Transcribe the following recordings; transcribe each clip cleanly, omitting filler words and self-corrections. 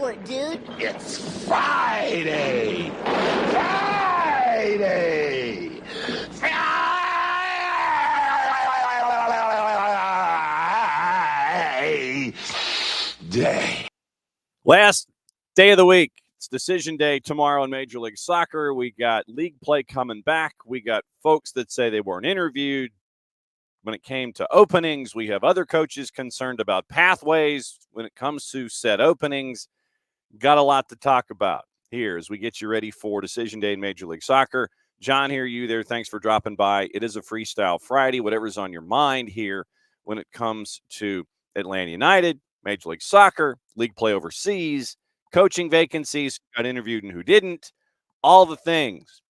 for it, dude. It's Friday! Friday! Friday! Last day of the week. It's decision day tomorrow in Major League Soccer. We got league play coming back. We got folks that say they weren't interviewed. When it came to openings, we have other coaches concerned about pathways when it comes to said openings. Got a lot to talk about here as we get you ready for decision day in Major League Soccer. John, here, you there. Thanks for dropping by. It is a Freestyle Friday, whatever's on your mind here when it comes to Atlanta United, Major League Soccer, league play overseas, coaching vacancies, who got interviewed and who didn't, all the things.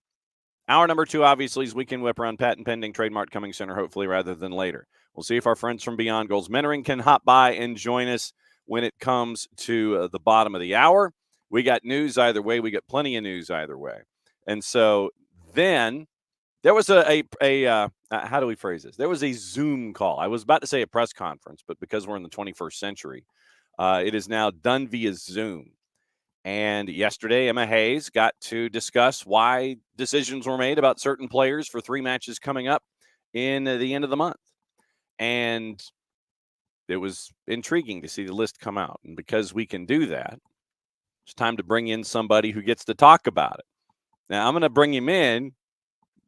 Hour number 2, obviously, is Weekend Whiparound, patent pending, trademark coming sooner, hopefully, rather than later. We'll see if our friends from Beyond Goals Mentoring can hop by and join us when it comes to the bottom of the hour. We got news either way. We got plenty of news either way. And so then there was how do we phrase this? There was a Zoom call. I was about to say a press conference, but because we're in the 21st century, it is now done via Zoom. And yesterday, Emma Hayes got to discuss why decisions were made about certain players for 3 matches coming up in the end of the month. And it was intriguing to see the list come out. And because we can do that, it's time to bring in somebody who gets to talk about it. Now, I'm going to bring him in,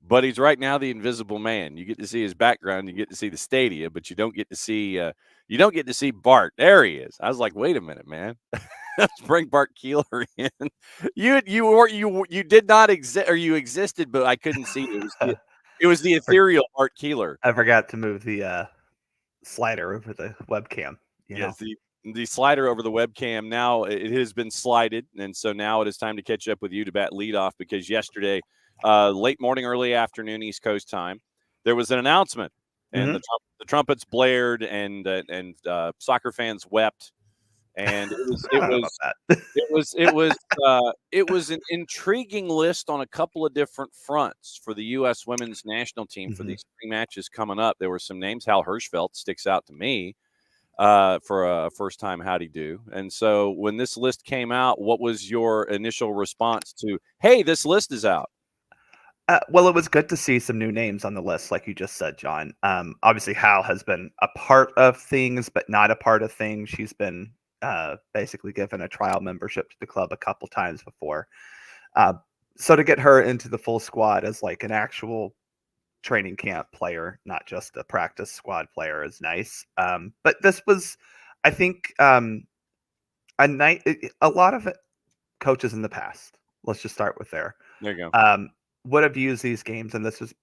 but he's right now the invisible man. You get to see his background, you get to see the stadia, but you don't get to see Bart. There he is. I was like, wait a minute, man. Let's bring Bart Keeler in. You did not exist, or you existed, but I couldn't see you. It was the ethereal Bart Keeler. I forgot to move the slider over the webcam. Yes, the slider over the webcam. Now it has been slided, and so now it is time to catch up with you to bat leadoff, because yesterday, late morning, early afternoon, East Coast time, there was an announcement, and the trumpets blared, and soccer fans wept. And it was an intriguing list on a couple of different fronts for the U.S. women's national team for these 3 matches coming up. There were some names. Hal Hirschfeld sticks out to me for a first-time howdy do. And so when this list came out, what was your initial response to, hey, this list is out? Well, it was good to see some new names on the list, like you just said, John. Obviously, Hal has been a part of things, but not a part of things. She's been basically given a trial membership to the club a couple times before. So to get her into the full squad as like an actual training camp player, not just a practice squad player, is nice. But this was, I think, a lot of coaches in the past, let's just start with there. There you go. Would have used these games, and this is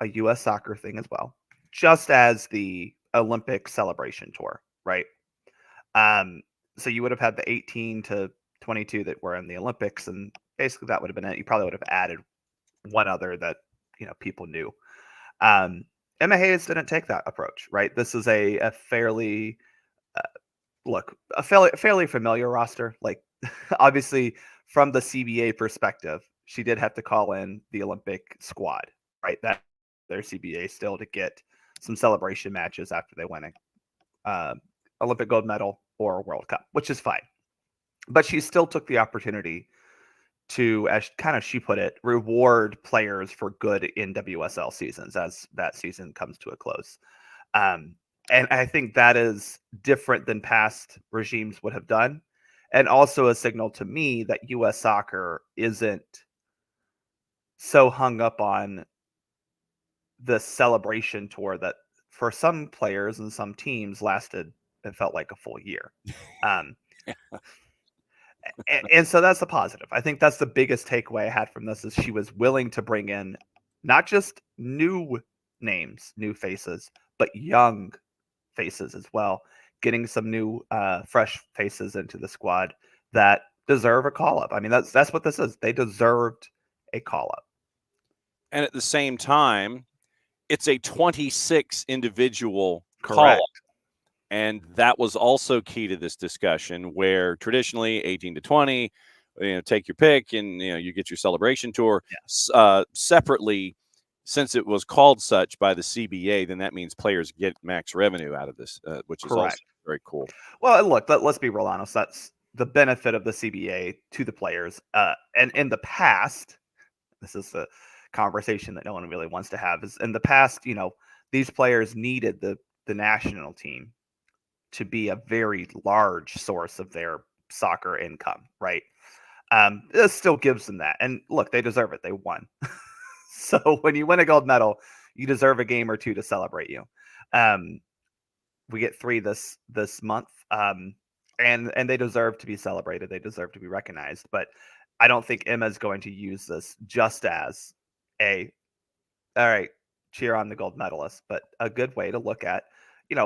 a U.S. soccer thing as well, just as the Olympic celebration tour, right? So you would have had the 18 to 22 that were in the Olympics, and basically that would have been it. You probably would have added one other that, people knew. Emma Hayes didn't take that approach, right? This is a fairly fairly familiar roster. Like, obviously, from the CBA perspective, she did have to call in the Olympic squad, right? That their CBA still to get some celebration matches after they win a Olympic gold medal or a World Cup, which is fine. But she still took the opportunity to, as kind of she put it, reward players for good NWSL seasons as that season comes to a close. And I think that is different than past regimes would have done. And also a signal to me that U.S. soccer isn't so hung up on the celebration tour that for some players and some teams lasted, it felt like a full year. And so that's the positive. I think that's the biggest takeaway I had from this is she was willing to bring in not just new names, new faces, but young faces as well, getting some new fresh faces into the squad that deserve a call-up. I mean, that's what this is. They deserved a call-up. And at the same time, it's a 26 individual Correct. call-up. And that was also key to this discussion, where traditionally 18 to 20, take your pick and, you get your celebration tour. Yeah. Separately, since it was called such by the CBA, then that means players get max revenue out of this, which is also very cool. Well, look, let's be real honest. That's the benefit of the CBA to the players. And in the past, this is the conversation that no one really wants to have, is in the past, these players needed the national team to be a very large source of their soccer income, right? This still gives them that. And look, they deserve it. They won. So when you win a gold medal, you deserve a game or two to celebrate you. We get 3 this month. And they deserve to be celebrated. They deserve to be recognized. But I don't think Emma's going to use this just as all right, cheer on the gold medalist, but a good way to look at,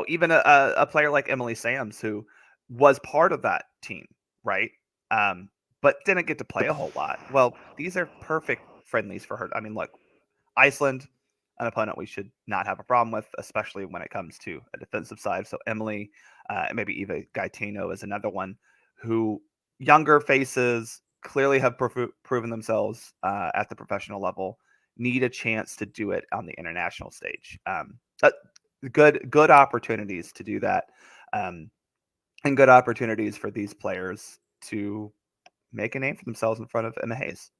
even a player like Emily Sams, who was part of that team, right? But didn't get to play a whole lot. Well, these are perfect friendlies for her. I mean, look, Iceland, an opponent we should not have a problem with, especially when it comes to a defensive side. So Emily, maybe Eva Gaetano is another one who younger faces clearly have proven themselves at the professional level, need a chance to do it on the international stage. Good opportunities to do that, and good opportunities for these players to make a name for themselves in front of Emma Hayes.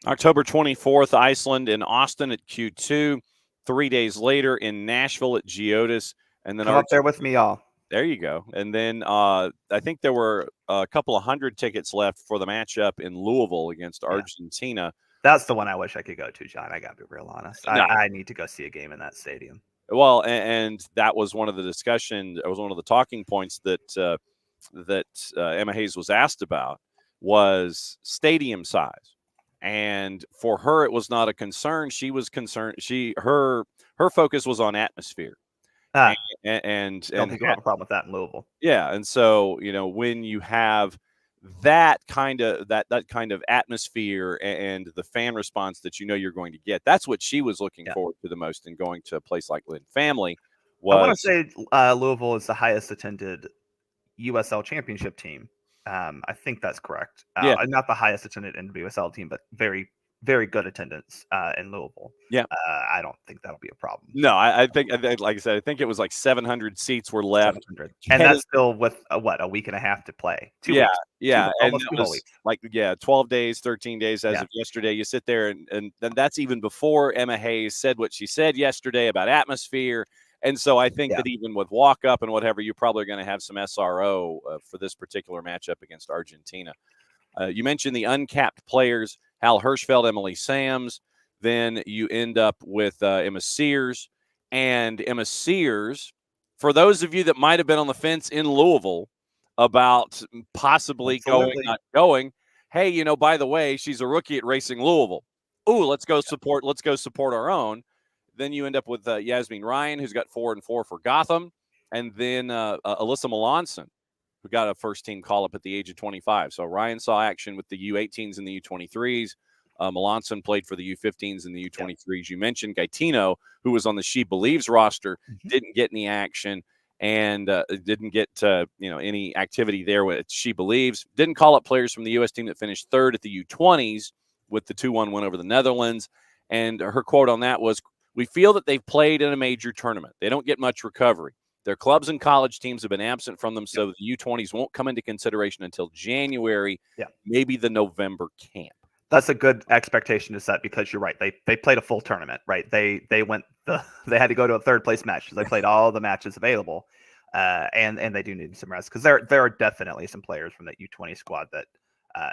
October 24th, Iceland in Austin at Q2. 3 days later in Nashville at Geodis. And then come up there with me, y'all. There you go. And then I think there were a couple of hundred tickets left for the matchup in Louisville against Argentina. That's the one I wish I could go to, John. I got to be real honest. No. I need to go see a game in that stadium. Well, and that was one of the discussion. It was one of the talking points that Emma Hayes was asked about, was stadium size. And for her, it was not a concern. She was concerned. Her focus was on atmosphere. And I don't think you'll have a problem with that in Louisville. Yeah, and so when you have that kind of atmosphere and the fan response that you're going to get, that's what she was looking forward to the most in going to a place like Lynn Family. I want to say Louisville is the highest attended USL championship team. I think that's correct. Not the highest attended NWSL team, but very, very good attendance in Louisville. Yeah. I don't think that'll be a problem. No, I think, like I said, I think it was like 700 seats were left. 700. And that's still with a week and a half to play. 2 weeks. Yeah. Almost 2 whole weeks. 12 days, 13 days as of yesterday. You sit there and that's even before Emma Hayes said what she said yesterday about atmosphere. And so I think that even with walk up and whatever, you're probably going to have some SRO for this particular matchup against Argentina. You mentioned the uncapped players, Hal Hirschfeld, Emily Sams. Then you end up with Emma Sears. And Emma Sears, for those of you that might have been on the fence in Louisville about possibly going, not going, hey, by the way, she's a rookie at Racing Louisville. Ooh, let's go support our own. Then you end up with Yasmin Ryan, who's got 4 and 4 for Gotham. And then Alyssa Melanson, who got a first-team call-up at the age of 25. So Ryan saw action with the U18s and the U23s. Melanson played for the U15s and the U23s. You mentioned Gaetano, who was on the She Believes roster, didn't get any action and didn't get any activity there with She Believes. Didn't call up players from the U.S. team that finished third at the U20s with the 2-1 win over the Netherlands. And her quote on that was, "We feel that they've played in a major tournament. They don't get much recovery. Their clubs and college teams have been absent from them, so the U20s won't come into consideration until January, maybe the November camp." That's a good expectation to set because you're right. They played a full tournament, right? They had to go to a third place match. They played all the matches available, and they do need some rest because there are definitely some players from that U20 squad that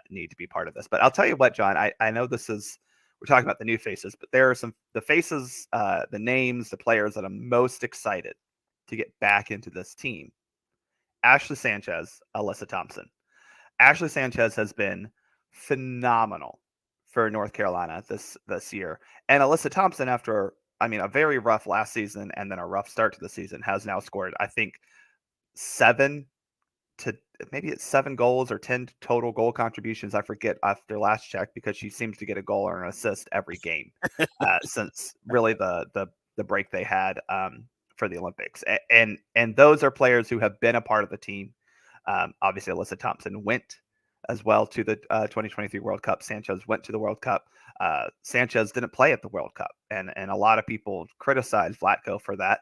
need to be part of this. But I'll tell you what, John, I know we're talking about the new faces, but there are the faces, the names, the players that I'm most excited to get back into this team. Ashley Sanchez, Alyssa Thompson. Ashley Sanchez has been phenomenal for North Carolina this year. And Alyssa Thompson, after a very rough last season and then a rough start to the season, has now scored, I think, 7 goals or 10 total goal contributions. I forget after last check because she seems to get a goal or an assist every game since really the break they had for the Olympics. And those are players who have been a part of the team. Obviously, Alyssa Thompson went as well to the 2023 World Cup. Sanchez went to the World Cup. Sanchez didn't play at the World Cup, and a lot of people criticized Vlatko for that.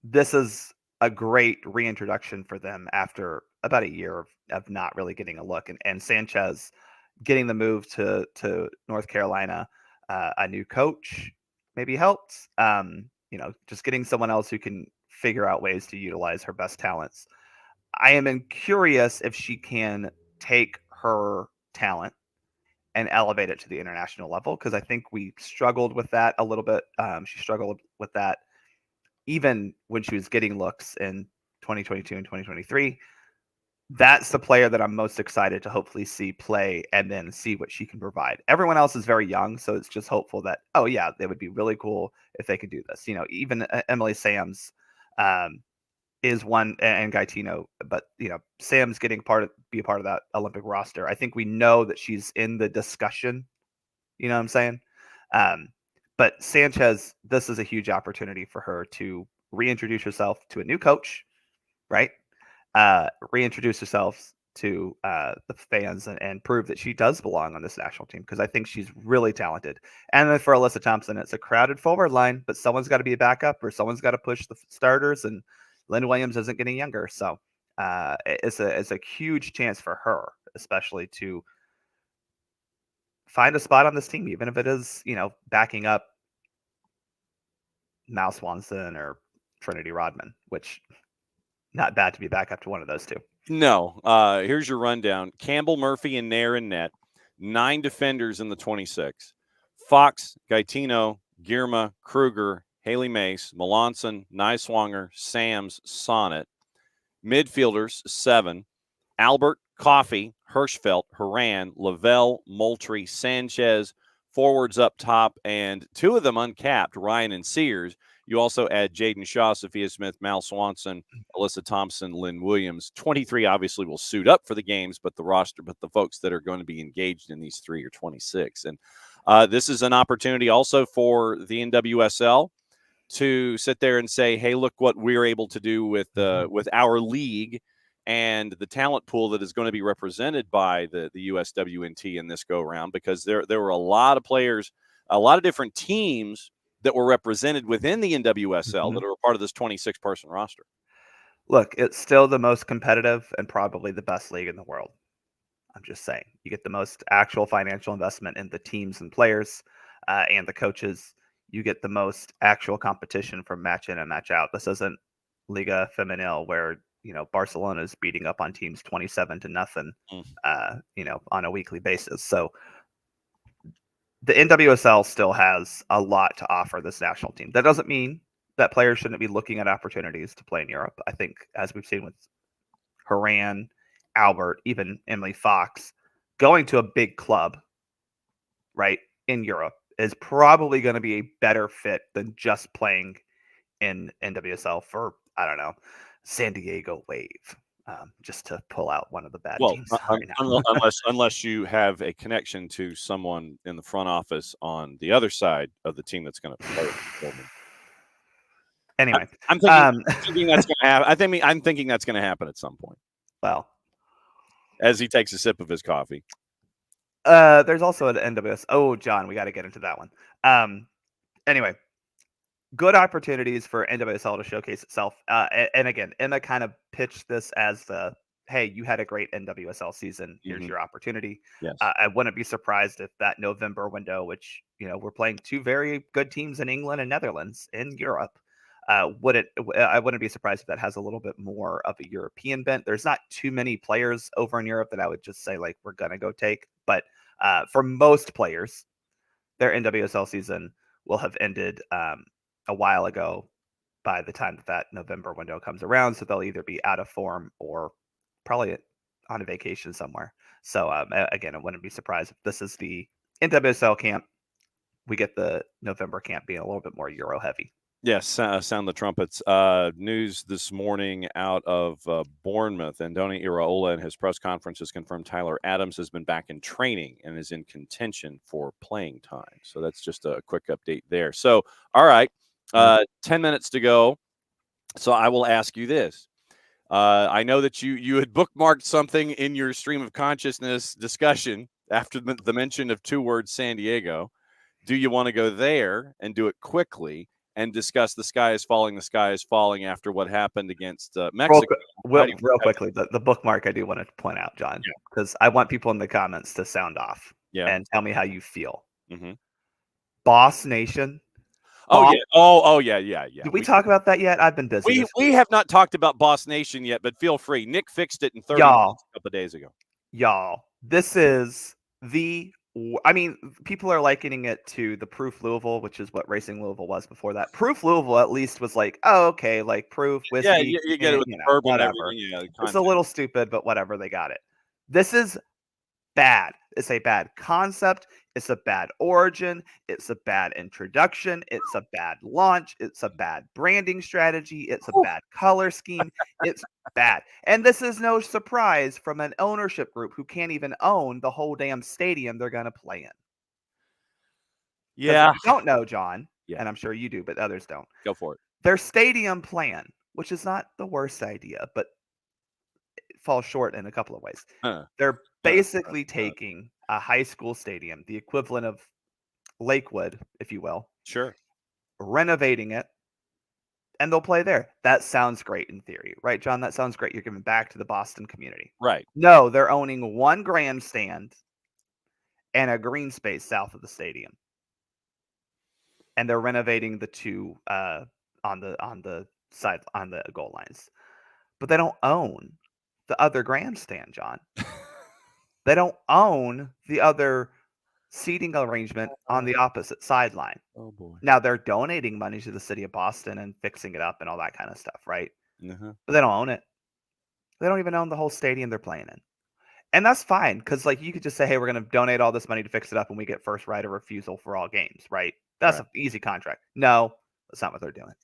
This is a great reintroduction for them after about a year of not really getting a look, and Sanchez getting the move to North Carolina, a new coach maybe helped. Just getting someone else who can figure out ways to utilize her best talents. I am curious if she can take her talent and elevate it to the international level, because I think we struggled with that a little bit. She struggled with that even when she was getting looks in 2022 and 2023. That's the player that I'm most excited to hopefully see play and then see what she can provide. Everyone else is very young, so it's just hopeful that, oh yeah, they would be really cool if they could do this. Even Emily Sams is one, and Gaetino, but Sam's getting be a part of that Olympic roster. I think we know that she's in the discussion. You know what I'm saying? But Sanchez, this is a huge opportunity for her to reintroduce herself to a new coach, right? Reintroduce herself to the fans and prove that she does belong on this national team, because I think she's really talented. And then for Alyssa Thompson, it's a crowded forward line, but someone's got to be a backup or someone's got to push the starters, and Lynn Williams isn't getting younger. So it's a huge chance for her, especially to find a spot on this team, even if it is, backing up Mal Swanson or Trinity Rodman, which not bad to be back up to one of those two. No. Here's your rundown. Campbell, Murphy, and Nair in net. 9 defenders in the 26. Fox, Gaetino, Girma, Kruger, Haley Mace, Melanson, Niswanger, Sams, Sonnet. Midfielders, 7. Albert, Coffey, Hirschfeld, Haran, Lavelle, Moultrie, Sanchez. Forwards up top, and 2 of them uncapped, Ryan and Sears. You also add Jaden Shaw, Sophia Smith, Mal Swanson, Alyssa Thompson, Lynn Williams. 23 obviously will suit up for the games, but the folks that are going to be engaged in these 3 are 26. And this is an opportunity also for the NWSL to sit there and say, hey, look what we're able to do with our league and the talent pool that is going to be represented by the USWNT in this go-round, because there were a lot of players, a lot of different teams that were represented within the NWSL that are a part of this 26-person roster. Look, it's still the most competitive and probably the best league in the world. I'm just saying. You get the most actual financial investment in the teams and players and the coaches. You get the most actual competition from match in and match out. This isn't Liga Femenil where, Barcelona is beating up on teams 27-0, on a weekly basis. So the NWSL still has a lot to offer this national team. That doesn't mean that players shouldn't be looking at opportunities to play in Europe. I think, as we've seen with Haran, Albert, even Emily Fox, going to a big club, right, in Europe is probably going to be a better fit than just playing in NWSL for, I don't know, San Diego Wave. Just to pull out one of the bad teams right now. unless you have a connection to someone in the front office on the other side of the team that's going to play. Anyway, I'm thinking that's going to happen. I'm thinking that's going to happen at some point. Well, as he takes a sip of his coffee. There's also an NWS. Oh, John, we got to get into that one. Anyway, good opportunities for NWSL to showcase itself. And again, Emma kind of pitched this as hey, you had a great NWSL season. Here's your opportunity. Yes. I wouldn't be surprised if that November window, which, we're playing 2 very good teams in England and Netherlands in Europe. I wouldn't be surprised if that has a little bit more of a European bent. There's not too many players over in Europe that I would just say, like, we're going to go take. But for most players, their NWSL season will have ended a while ago by the time that November window comes around. So they'll either be out of form or probably on a vacation somewhere. So again, I wouldn't be surprised if this is the NWSL camp. We get the November camp being a little bit more Euro heavy. Yes, sound the trumpets. News this morning out of Bournemouth. Andoni Iraola in his press conference has confirmed Tyler Adams has been back in training and is in contention for playing time. So that's just a quick update there. So, all right, 10 minutes to go. So I will ask you this. I know that you had bookmarked something in your stream of consciousness discussion after the mention of 2 words San Diego. Do you want to go there and do it quickly? and discuss the sky is falling after what happened against Mexico. Real quickly, the bookmark I do want to point out, John, because I want people in the comments to sound off and tell me how you feel. Mm-hmm. Boss Nation. Oh, yeah. Oh, yeah. Did we talk about that yet? I've been busy. We have not talked about Boss Nation yet, but feel free. Nick fixed it in 30 minutes a couple of days ago. Y'all, this is I mean, people are likening it to the Proof Louisville, which is what Racing Louisville was before that. Proof Louisville at least was like, oh, okay, like Proof, whiskey. Yeah, you get it with the bourbon, whatever. It's a little stupid, but whatever, they got it. This is bad. It's a bad concept. It's a bad origin. It's a bad introduction. It's a bad launch. It's a bad branding strategy. It's a bad color scheme. It's bad. And this is no surprise from an ownership group who can't even own the whole damn stadium they're going to play in. Yeah. If you don't know, John, and I'm sure you do, but others don't. Go for it. Their stadium plan, which is not the worst idea, but it falls short in a couple of ways. They're basically taking a high school stadium, the equivalent of Lakewood, if you will. Sure. Renovating it, and they'll play there. That sounds great in theory, right, John? That sounds great. You're giving back to the Boston community. Right. No, they're owning one grandstand and a green space south of the stadium. And they're renovating the two on the side on the goal lines. But they don't own the other grandstand, John. They don't own the other seating arrangement on the opposite sideline. Oh, boy. Now, they're donating money to the city of Boston and fixing it up and all that kind of stuff, right? Uh-huh. But they don't own it. They don't even own the whole stadium they're playing in. And that's fine, because like you could just say, hey, we're going to donate all this money to fix it up and we get first right of refusal for all games, right? That's an easy contract. No, that's not what they're doing.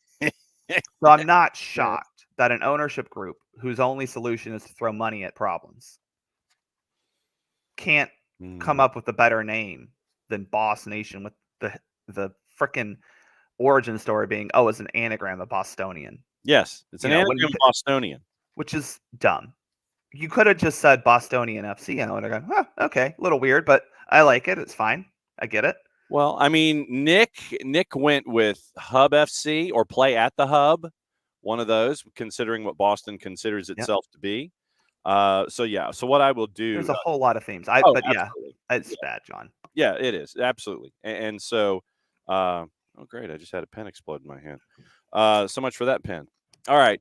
So I'm not shocked that an ownership group whose only solution is to throw money at problems can't come up with a better name than Boss Nation, with the frickin' origin story being, oh, it's an anagram of Bostonian. Yes, it's an anagram of Bostonian. Which is dumb. You could have just said Bostonian FC, and I would have gone, okay, a little weird, but I like it. It's fine. I get it. Well, I mean, Nick went with Hub FC or Play at the Hub, one of those, considering what Boston considers itself to be. So what I will do. There's a whole lot of themes. It's bad, John. Yeah, it is. Absolutely. And so, oh, great. I just had a pen explode in my hand. So much for that pen. All right.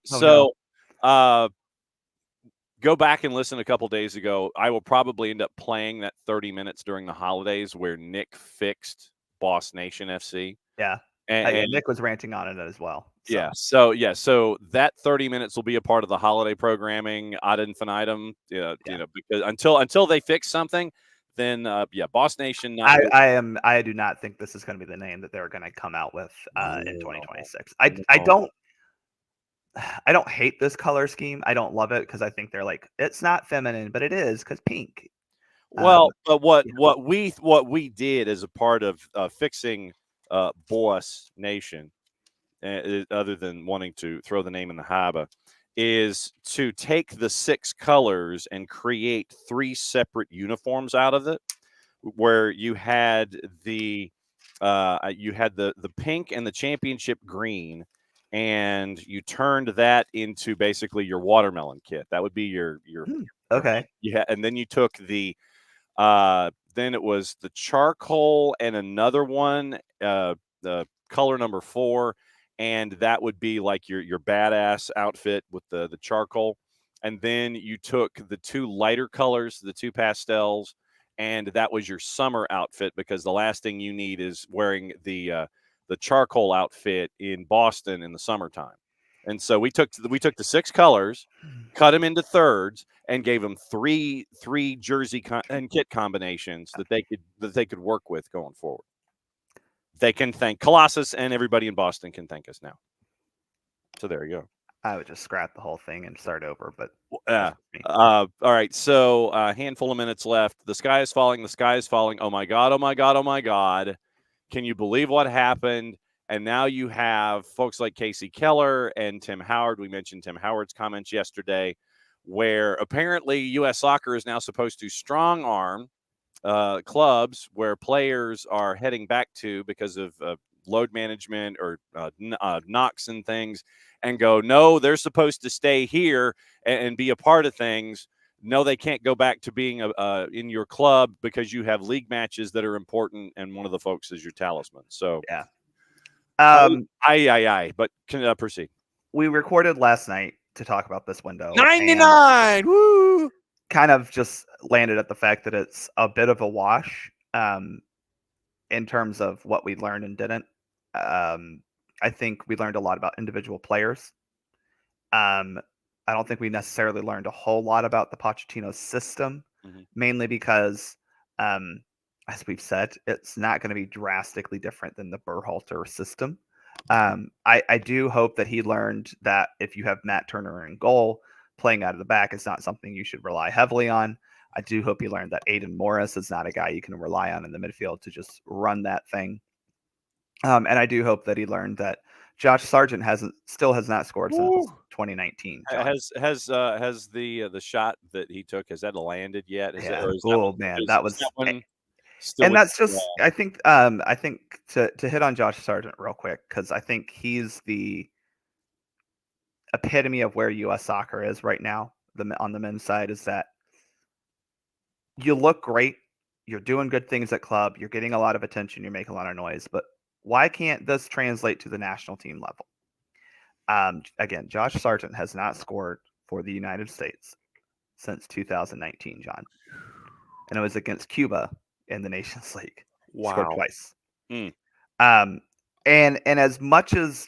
Go back and listen a couple days ago. I will probably end up playing that 30 minutes during the holidays where Nick fixed Boss Nation FC. Yeah. And Nick was ranting on it as well. So. So that 30 minutes will be a part of the holiday programming ad infinitum. You know, because until they fix something, then Boss Nation. I do not think this is going to be the name that they're going to come out with in 2026. I don't hate this color scheme. I don't love it because I think they're like, it's not feminine, but it is because pink. Well, but what we did as a part of fixing Boss Nation, other than wanting to throw the name in the haba, is to take the 6 colors and create 3 separate uniforms out of it, where you had the pink and the championship green, and you turned that into basically your watermelon kit. That would be your okay. Yeah, and then you took the then it was the charcoal and another one, the color number 4, and that would be like your badass outfit with the charcoal. And then you took the 2 lighter colors, the 2 pastels, and that was your summer outfit, because the last thing you need is wearing the charcoal outfit in Boston in the summertime. And so we took the 6 colors, cut them into thirds, and gave them three jersey and kit combinations that they could work with going forward. They can thank Colossus, and everybody in Boston can thank us now. So there you go. I would just scrap the whole thing and start over, but all right. So a handful of minutes left. The sky is falling. The sky is falling. Oh my God. Oh my God. Oh my God. Can you believe what happened? And now you have folks like Casey Keeler and Tim Howard. We mentioned Tim Howard's comments yesterday, where apparently U.S. Soccer is now supposed to strong arm clubs where players are heading back to because of load management or knocks and things, and go, no, they're supposed to stay here and be a part of things. No, they can't go back to being in your club because you have league matches that are important, and one of the folks is your talisman. So Yeah. But can proceed. We recorded last night to talk about this window. 99. Woo! Kind of just landed at the fact that it's a bit of a wash in terms of what we learned and didn't. I think we learned a lot about individual players. I don't think we necessarily learned a whole lot about the Pochettino system, mainly because, as we've said, it's not going to be drastically different than the Berhalter system. I do hope that he learned that if you have Matt Turner in goal, playing out of the back is not something you should rely heavily on. I do hope he learned that Aiden Morris is not a guy you can rely on in the midfield to just run that thing. And I do hope that he learned that Josh Sargent still has not scored since 2019. John. Has the shot that he took, has that landed yet? That was one and that's just I think to hit on Josh Sargent real quick, because I think he's the epitome of where U.S. soccer is right now. On the men's side is that you look great, you're doing good things at club, you're getting a lot of attention, you're making a lot of noise, but why can't this translate to the national team level? Again, Josh Sargent has not scored for the United States since 2019, John. And it was against Cuba in the Nations League. Wow. He scored twice. And as much as,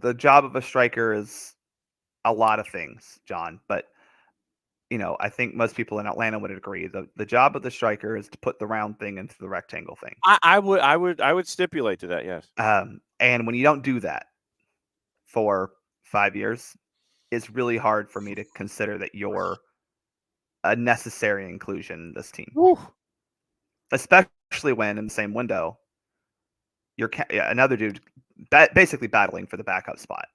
the job of a striker is a lot of things, John, but I think most people in Atlanta would agree the job of the striker is to put the round thing into the rectangle thing. I would stipulate to that, yes. And when you don't do that for 5 years, it's really hard for me to consider that you're a necessary inclusion in this team. Woo. Especially when in the same window, you're another dude basically battling for the backup spot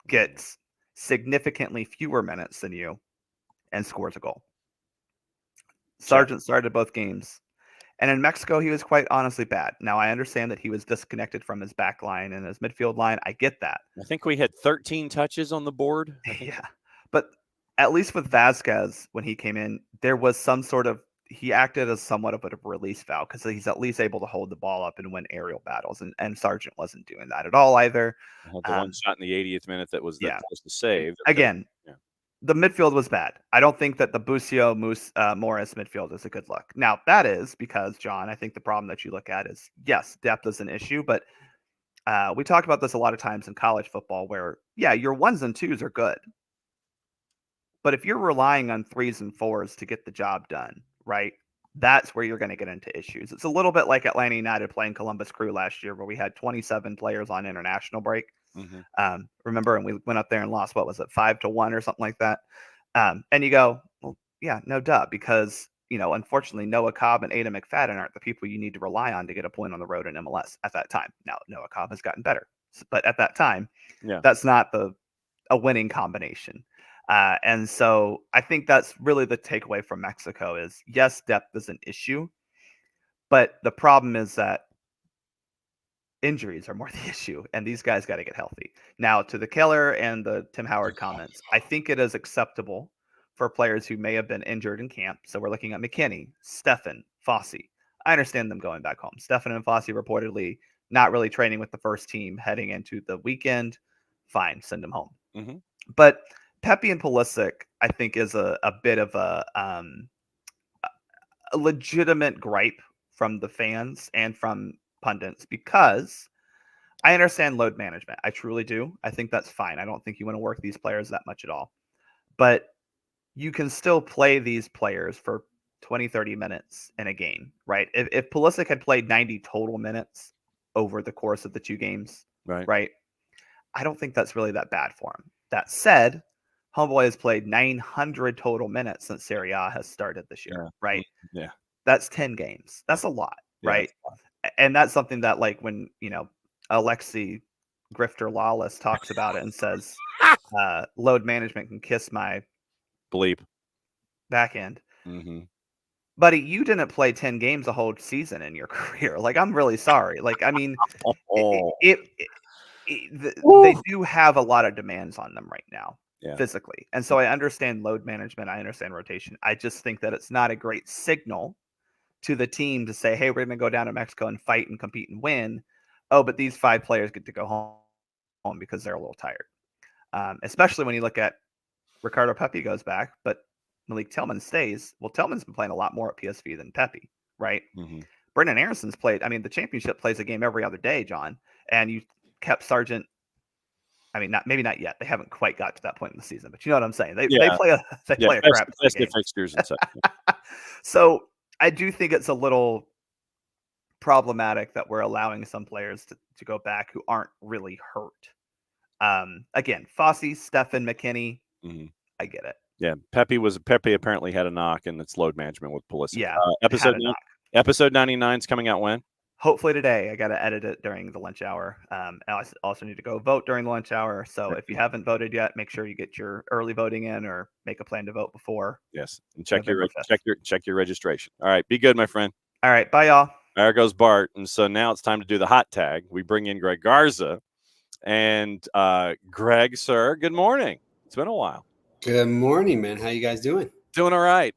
gets significantly fewer minutes than you and scores a goal. Sargent started both games. And in Mexico, he was quite honestly bad. Now, I understand that he was disconnected from his back line and his midfield line. I get that. I think we had 13 touches on the board. Yeah. But at least with Vasquez, when he came in, there was some sort of – he acted as somewhat of a release valve because he's at least able to hold the ball up and win aerial battles. And Sargent wasn't doing that at all either. The one shot in the 80th minute that was supposed to save. Again, the midfield was bad. I don't think that the Busio Morris midfield is a good look. Now, that is because, John, I think the problem that you look at is, yes, depth is an issue, but we talk about this a lot of times in college football where, your 1s and 2s are good. But if you're relying on 3s and 4s to get the job done, right, that's where you're going to get into issues. It's a little bit like Atlanta United playing Columbus Crew last year where we had 27 players on international break. Remember, and we went up there and lost, what was it, 5-1 or something like that. And you go, well, no duh, because, unfortunately, Noah Cobb and Adam McFadden aren't the people you need to rely on to get a point on the road in MLS at that time. Now, Noah Cobb has gotten better, but at that time, that's not a winning combination. And so I think that's really the takeaway from Mexico is, yes, depth is an issue, but the problem is that injuries are more the issue, and these guys got to get healthy. Now, to the Keeler and the Tim Howard comments, I think it is acceptable for players who may have been injured in camp. So we're looking at McKinney, Steffen, Fossey. I understand them going back home. Steffen and Fossey reportedly not really training with the first team heading into the weekend. Fine, send them home. But Pepe and Pulisic, I think, is a bit of a legitimate gripe from the fans and from pundits, because I understand load management. I truly do. I think that's fine. I don't think you want to work these players that much at all. But you can still play these players for 20, 30 minutes in a game, right? If Pulisic had played 90 total minutes over the course of the 2 games, right? I don't think that's really that bad for him. That said, Homeboy has played 900 total minutes since Serie A has started this year, right? Yeah. That's 10 games. That's a lot, right? And that's something that, like, when, Alexi Grifter Lawless talks about it and says, load management can kiss my bleep back end. buddy, you didn't play 10 games a whole season in your career. Like, I'm really sorry. Like, I mean, Oh, they do have a lot of demands on them right now yeah. physically. And so I understand load management. I understand rotation. I just think that it's not a great signal to the team to say, hey, we're going to go down to Mexico and fight and compete and win. Oh, but these 5 players get to go home because they're a little tired. Especially when you look at Ricardo Pepi goes back, but Malik Tillman stays. Well, Tillman's been playing a lot more at PSV than Pepi, right? Mm-hmm. Brendan Aaronson's played. I mean, the championship plays a game every other day, John. And you kept Sargent. I mean, maybe not yet. They haven't quite got to that point in the season, but you know what I'm saying. They play a crap festive game. fixtures and such. So I do think it's a little problematic that we're allowing some players to go back who aren't really hurt. Again, Fossey, Stefan, McKinney. Mm-hmm. I get it. Yeah, Pepi apparently had a knock, and it's load management with Pulisic. Yeah, episode 99 is coming out when? Hopefully today. I got to edit it during the lunch hour. I also need to go vote during the lunch hour. So if you haven't voted yet, make sure you get your early voting in or make a plan to vote before. Yes, and check your registration. All right, be good, my friend. All right, bye, y'all. There goes Bart, and so now it's time to do the hot tag. We bring in Greg Garza, and Greg, sir, good morning. It's been a while. Good morning, man. How you guys doing? Doing all right.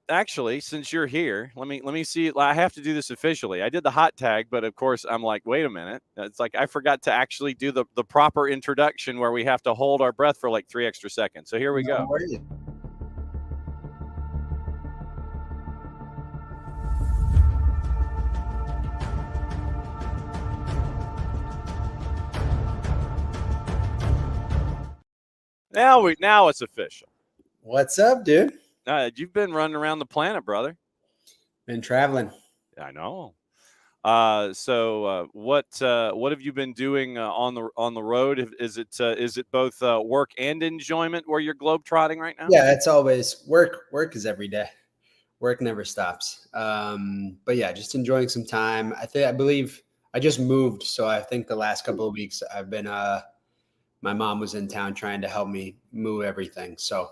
Actually, since you're here, let me see. I have to do this officially. I did the hot tag, but of course, I'm like, wait a minute. It's like I forgot to actually do the proper introduction where we have to hold our breath for like 3 extra seconds. So here we go. Now it's official. What's up, dude? You've been running around the planet, brother. Been traveling. I know. So what have you been doing on the road? Is it both work and enjoyment where you're globetrotting right now? Yeah, it's always work. Work is every day. Work never stops. But yeah, just enjoying some time. I believe I just moved, so I think the last couple of weeks I've been. My mom was in town trying to help me move everything. So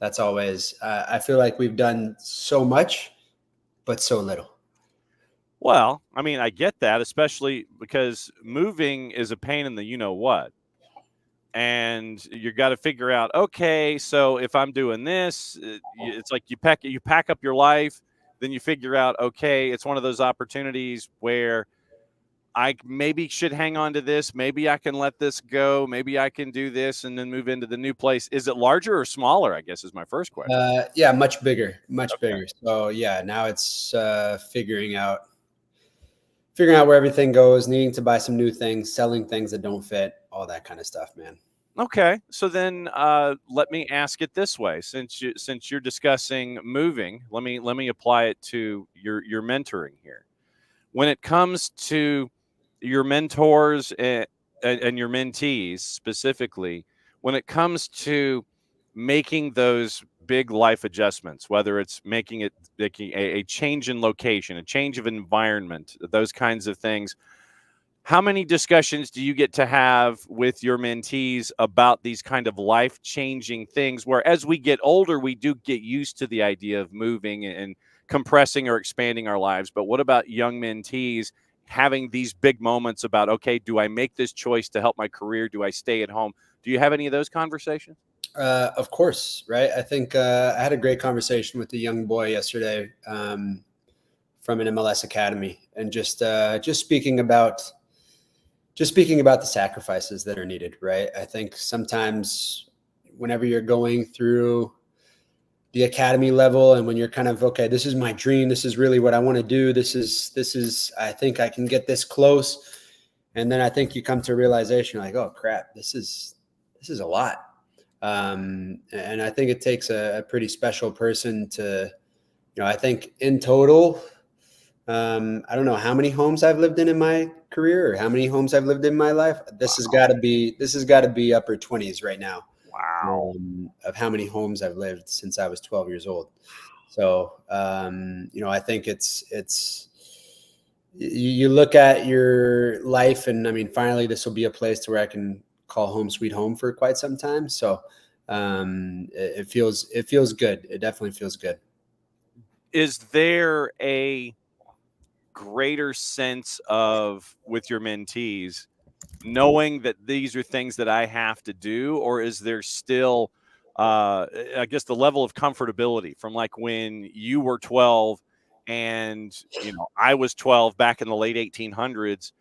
that's always. I feel like we've done so much, but so little. Well, I mean, I get that, especially because moving is a pain in the you-know-what. And you got to figure out, okay, so if I'm doing this, it's like you pack up your life, then you figure out, okay, it's one of those opportunities where I maybe should hang on to this. Maybe I can let this go. Maybe I can do this and then move into the new place. Is it larger or smaller, I guess, is my first question. Yeah, much bigger. Bigger. So yeah, now it's figuring out where everything goes, needing to buy some new things, selling things that don't fit, all that kind of stuff, man. Okay, so then let me ask it this way: since you're discussing moving, let me apply it to your mentoring here. When it comes to your mentors and your mentees specifically, when it comes to making those big life adjustments, whether it's making a change in location, a change of environment, those kinds of things, how many discussions do you get to have with your mentees about these kind of life-changing things where as we get older, we do get used to the idea of moving and compressing or expanding our lives? But what about young mentees having these big moments about, okay, do I make this choice to help my career? Do I stay at home? Do you have any of those conversations? Of course, right? I think I had a great conversation with a young boy yesterday from an MLS academy, and just speaking about the sacrifices that are needed, right? I think sometimes whenever you're going through the academy level and when you're kind of, okay, this is my dream, this is really what I want to do, this is I think I can get this close, and then I think you come to a realization like, oh crap, this is a lot. And I think it takes a pretty special person to, I think in total, I don't know how many homes I've lived in my career or how many homes I've lived in my life. This has got to be upper 20s right now. Wow. Of how many homes I've lived since I was 12 years old. So, I think it's you look at your life and I mean, finally this will be a place to where I can call home sweet home for quite some time. So, it feels good. It definitely feels good. is there a greater sense of, with your mentees, knowing that these are things that I have to do, or is there still, I guess, the level of comfortability from like when you were 12 and I was 12 back in the late 1800s?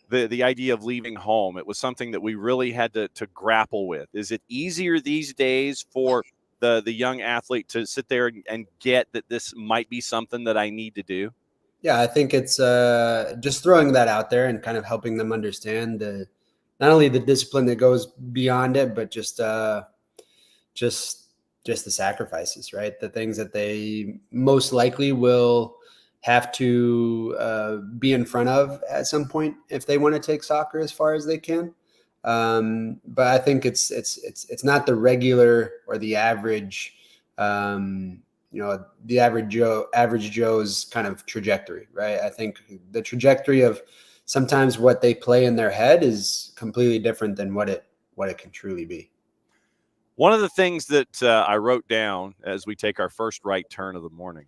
The idea of leaving home, it was something that we really had to grapple with. Is it easier these days for the young athlete to sit there and get that this might be something that I need to do? Yeah, I think it's just throwing that out there and kind of helping them understand not only the discipline that goes beyond it, but just just the sacrifices, right? The things that they most likely will have to be in front of at some point if they want to take soccer as far as they can. But I think it's not the regular or the average, the average Joe's kind of trajectory, right? I think the trajectory of sometimes what they play in their head is completely different than what it can truly be. One of the things that I wrote down as we take our first right turn of the morning,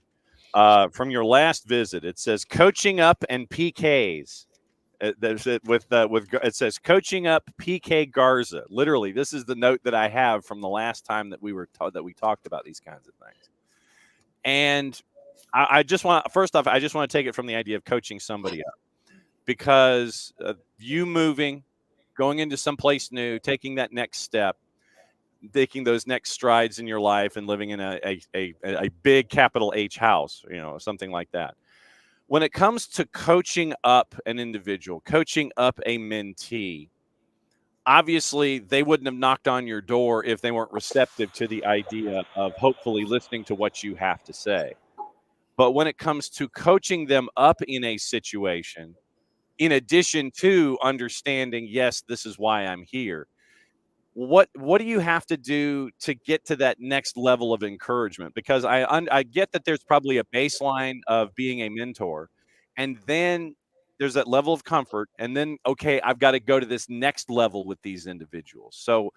from your last visit, it says coaching up and PKs. It says coaching up PK Garza. Literally, this is the note that I have from the last time that we talked about these kinds of things. And I just want to take it from the idea of coaching somebody up, because you moving, going into someplace new, taking that next step, taking those next strides in your life, and living in a big capital H house, something like that. When it comes to coaching up an individual, coaching up a mentee, obviously they wouldn't have knocked on your door if they weren't receptive to the idea of hopefully listening to what you have to say. But when it comes to coaching them up in a situation, in addition to understanding, yes, this is why I'm here, what do you have to do to get to that next level of encouragement? Because I get that there's probably a baseline of being a mentor, and then there's that level of comfort, and then, okay, I've got to go to this next level with these individuals. So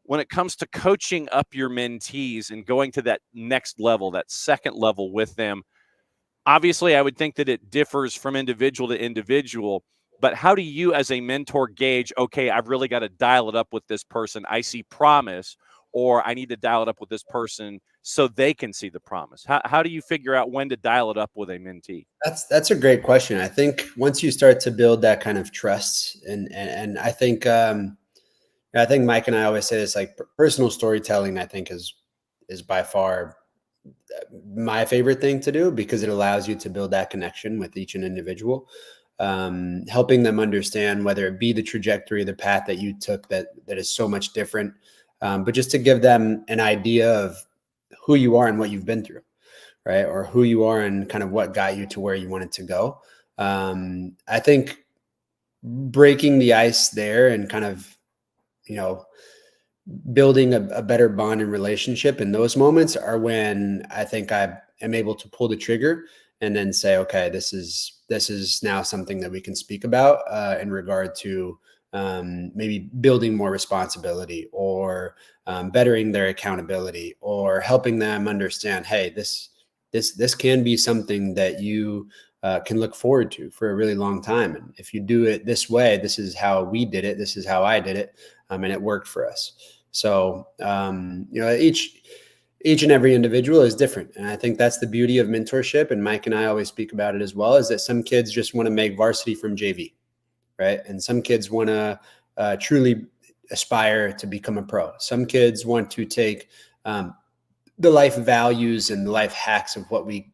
when it comes to coaching up your mentees and going to that next level, that second level with them, obviously I would think that it differs from individual to individual. But how do you as a mentor gauge, okay, I've really got to dial it up with this person, I see promise, or I need to dial it up with this person so they can see the promise? How do you figure out when to dial it up with a mentee? That's a great question. I think once you start to build that kind of trust, and I think Mike and I always say this, like personal storytelling, I think is by far my favorite thing to do, because it allows you to build that connection with each individual, helping them understand whether it be the trajectory, the path that you took that is so much different, but just to give them an idea of who you are and what you've been through, right? Or who you are and kind of what got you to where you wanted to go. I think breaking the ice there and kind of, building a better bond and relationship in those moments are when I think I am able to pull the trigger and then say, okay, this is now something that we can speak about in regard to maybe building more responsibility, or bettering their accountability, or helping them understand, hey, this can be something that you can look forward to for a really long time. And if you do it this way, this is how we did it. This is how I did it. And it worked for us. So, each and every individual is different. And I think that's the beauty of mentorship. And Mike and I always speak about it as well, is that some kids just want to make varsity from JV, right? And some kids want to truly aspire to become a pro. Some kids want to take the life values and the life hacks of what we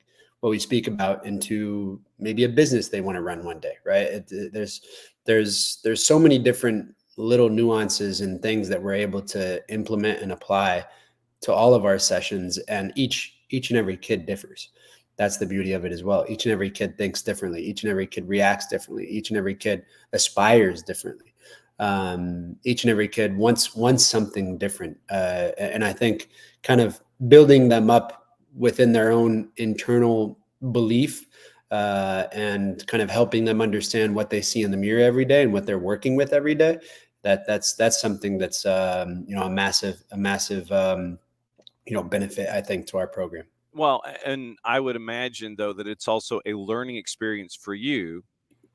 speak about into maybe a business they want to run one day, right? There's so many different little nuances and things that we're able to implement and apply to all of our sessions, and each and every kid differs. That's the beauty of it as well. Each and every kid thinks differently. Each and every kid reacts differently. Each and every kid aspires differently. Each and every kid wants something different, and I think kind of building them up within their own internal belief, and kind of helping them understand what they see in the mirror every day and what they're working with every day. That's something that's a massive benefit, I think, to our program. Well, and I would imagine though that it's also a learning experience for you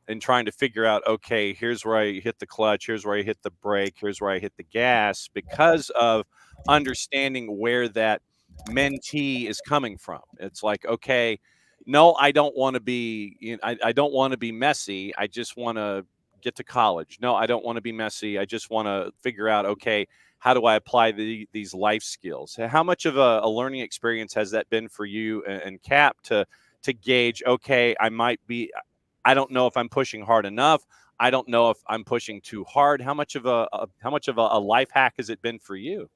in trying to figure out, okay, here's where I hit the clutch, here's where I hit the brake, here's where I hit the gas, because of understanding where that mentee is coming from. It's like, okay, no, I don't want to be, I don't want to be messy. I just want to get to college. No, I don't want to be messy. I just want to figure out, okay, how do I apply these life skills? How much of a learning experience has that been for you and Cap to gauge, okay, I don't know if I'm pushing hard enough. I don't know if I'm pushing too hard. How much of a life hack has it been for you?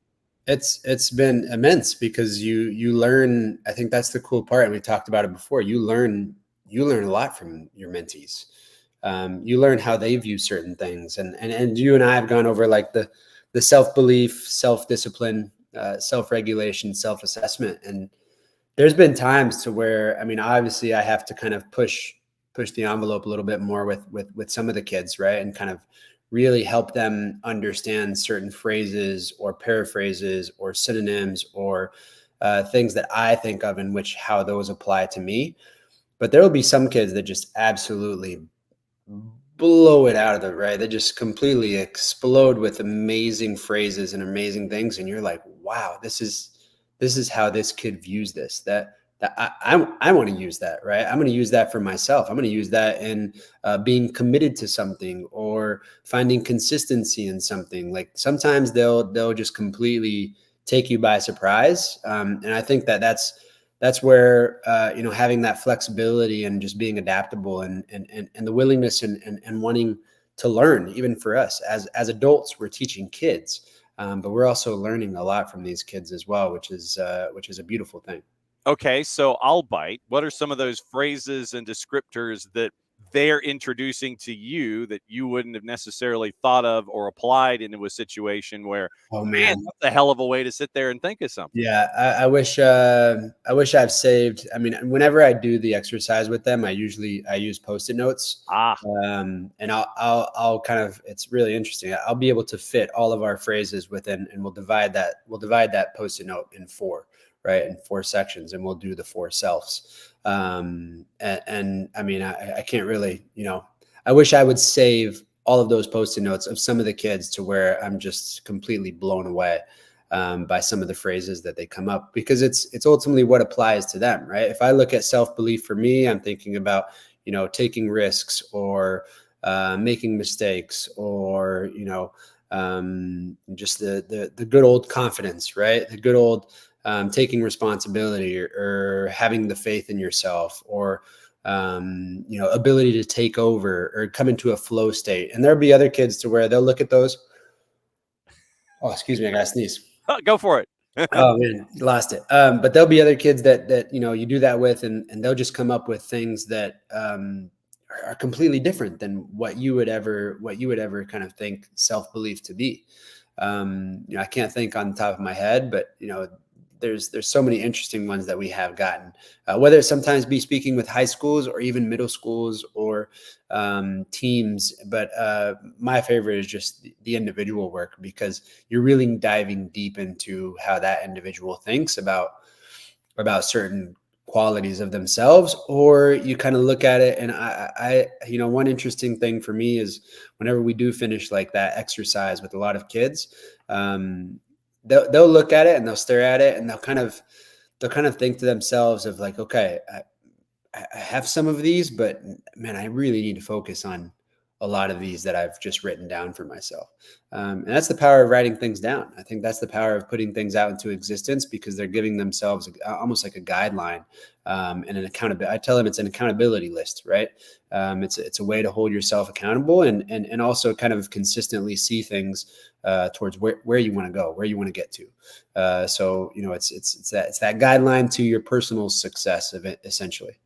It's been immense because you learn. I think that's the cool part, and we talked about it before. You learn a lot from your mentees. You learn how they view certain things, and you and I have gone over like the self belief, self discipline, self regulation, self assessment, and there's been times to where, I mean, obviously I have to kind of push the envelope a little bit more with some of the kids, right? And kind of really help them understand certain phrases or paraphrases or synonyms or things that I think of in which how those apply to me. But there will be some kids that just absolutely blow it out of the right. They just completely explode with amazing phrases and amazing things, and you're like, wow, this is how this kid views this. That I want to use that, right? I'm going to use that for myself. I'm going to use that in being committed to something or finding consistency in something. Like sometimes they'll just completely take you by surprise, and I think that's where having that flexibility and just being adaptable and the willingness and wanting to learn, even for us as adults, we're teaching kids, but we're also learning a lot from these kids as well, which is a beautiful thing. Okay, so I'll bite. What are some of those phrases and descriptors that they're introducing to you that you wouldn't have necessarily thought of or applied into a situation where, Oh man, man. that's a hell of a way to sit there and think of something? Yeah, I wish I've saved. I mean, whenever I do the exercise with them, I use Post-it notes, Ah, and I'll kind of. It's really interesting. I'll be able to fit all of our phrases within, and we'll divide that Post-it note in four, right, in four sections, and we'll do the four selves. And I mean, I can't really, I wish I would save all of those Post-it notes of some of the kids to where I'm just completely blown away by some of the phrases that they come up, because it's ultimately what applies to them, right? If I look at self-belief for me, I'm thinking about taking risks or making mistakes or just the good old confidence, right? The good old taking responsibility or having the faith in yourself or ability to take over or come into a flow state. And there'll be other kids to where they'll look at those. Oh, excuse me, I gotta sneeze. go for it. Oh man, you lost it. But there'll be other kids that you do that with, and they'll just come up with things that are completely different than what you would ever kind of think self belief to be. I can't think on the top of my head, but there's so many interesting ones that we have gotten. Whether it sometimes be speaking with high schools or even middle schools or teams, but my favorite is just the individual work, because you're really diving deep into how that individual thinks about certain qualities of themselves, or you kind of look at it. And one interesting thing for me is whenever we do finish like that exercise with a lot of kids, they'll look at it and they'll stare at it and they'll kind of think to themselves of like, okay, I have some of these, but man, I really need to focus on a lot of these that I've just written down for myself. And that's the power of writing things down. I think that's the power of putting things out into existence, because they're giving themselves almost like a guideline and an accountability. I tell them it's an accountability list, right? It's a way to hold yourself accountable and also kind of consistently see things towards where you want to go, where you want to get to. So it's that guideline to your personal success of it, essentially.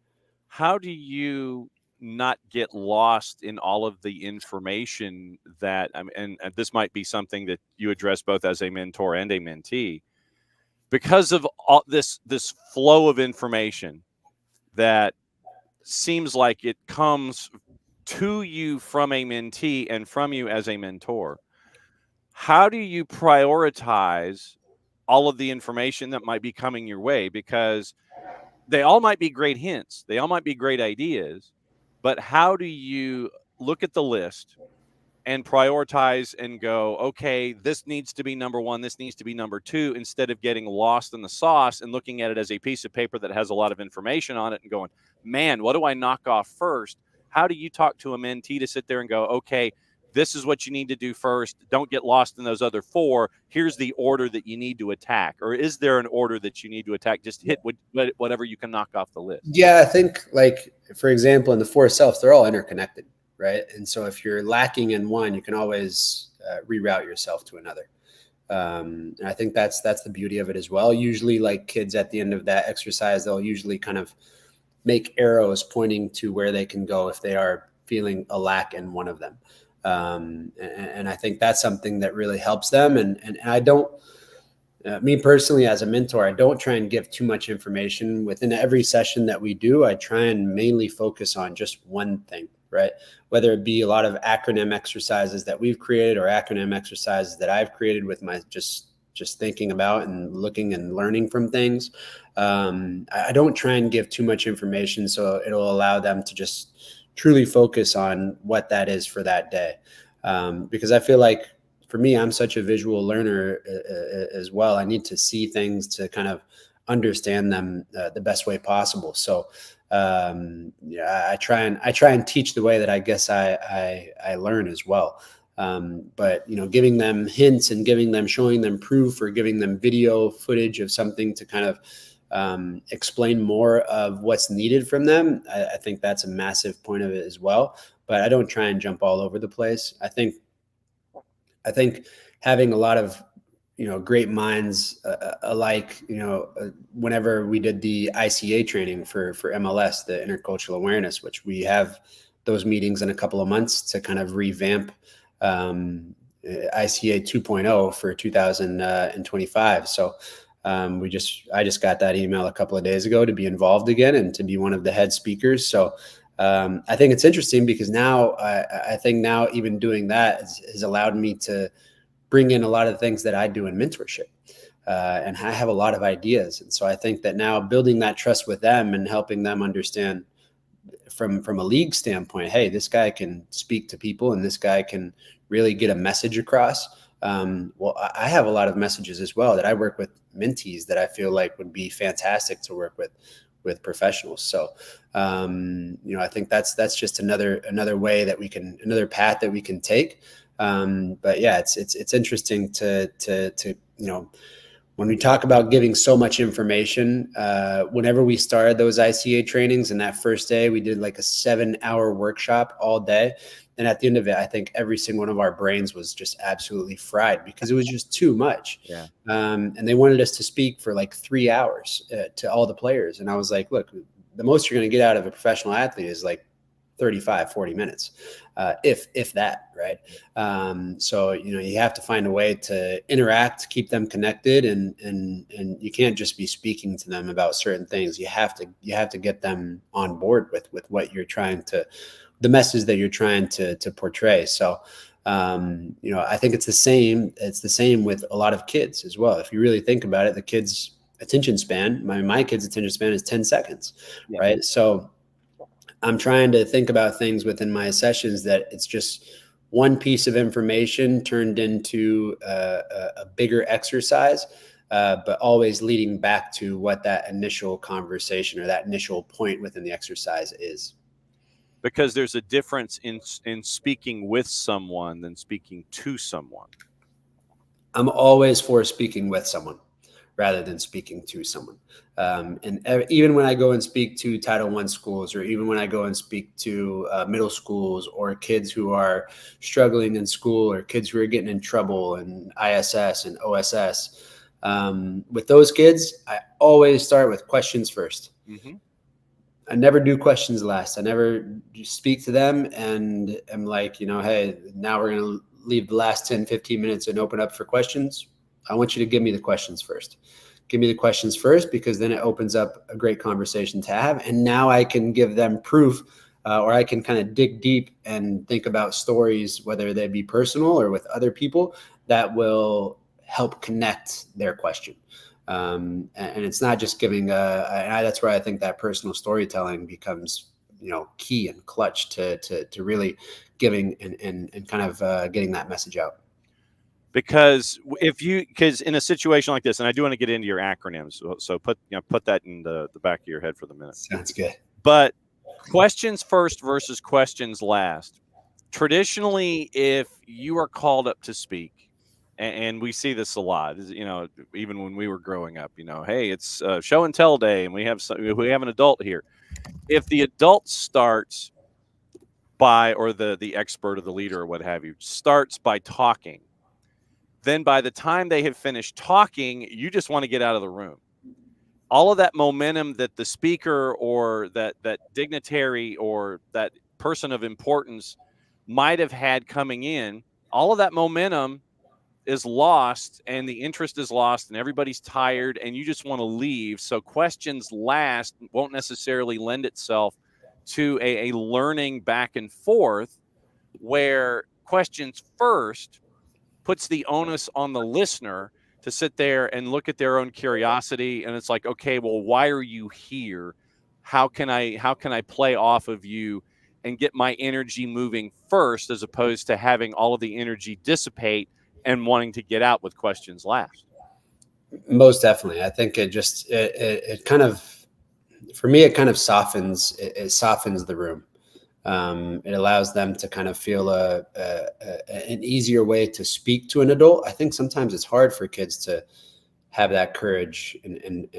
How do you not get lost in all of the information that and this might be something that you address both as a mentor and a mentee, because of all this flow of information that seems like it comes to you from a mentee and from you as a mentor? How do you prioritize all of the information that might be coming your way, because they all might be great hints. They all might be great ideas, but how do you look at the list and prioritize and go, okay, this needs to be number one, this needs to be number two, instead of getting lost in the sauce and looking at it as a piece of paper that has a lot of information on it and going, man, what do I knock off first? How do you talk to a mentee to sit there and go, okay, this is what you need to do first. Don't get lost in those other four. Here's the order that you need to attack. Or is there an order that you need to attack? Just hit whatever you can knock off the list. Yeah, I think, like, for example, in the four selves, they're all interconnected, right? And so if you're lacking in one, you can always reroute yourself to another. And I think that's the beauty of it as well. Usually, like, kids at the end of that exercise, they'll usually kind of make arrows pointing to where they can go if they are feeling a lack in one of them. And I think that's something that really helps them. And I don't, me personally, as a mentor, I don't try and give too much information within every session that we do. I try and mainly focus on just one thing, right? Whether it be a lot of acronym exercises that we've created or acronym exercises that I've created with my just thinking about and looking and learning from things. I don't try and give too much information, so it'll allow them to just truly focus on what that is for that day. Because I feel like, for me, I'm such a visual learner as well. I need to see things to kind of understand them the best way possible. So yeah, I try and teach the way that I guess I learn as well. But, you know, giving them hints and showing them proof, or giving them video footage of something to kind of explain more of what's needed from them, I think that's a massive point of it as well. But I don't try and jump all over the place. I think having a lot of, you know, great minds alike, you know, whenever we did the ICA training for MLS, the intercultural awareness, which we have those meetings in a couple of months to kind of revamp ICA 2.0 for 2025. So I just got that email a couple of days ago to be involved again and to be one of the head speakers. So I think it's interesting because now I think now even doing that has allowed me to bring in a lot of the things that I do in mentorship. And I have a lot of ideas. And so I think that now building that trust with them and helping them understand from a league standpoint, hey, this guy can speak to people and this guy can really get a message across. Well, I have a lot of messages as well that I work with mentees that I feel like would be fantastic to work with professionals. So, you know, I think that's just another way that we can, another path that we can take. But yeah, it's interesting to, you know, when we talk about giving so much information, whenever we started those ICA trainings, and that first day we did like a 7-hour workshop all day. And at the end of it, I think every single one of our brains was just absolutely fried because it was just too much. Yeah. And they wanted us to speak for like 3 hours to all the players. And I was like, look, the most you're going to get out of a professional athlete is like 35, 40 minutes, if that, right? So, you know, you have to find a way to interact, keep them connected, and you can't just be speaking to them about certain things. You have to get them on board with what you're trying to, the message that you're trying to portray. So, you know, I think it's the same with a lot of kids as well. If you really think about it, the kids' attention span, my kid's attention span is 10 seconds, yeah. Right? So I'm trying to think about things within my sessions that it's just one piece of information turned into a bigger exercise, but always leading back to what that initial conversation or that initial point within the exercise is. Because there's a difference in speaking with someone than speaking to someone. I'm always for speaking with someone rather than speaking to someone. And even when I go and speak to Title I schools, or even when I go and speak to middle schools or kids who are struggling in school, or kids who are getting in trouble in ISS and OSS, with those kids, I always start with questions first. Mm-hmm. I never do questions last. I never speak to them and I'm like, you know, hey, now we're going to leave the last 10, 15 minutes and open up for questions. I want you to give me the questions first. Give me the questions first, because then it opens up a great conversation to have. And now I can give them proof, or I can kind of dig deep and think about stories, whether they be personal or with other people, that will help connect their question. And it's not just giving that's where I think that personal storytelling becomes, key and clutch to really giving and kind of getting that message out. Because in a situation like this, and I do want to get into your acronyms, so put that in the back of your head for the minute. Sounds good. But questions first versus questions last. Traditionally, if you are called up to speak, and we see this a lot, even when we were growing up, hey, it's show and tell day, and we have an adult here. If the adult starts by, or the expert or the leader or what have you, starts by talking, then by the time they have finished talking, you just want to get out of the room. All of that momentum that the speaker or that dignitary or that person of importance might have had coming in, all of that momentum is lost, and the interest is lost, and everybody's tired, and you just want to leave. So questions last won't necessarily lend itself to a learning back and forth, where questions first puts the onus on the listener to sit there and look at their own curiosity. And it's like, okay, well, why are you here? How can I play off of you and get my energy moving first, as opposed to having all of the energy dissipate and wanting to get out with questions last? Most definitely. I think it kind of, for me, it kind of softens the room. It allows them to kind of feel an easier way to speak to an adult. I think sometimes it's hard for kids to have that courage and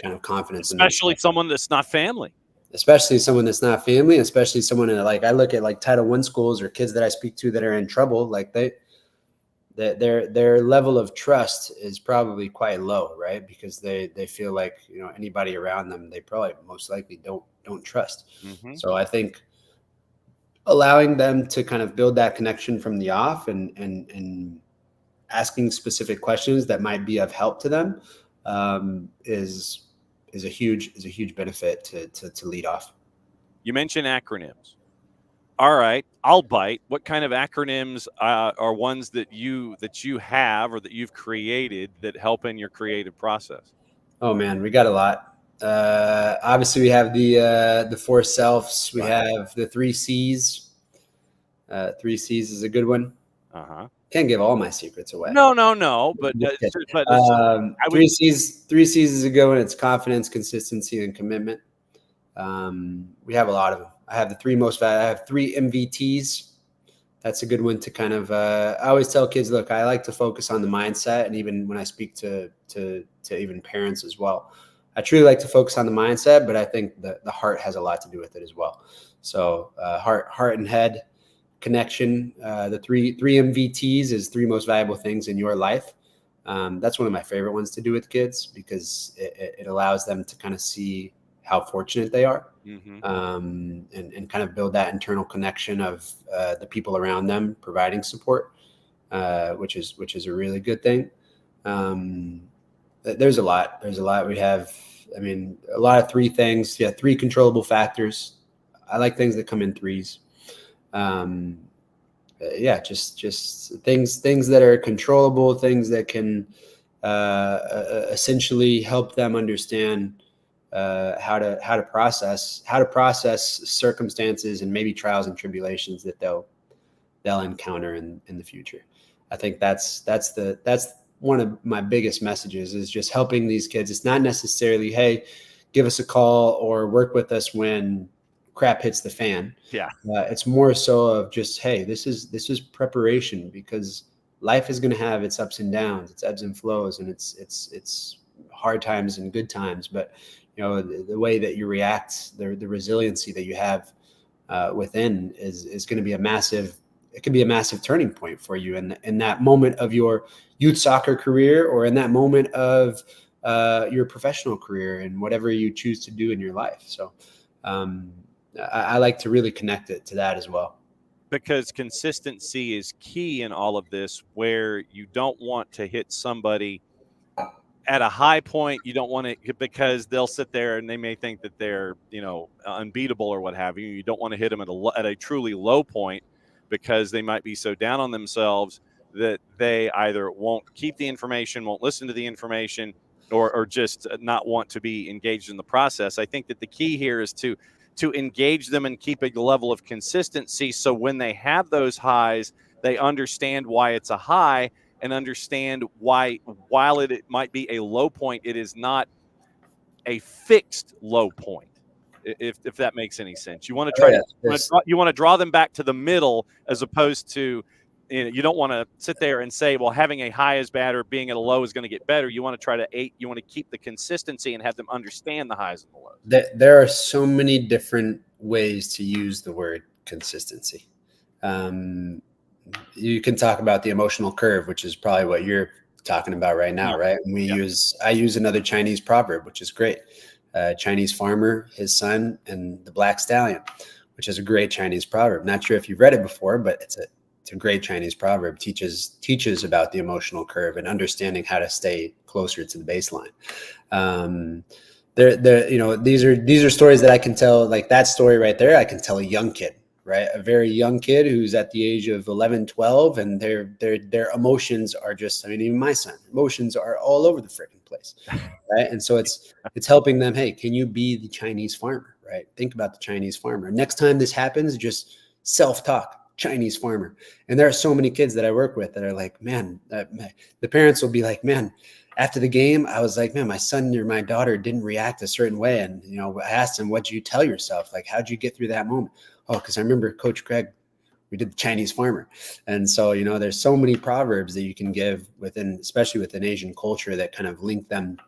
kind of confidence, especially someone that's not family. Especially someone that's not family, especially someone in, like, I look at like Title I schools or kids that I speak to that are in trouble. Like their level of trust is probably quite low, right? Because they feel like, anybody around them, they probably most likely don't trust. Mm-hmm. So I think allowing them to kind of build that connection from the off and asking specific questions that might be of help to them is a huge benefit to lead off. You mentioned acronyms. All right, I'll bite. What kind of acronyms are ones that you have or that you've created that help in your creative process? Oh man, we got a lot. Obviously, we have the 4 selves. We have the 3 C's. 3 C's is a good one. Can't give all my secrets away. No. But 3 C's. 3 C's is a good one. It's confidence, consistency, and commitment. We have a lot of them. I have the 3 most valuable. I have 3 MVTs. That's a good one to kind of. I always tell kids, look, I like to focus on the mindset, and even when I speak to even parents as well, I truly like to focus on the mindset, but I think the heart has a lot to do with it as well. So heart and head connection. The three MVTs is 3 most valuable things in your life. That's one of my favorite ones to do with kids, because it allows them to kind of see how fortunate they are, mm-hmm. and kind of build that internal connection of the people around them providing support, which is a really good thing. There's a lot. We have, a lot of 3 things. Yeah, 3 controllable factors. I like things that come in 3s. Just things that are controllable, things that can essentially help them understand how to process circumstances and maybe trials and tribulations that they'll encounter in the future. I think that's one of my biggest messages, is just helping these kids. It's not necessarily, hey, give us a call or work with us when crap hits the fan. Yeah. It's more so of just, hey, this is preparation, because life is going to have its ups and downs, its ebbs and flows, and it's hard times and good times. But the way that you react, the resiliency that you have within is going to be it can be a massive turning point for you in that moment of your youth soccer career, or in that moment of your professional career, and whatever you choose to do in your life. So I like to really connect it to that as well. Because consistency is key in all of this, where you don't want to hit somebody at a high point. You don't want to, because they'll sit there and they may think that they're, unbeatable or what have you. You don't want to hit them at a truly low point, because they might be so down on themselves that they either won't keep the information, won't listen to the information, or just not want to be engaged in the process. I think that the key here is to engage them and keep a level of consistency, so when they have those highs, they understand why it's a high, and understand why, while it might be a low point, it is not a fixed low point. If that makes any sense, you want to Oh, try yeah, to you want to draw them back to the middle, as opposed to, you don't want to sit there and say, well, having a high is bad or being at a low is going to get better. You want to try to you want to keep the consistency and have them understand the highs and the lows. There are so many different ways to use the word consistency. You can talk about the emotional curve, which is probably what you're talking about right now, right? And I use another Chinese proverb, which is great. Chinese farmer, his son, and the black stallion, which is a great Chinese proverb. Not sure if you've read it before, but it's a great Chinese proverb. Teaches about the emotional curve and understanding how to stay closer to the baseline. These are stories that I can tell. Like that story right there, I can tell a young kid, right? A very young kid who's at the age of 11, 12, and their emotions are just, I mean, even my son, emotions are all over the freaking place, right? And so it's helping them, hey, can you be the Chinese farmer, right? Think about the Chinese farmer. Next time this happens, just self-talk, Chinese farmer. And there are so many kids that I work with that are like, man, the parents will be like, man, after the game, I was like, man, my son or my daughter didn't react a certain way. And, I asked him, what'd you tell yourself? Like, how'd you get through that moment? Oh, because I remember Coach Craig, we did the Chinese farmer. And so, there's so many proverbs that you can give especially within Asian culture, that kind of link them,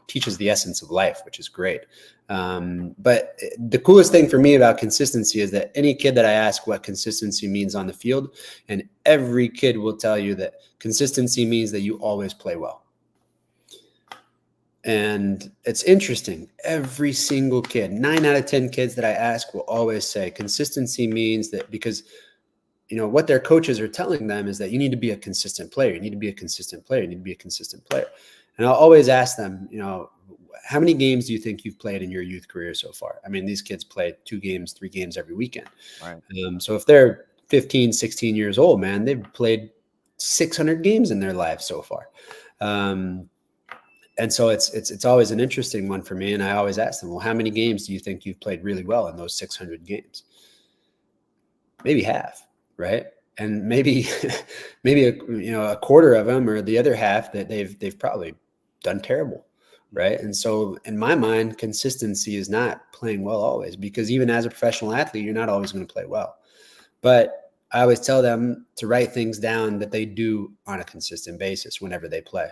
teaches the essence of life, which is great. But the coolest thing for me about consistency is that any kid that I ask what consistency means on the field, and every kid will tell you that consistency means that you always play well. And it's interesting. Every single kid, 9 out of 10 kids that I ask will always say consistency means that, because what their coaches are telling them is that you need to be a consistent player. You need to be a consistent player. You need to be a consistent player. And I'll always ask them, how many games do you think you've played in your youth career so far? I mean, these kids play 2 games, 3 games every weekend. Right. So if they're 15, 16 years old, man, they've played 600 games in their lives so far. And so it's always an interesting one for me. And I always ask them, well, how many games do you think you've played really well in those 600 games? Maybe half, right? And maybe a quarter of them, or the other half, that they've probably done terrible, right? And so in my mind, consistency is not playing well always, because even as a professional athlete, you're not always going to play well. But I always tell them to write things down that they do on a consistent basis whenever they play,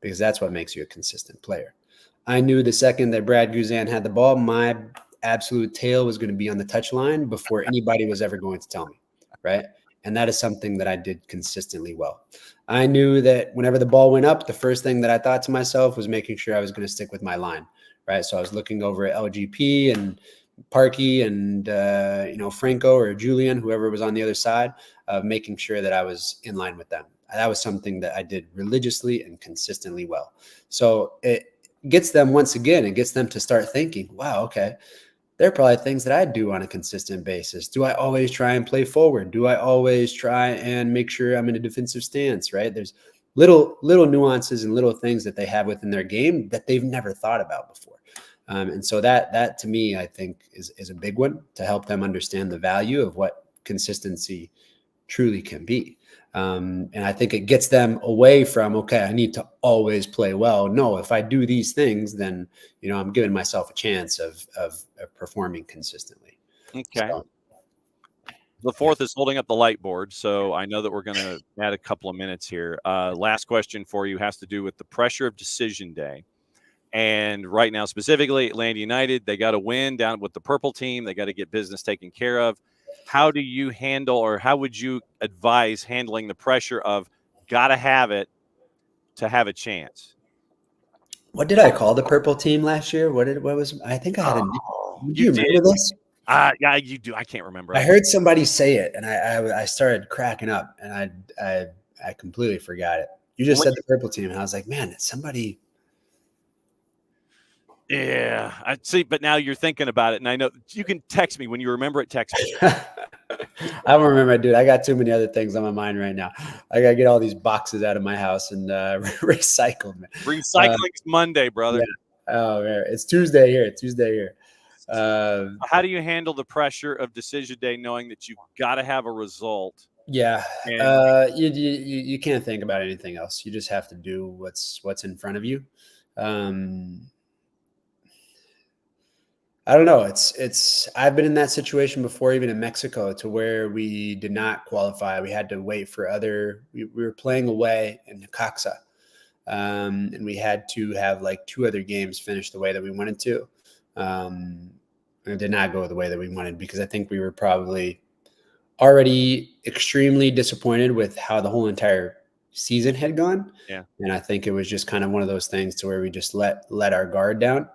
because that's what makes you a consistent player. I knew the second that Brad Guzan had the ball, my absolute tail was going to be on the touch line before anybody was ever going to tell me, right? And that is something that I did consistently well. I knew that whenever the ball went up, the first thing that I thought to myself was making sure I was going to stick with my line, right? So I was looking over at LGP and Parkey and Franco or Julian, whoever was on the other side, of making sure that I was in line with them. That was something that I did religiously and consistently well. So it gets them, once again, it gets them to start thinking, wow, okay, there are probably things that I do on a consistent basis. Do I always try and play forward? Do I always try and make sure I'm in a defensive stance, right? There's little nuances and little things that they have within their game that they've never thought about before. And so that to me, I think is a big one to help them understand the value of what consistency truly can be. And I think it gets them away from, okay, I need to always play well. No, if I do these things, then, I'm giving myself a chance of performing consistently. Okay. So, the fourth is holding up the light board. So I know that we're going to add a couple of minutes here. Last question for you has to do with the pressure of decision day. And right now, specifically, Atlanta United, they got to win down with the purple team. They got to get business taken care of. How do you handle, or how would you advise handling the pressure of got to have it to have a chance? what did I call the purple team last year? I think I had do you remember this? Yeah, you do. I can't remember. I heard somebody say it, and I started cracking up, and I completely forgot it. You just said the purple team, and I was like, man, somebody. Yeah, I see. But now you're thinking about it, and I know you can text me when you remember it. Text me. I don't remember, dude. I got too many other things on my mind right now. I gotta get all these boxes out of my house and recycle, man. Recycling's Monday, brother. Yeah. Oh man, it's Tuesday here. Tuesday here. How do you handle the pressure of decision day, knowing that you've got to have a result? Yeah, And you can't think about anything else. You just have to do what's in front of you. I don't know. It's I've been in that situation before, even in Mexico, to where we did not qualify. We had to wait for we were playing away in Necaxa, and we had to have like 2 other games finish the way that we wanted to. It did not go the way that we wanted because I think we were probably already extremely disappointed with how the whole entire season had gone. Yeah. And I think it was just kind of one of those things to where we just let our guard down.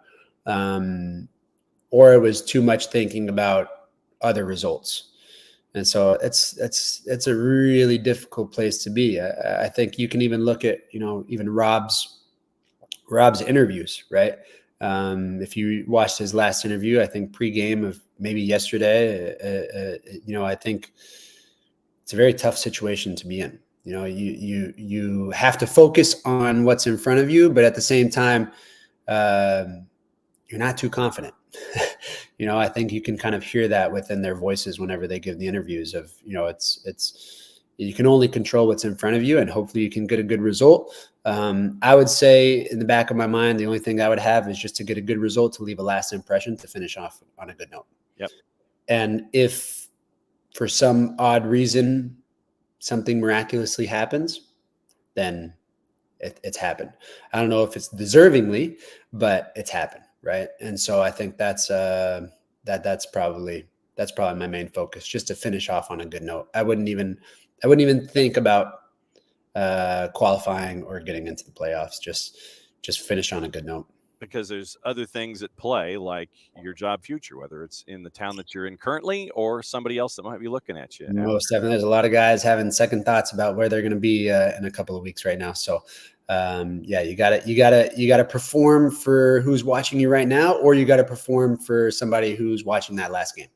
Or it was too much thinking about other results. And so it's a really difficult place to be. I think you can even look at, even Rob's interviews, right? If you watched his last interview, I think pregame of maybe yesterday, I think it's a very tough situation to be in. You have to focus on what's in front of you, but at the same time, you're not too confident. I think you can kind of hear that within their voices whenever they give the interviews of, it's you can only control what's in front of you and hopefully you can get a good result. I would say in the back of my mind, the only thing I would have is just to get a good result, to leave a last impression, to finish off on a good note. Yep. And if for some odd reason something miraculously happens, then it's happened. I don't know if it's deservingly, but it's happened. Right. And so I think that's probably my main focus, just to finish off on a good note. I wouldn't even think about qualifying or getting into the playoffs. Just finish on a good note. Because there's other things at play, like your job future, whether it's in the town that you're in currently or somebody else that might be looking at you. Most definitely. There's a lot of guys having second thoughts about where they're going to be in a couple of weeks right now. So you gotta perform for who's watching you right now, or you got to perform for somebody who's watching that last game.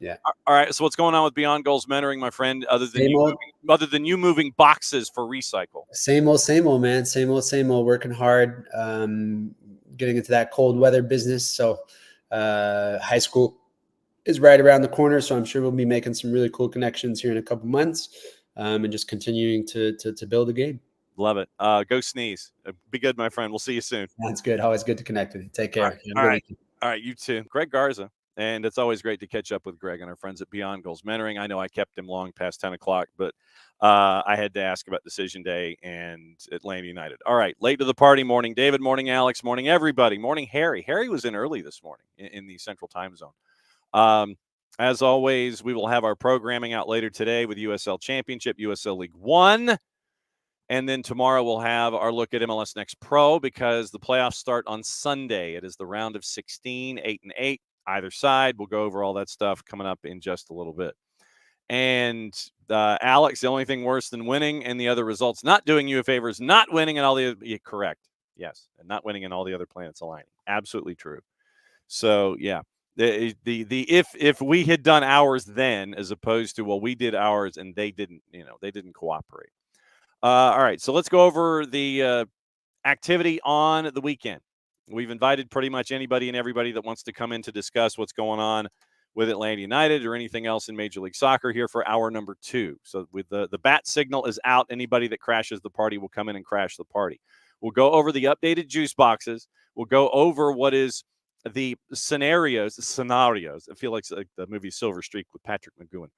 Yeah. All right. So what's going on with Beyond Goals Mentoring, my friend, other than you moving boxes for recycle? Same old, man. Same old, working hard, getting into that cold weather business. So high school is right around the corner. So I'm sure we'll be making some really cool connections here in a couple months, and just continuing to build a game. Love it. Go sneeze. Be good, my friend. We'll see you soon. That's good. Always good to connect with you. Take care. All right. You too. Greg Garza. And it's always great to catch up with Greg and our friends at Beyond Goals Mentoring. I know I kept him long past 10 o'clock, but I had to ask about Decision Day and Atlanta United. All right. Late to the party. Morning, David. Morning, Alex. Morning, everybody. Morning, Harry. Harry was in early this morning in the Central Time Zone. As always, we will have our programming out later today with USL Championship, USL League One. And then tomorrow we'll have our look at MLS Next Pro, because the playoffs start on Sunday. It is the round of 16, 8 and 8, either side. We'll go over all that stuff coming up in just a little bit. And Alex, the only thing worse than winning and the other results not doing you a favor is not winning and all the other, correct. Yes. And not winning and all the other planets aligning. Absolutely true. So yeah. If we had done ours then, as opposed to, well, we did ours and they didn't cooperate. All right, so let's go over the activity on the weekend. We've invited pretty much anybody and everybody that wants to come in to discuss what's going on with Atlanta United or anything else in Major League Soccer here for hour number 2. So with the bat signal is out, anybody that crashes the party will come in and crash the party. We'll go over the updated juice boxes. We'll go over what is the scenarios. I feel like the movie Silver Streak with Patrick McGowan.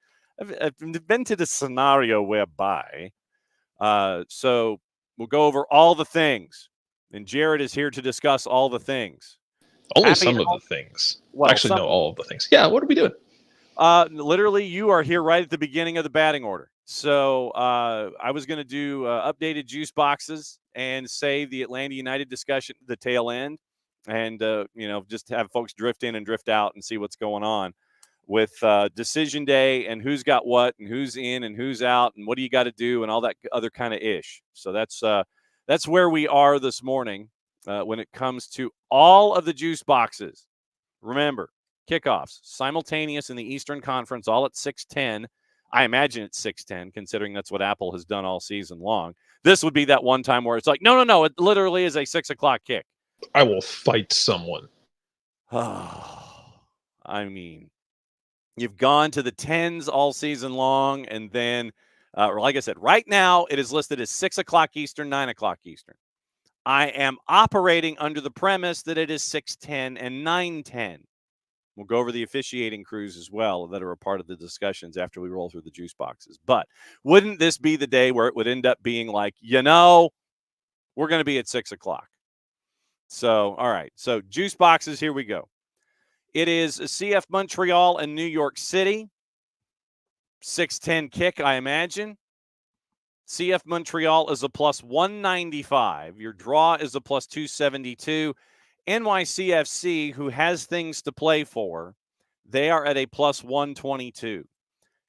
I've invented a scenario whereby so we'll go over all the things, and Jared is here to discuss all the things. Only some of the things. Well, actually, no, all of the things. Yeah, what are we doing? Literally, you are here right at the beginning of the batting order. So I was going to do updated juice boxes and save the Atlanta United discussion at the tail end, and just have folks drift in and drift out and see what's going on with Decision Day and who's got what and who's in and who's out and what do you got to do and all that other kind of ish. So that's where we are this morning. when it comes to all of the juice boxes. Remember, kickoffs simultaneous in the Eastern Conference, all at 6:10. I imagine it's 6:10, considering that's what Apple has done all season long. This would be that one time where it's like, no, it literally is a 6 o'clock kick. I will fight someone. I mean, you've gone to the 10s all season long, and then, like I said, right now it is listed as 6 o'clock Eastern, 9 o'clock Eastern. I am operating under the premise that it is 6:10 and 9:10. We'll go over the officiating crews as well that are a part of the discussions after we roll through the juice boxes. But wouldn't this be the day where it would end up being like, we're going to be at 6 o'clock? So, all right. So, juice boxes, here we go. It is CF Montreal and New York City. 6:10 kick, I imagine. CF Montreal is a plus 195. Your draw is a plus 272. NYCFC, who has things to play for, they are at a plus 122.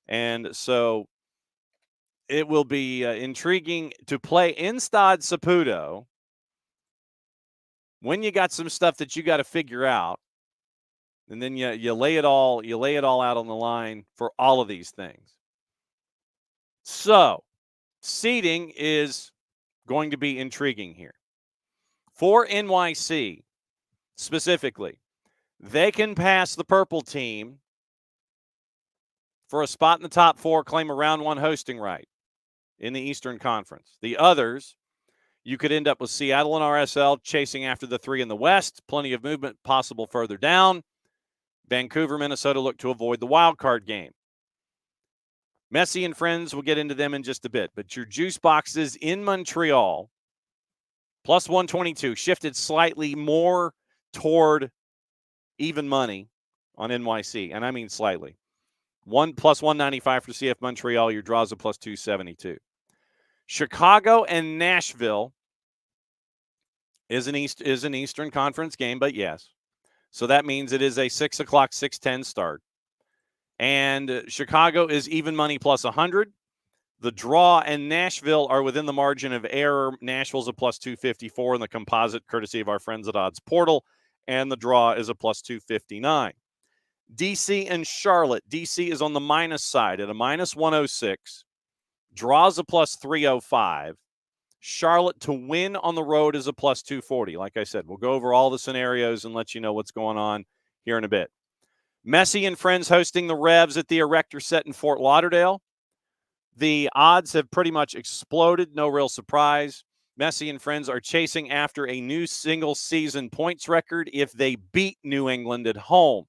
And so it will be intriguing to play in Stade Saputo when you got some stuff that you got to figure out. And then you lay it all out on the line for all of these things. So seeding is going to be intriguing here. For NYC, specifically, they can pass the purple team for a spot in the top 4, claim a round 1 hosting right in the Eastern Conference. The others, you could end up with Seattle and RSL chasing after the 3 in the West. Plenty of movement possible further down. Vancouver, Minnesota look to avoid the wild card game. Messi and friends, we'll get into them in just a bit. But your juice boxes in Montreal, plus 122, shifted slightly more toward even money on NYC. And I mean slightly. Plus 195 for CF Montreal. Your draws a plus 272. Chicago and Nashville is an Eastern Conference game, but yes. So that means it is a 6 o'clock, 6:10 start. And Chicago is even money plus 100. The draw and Nashville are within the margin of error. Nashville's a plus 254 in the composite, courtesy of our friends at Odds Portal. And the draw is a plus 259. DC and Charlotte. DC is on the minus side at a minus 106. Draws a plus 305. Charlotte to win on the road is a plus 240. Like I said, we'll go over all the scenarios and let you know what's going on here in a bit. Messi and friends hosting the Revs at the Erector Set in Fort Lauderdale. The odds have pretty much exploded. No real surprise. Messi and friends are chasing after a new single-season points record if they beat New England at home.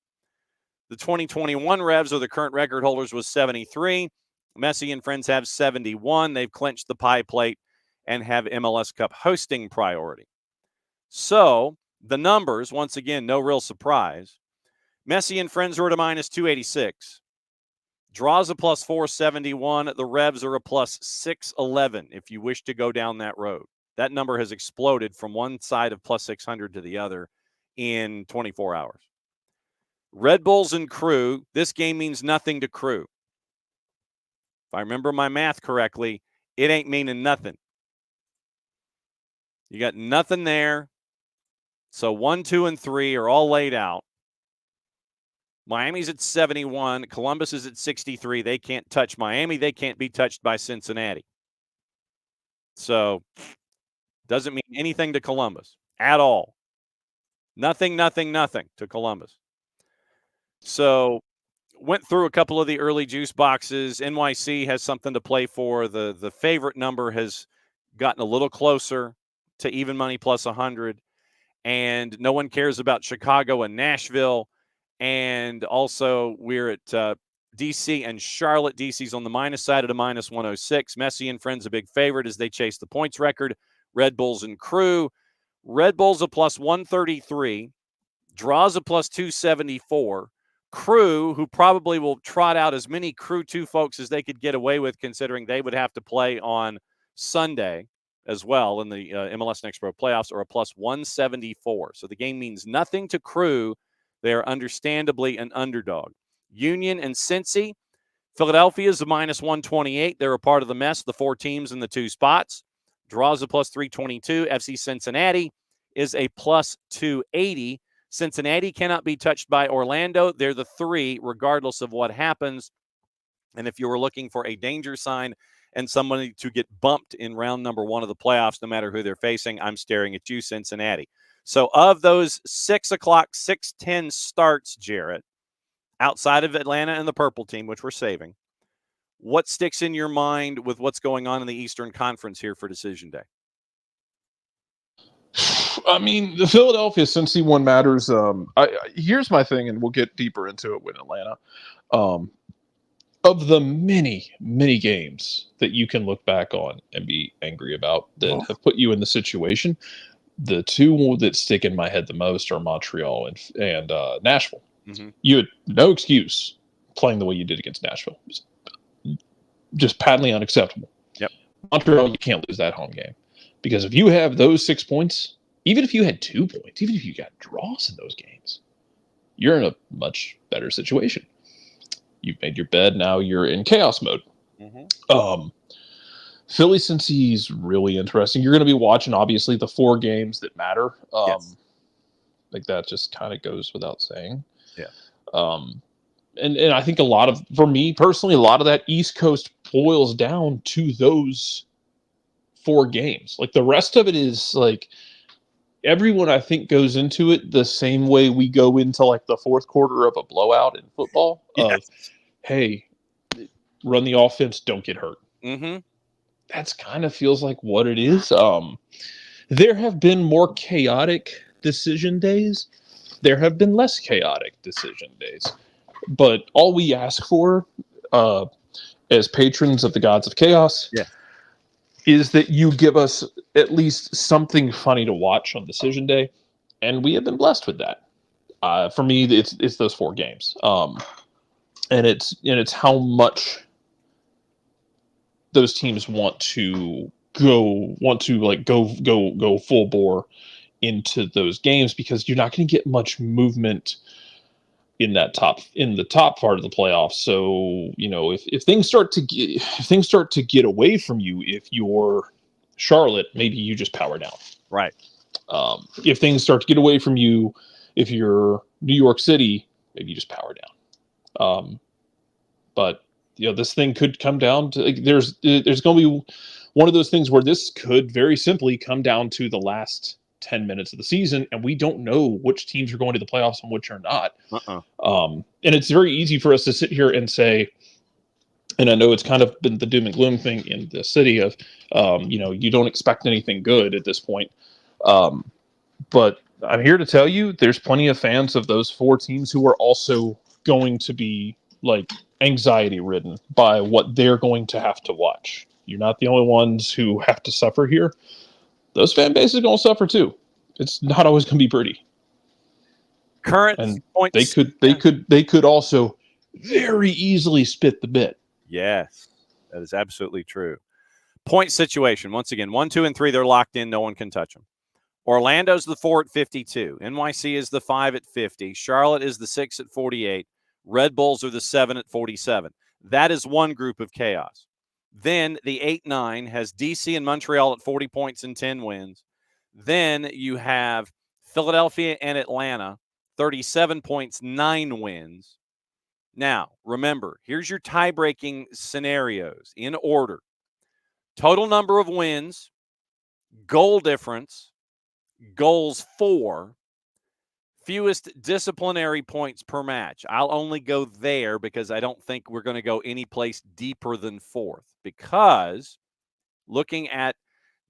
The 2021 Revs are the current record holders with 73. Messi and friends have 71. They've clinched the pie plate and have MLS Cup hosting priority. So the numbers, once again, no real surprise. Messi and friends are at a minus 286. Draws a plus 471. The Revs are a plus 611 if you wish to go down that road. That number has exploded from one side of plus 600 to the other in 24 hours. Red Bulls and Crew, this game means nothing to Crew. If I remember my math correctly, it ain't meaning nothing. You got nothing there. So 1, 2, and 3 are all laid out. Miami's at 71. Columbus is at 63. They can't touch Miami. They can't be touched by Cincinnati. So doesn't mean anything to Columbus at all. Nothing to Columbus. So went through a couple of the early juice boxes. NYC has something to play for. The favorite number has gotten a little closer to even money plus 100. And no one cares about Chicago and Nashville. And also we're at DC and Charlotte. DC's on the minus side at a minus 106. Messi and friends a big favorite as they chase the points record. Red Bulls and Crew. Red Bulls a plus 133. Draws a plus 274. Crew, who probably will trot out as many Crew 2 folks as they could get away with, considering they would have to play on Sunday as well in the MLS Next Pro playoffs, are a plus 174. So the game means nothing to Crew. They are understandably an underdog. Union and Cincy. Philadelphia is a minus 128. They're a part of the mess, the 4 teams in the 2 spots. Draws a plus 322. FC Cincinnati is a plus 280. Cincinnati cannot be touched by Orlando. They're the 3, regardless of what happens. And if you were looking for a danger sign and somebody to get bumped in round number 1 of the playoffs, no matter who they're facing, I'm staring at you, Cincinnati. So of those 6 o'clock, 6:10 starts, Jarrett, outside of Atlanta and the purple team, which we're saving, what sticks in your mind with what's going on in the Eastern Conference here for Decision Day? I mean, the Philadelphia Cincy one matters. Here's my thing, and we'll get deeper into it with Atlanta. Of the many, many games that you can look back on and be angry about that have put you in the situation, the 2 that stick in my head the most are Montreal and Nashville. Mm-hmm. You had no excuse playing the way you did against Nashville. It was just patently unacceptable. Yep. Montreal, you can't lose that home game. Because if you have those 6 points, even if you had 2 points, even if you got draws in those games, you're in a much better situation. You've made your bed, now you're in chaos mode. Mm-hmm. Philly, since he's really interesting, you're going to be watching, obviously, the 4 games that matter. Yes. Like that just kind of goes without saying. Yeah. And I think for me personally, a lot of that East Coast boils down to those 4 games. Like the rest of it is like everyone, I think, goes into it the same way we go into like the fourth quarter of a blowout in football. Yes. Of, hey, run the offense, don't get hurt. Mm-hmm. That's kind of feels like what it is. There have been more chaotic decision days. There have been less chaotic decision days. But all we ask for, as patrons of the gods of chaos, is that you give us at least something funny to watch on decision day, and we have been blessed with that. For me, it's those 4 games, and it's how much those teams want to go full bore into those games, because you're not going to get much movement in the top part of the playoffs. So, if things start to get away from you, if you're Charlotte, maybe you just power down. Right. If things start to get away from you, if you're New York City, maybe you just power down. But this thing could come down to, like, there's going to be one of those things where this could very simply come down to the last 10 minutes of the season, and we don't know which teams are going to the playoffs and which are not. And it's very easy for us to sit here and say, and I know it's kind of been the doom and gloom thing in the city of, you don't expect anything good at this point. But I'm here to tell you, there's plenty of fans of those 4 teams who are also going to be like anxiety ridden by what they're going to have to watch. You're not the only ones who have to suffer here. Those fan bases are going to suffer too. It's not always going to be pretty. Current And points. they could also very easily spit the bit. Yes, that is absolutely true. Point situation. Once again, 1, 2, and 3, they're locked in. No one can touch them. Orlando's the 4 at 52. NYC is the 5 at 50. Charlotte is the 6 at 48. Red Bulls are the 7 at 47. That is one group of chaos. Then the 8-9 has DC and Montreal at 40 points and 10 wins. Then you have Philadelphia and Atlanta, 37 points, 9 wins. Now, remember, here's your tie-breaking scenarios in order. Total number of wins, goal difference, goals for, fewest disciplinary points per match. I'll only go there because I don't think we're going to go any place deeper than 4th, because looking at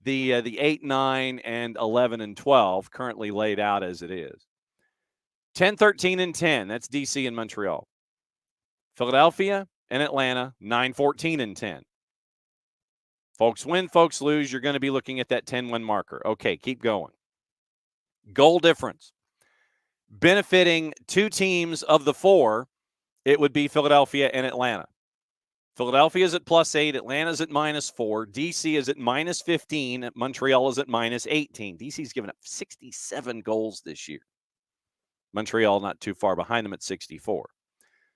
the 8, 9, and 11 and 12 currently laid out as it is. 10, 13, and 10, that's DC and Montreal. Philadelphia and Atlanta, 9, 14, and 10. Folks win, folks lose. You're going to be looking at that 10-win marker. Okay, keep going. Goal difference. Benefiting 2 teams of the 4, it would be Philadelphia and Atlanta. Philadelphia is at +8. Atlanta is at -4. DC is at -15. Montreal is at -18. DC's given up 67 goals this year. Montreal not too far behind them at 64.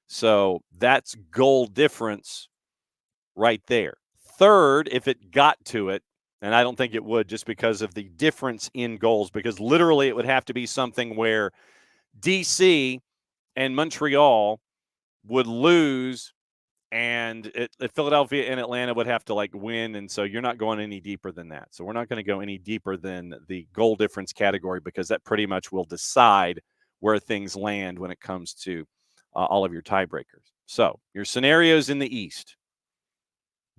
So that's goal difference right there. Third, if it got to it, And I don't think it would, just because of the difference in goals, because literally it would have to be something where DC and Montreal would lose, and Philadelphia and Atlanta would have to like win. And so you're not going any deeper than that. So we're not going to go any deeper than the goal difference category, because that pretty much will decide where things land when it comes to all of your tiebreakers. So your scenarios in the East,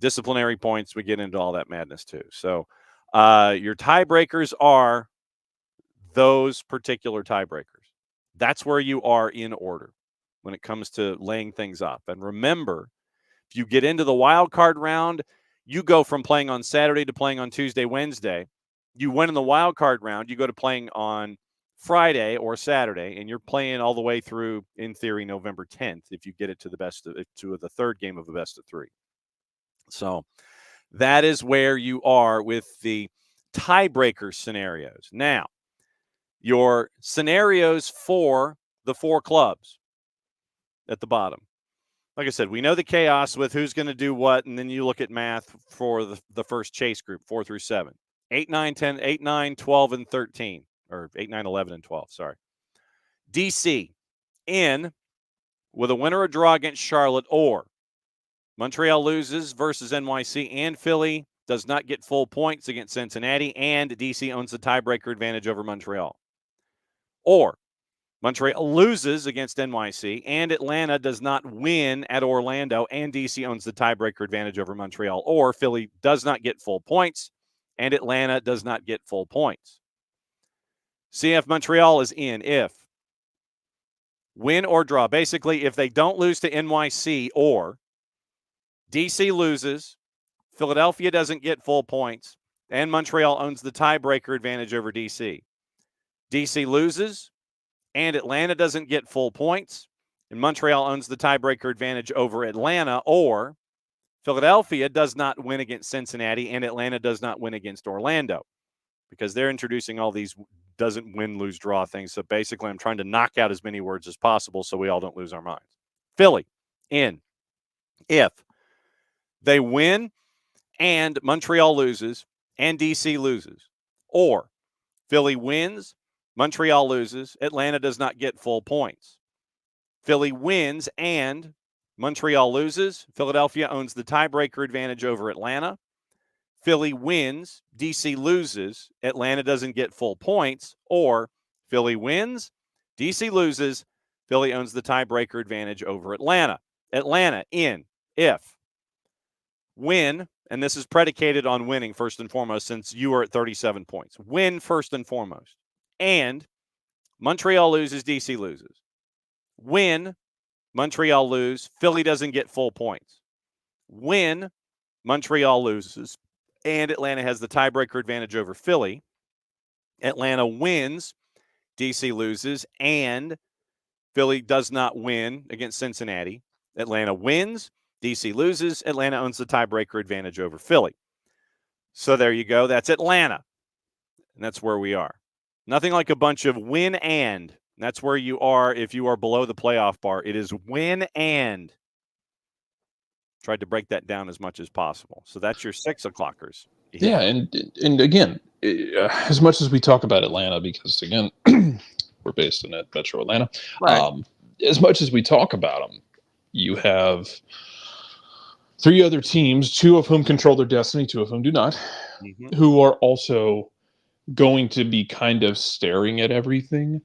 disciplinary points, we get into all that madness too. So your tiebreakers are those particular tiebreakers. That's where you are in order when it comes to laying things up. And remember, if you get into the wild card round, you go from playing on Saturday to playing on Tuesday, Wednesday. You win in the wild card round, you go to playing on Friday or Saturday, and you're playing all the way through, in theory, November 10th if you get it to the third game of a best of 3. So that is where you are with the tiebreaker scenarios. Now, your scenarios for the 4 clubs at the bottom. Like I said, we know the chaos with who's going to do what, and then you look at math for the first chase group, 4 through 7. 8, 9, 10, 8, 9, 12, and 13. Or 8, 9, 11, and 12, sorry. DC in with a winner or draw against Charlotte, or Montreal loses versus NYC, and Philly does not get full points against Cincinnati, and DC owns the tiebreaker advantage over Montreal. Or Montreal loses against NYC, and Atlanta does not win at Orlando, and DC owns the tiebreaker advantage over Montreal. Or Philly does not get full points, and Atlanta does not get full points. CF Montreal is in if win or draw. Basically, if they don't lose to NYC, or DC loses, Philadelphia doesn't get full points, and Montreal owns the tiebreaker advantage over DC. DC loses, and Atlanta doesn't get full points, and Montreal owns the tiebreaker advantage over Atlanta. Or Philadelphia does not win against Cincinnati, and Atlanta does not win against Orlando, because they're introducing all these doesn't win, lose, draw things. So basically, I'm trying to knock out as many words as possible so we all don't lose our minds. Philly in if they win and Montreal loses and DC loses. Or Philly wins, Montreal loses, Atlanta does not get full points. Philly wins and Montreal loses, Philadelphia owns the tiebreaker advantage over Atlanta. Philly wins, DC loses, Atlanta doesn't get full points. Or Philly wins, DC loses, Philly owns the tiebreaker advantage over Atlanta. Atlanta in if win, and this is predicated on winning first and foremost, since you are at 37 points. Win first and foremost. And Montreal loses, DC loses. Win, Montreal lose, Philly doesn't get full points. Win, Montreal loses, and Atlanta has the tiebreaker advantage over Philly. Atlanta wins, DC loses, and Philly does not win against Cincinnati. Atlanta wins, DC loses, Atlanta owns the tiebreaker advantage over Philly. So there you go. That's Atlanta. And that's where we are. Nothing like a bunch of win and. That's where you are if you are below the playoff bar. It is win and. Tried to break that down as much as possible. So that's your 6 o'clockers. Yeah, and again, as much as we talk about Atlanta, because again, we're based in Metro Atlanta. Right. As much as we talk about them, you have 3 other teams, 2 of whom control their destiny, 2 of whom do not, who are also going to be kind of staring at everything,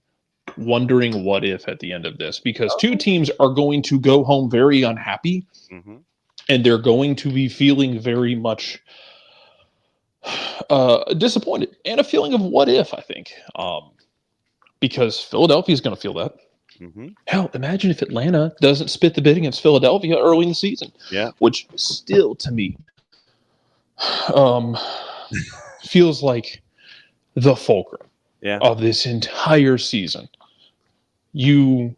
wondering what if at the end of this, because 2 teams are going to go home very unhappy, and they're going to be feeling very much disappointed and a feeling of what if, I think, because Philadelphia is going to feel that. Hell, imagine if Atlanta doesn't spit the bid against Philadelphia early in the season. Yeah. Which still, to me, feels like the fulcrum of this entire season. You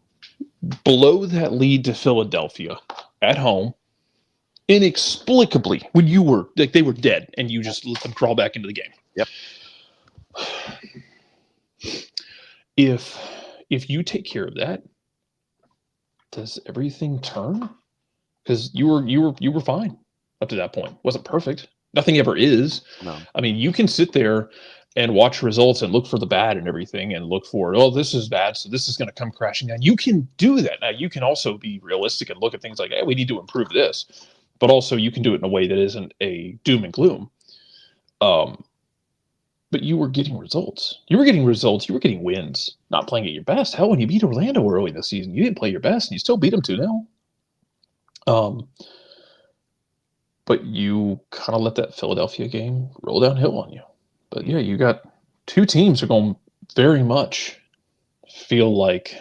blow that lead to Philadelphia at home inexplicably when you were like they were dead and you just let them crawl back into the game. Yep. If you take care of that, does everything turn? Because you were fine up to that point. Wasn't perfect, Nothing ever is. No. I mean, you can sit there and watch results and look for the bad and everything and look for, oh, this is bad, so this is going to come crashing down. You can do that. Now, you can also be realistic and look at things like, hey, we need to improve this. But also you can do it in a way that isn't a doom and gloom. But you were getting results. You were getting results. You were getting wins, not playing at your best. Hell, when you beat Orlando early in the season, you didn't play your best, and you still beat them 2-0. But you kind of let that Philadelphia game roll downhill on you. But yeah, you got two teams who are going to very much feel like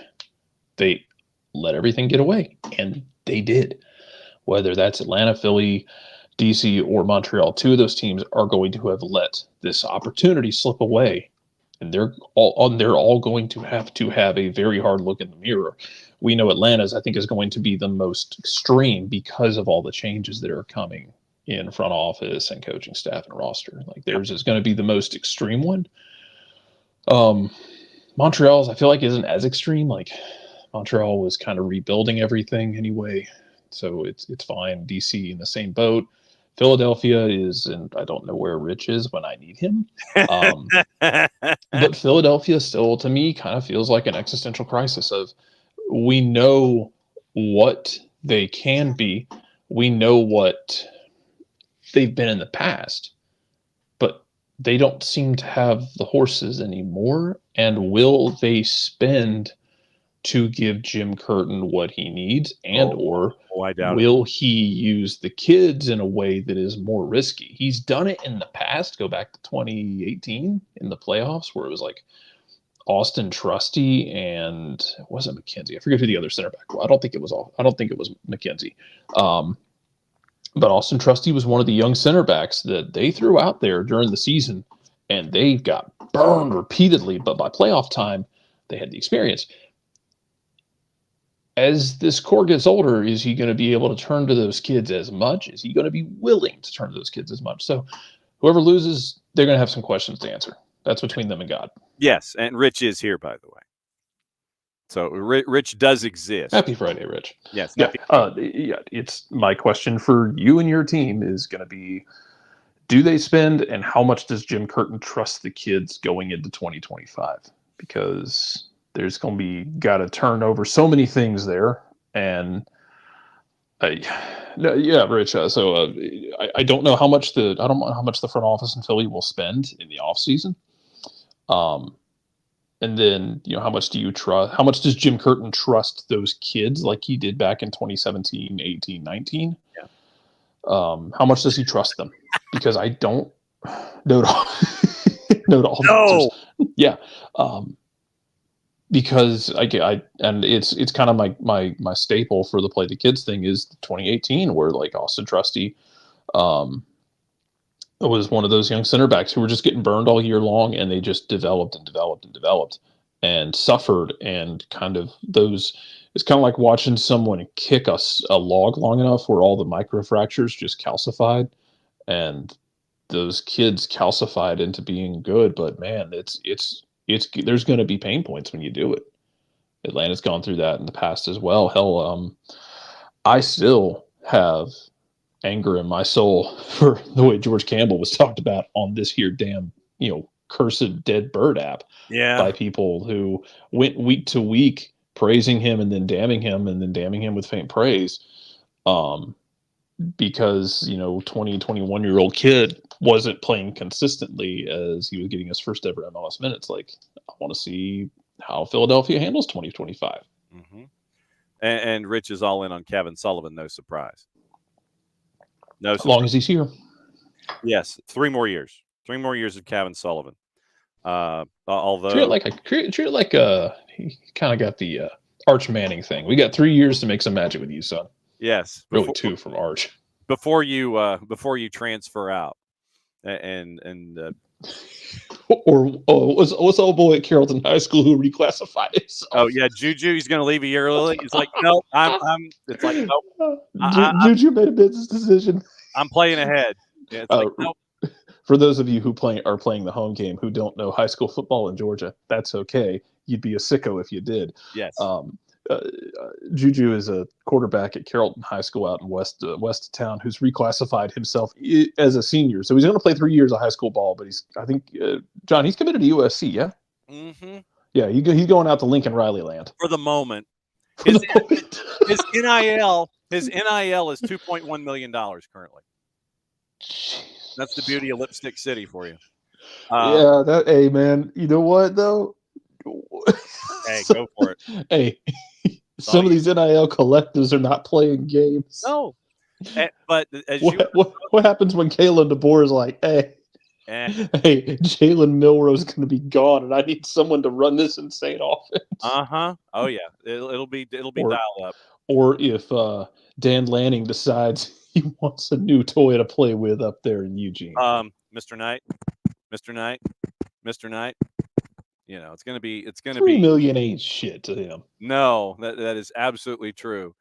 they let everything get away, and they did. Whether that's Atlanta, Philly, DC, or Montreal, two of those teams are going to have let this opportunity slip away, and they're all going to have a very hard look in the mirror. We know Atlanta's, I think, is going to be the most extreme because of all the changes that are coming in front office and coaching staff and roster. Like theirs is going to be the most extreme one. Montreal's, I feel like, isn't as extreme. Like Montreal was kind of rebuilding everything anyway, so it's fine. DC in the same boat. Philadelphia is, and I don't know where Rich is when I need him. But Philadelphia still, to me, kind of feels like an existential crisis of, we know what they can be. We know what they've been in the past, but they don't seem to have the horses anymore. And will they spend to give Jim Curtin what he needs, and I doubt will he use the kids in a way that is more risky? He's done it in the past. Go back to 2018 in the playoffs, where it was like Austin Trusty and it wasn't McKenzie. I forget who the other center back was. I don't think it was McKenzie. But Austin Trusty was one of the young center backs that they threw out there during the season, and they got burned repeatedly. But by playoff time, they had the experience. As this core gets older, is he going to be able to turn to those kids as much? Is he going to be willing to turn to those kids as much? So whoever loses, they're going to have some questions to answer. That's between them and God. Yes, and Rich is here, by the way. So Rich does exist. Happy Friday, Rich. Yes. Yeah. It's my question for you and your team is going to be, do they spend, and how much does Jim Curtin trust the kids going into 2025? Because there's going to be got to turn over so many things there. And Rich. I don't know how much the front office in Philly will spend in the offseason. And then, how much do you trust? How much does Jim Curtin trust those kids like he did back in 2017, 18, 19? Yeah. How much does he trust them? Because I don't know all the answers. Yeah. Because I and it's kind of my staple for the play the kids thing is 2018, where like Austin Trusty was one of those young center backs who were just getting burned all year long, and they just developed and suffered, and kind of those. It's kind of like watching someone kick a log long enough where all the microfractures just calcified, and those kids calcified into being good. But man, it's there's going to be pain points when you do it. Atlanta's gone through that in the past as well. Hell, I still have anger in my soul for the way George Campbell was talked about on this here damn, cursed dead bird app by people who went week to week praising him and then damning him with faint praise. Because, 20, 21-year-old kid wasn't playing consistently as he was getting his first ever MLS minutes. Like, I want to see how Philadelphia handles 2025. Mm-hmm. And Rich is all in on Kevin Sullivan. No surprise. As long as he's here. Yes. 3 more years. 3 more years of Kevin Sullivan. Although treat it like he kind of got the Arch Manning thing. We got 3 years to make some magic with you, son. Yes. Really 2 from Arch. Before you transfer out. And what's old boy at Carrollton High School who reclassified himself? Oh yeah, Juju. He's going to leave a year early. He's like, nope. It's like, nope. Juju made a business decision. I'm playing ahead. Yeah, it's like, nope. For those of you who are playing the home game who don't know high school football in Georgia, that's okay. You'd be a sicko if you did. Yes. Juju is a quarterback at Carrollton High School out in west of town who's reclassified himself as a senior. So he's going to play 3 years of high school ball, but John, he's committed to USC, yeah? Mm-hmm. Yeah, he's going out to Lincoln Riley land. For the moment. For His, the moment. his NIL is $2.1 million currently. Jeez. That's the beauty of Lipstick City for you. Yeah, hey, man, you know what, though? Hey, go for it. Hey, some of these NIL collectives are not playing games. No. But as what happens when Kalen DeBoer is like, hey, Jalen Milroe's going to be gone, and I need someone to run this insane offense. Oh yeah, it'll be dialed up. Or if Dan Lanning decides he wants a new toy to play with up there in Eugene. Mr. Knight. You know, it's gonna be $3 million ain't shit to him. No, that is absolutely true.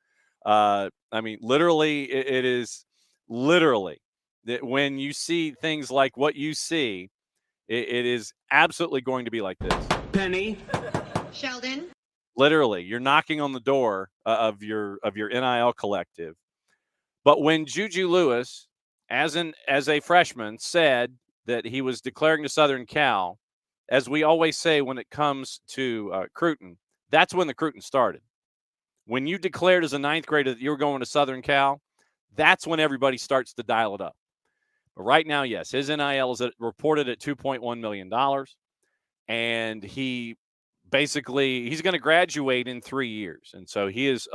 I mean, literally, it is literally that when you see things like what you see, it is absolutely going to be like this. Penny. Sheldon. Literally, you're knocking on the door of your NIL collective. But when Juju Lewis, as a freshman, said that he was declaring to Southern Cal, as we always say when it comes to Cruton, that's when the Cruton started. When you declared as a ninth grader that you were going to Southern Cal, that's when everybody starts to dial it up. But right now, yes, his NIL is reported at $2.1 million. And he's going to graduate in 3 years. And so he is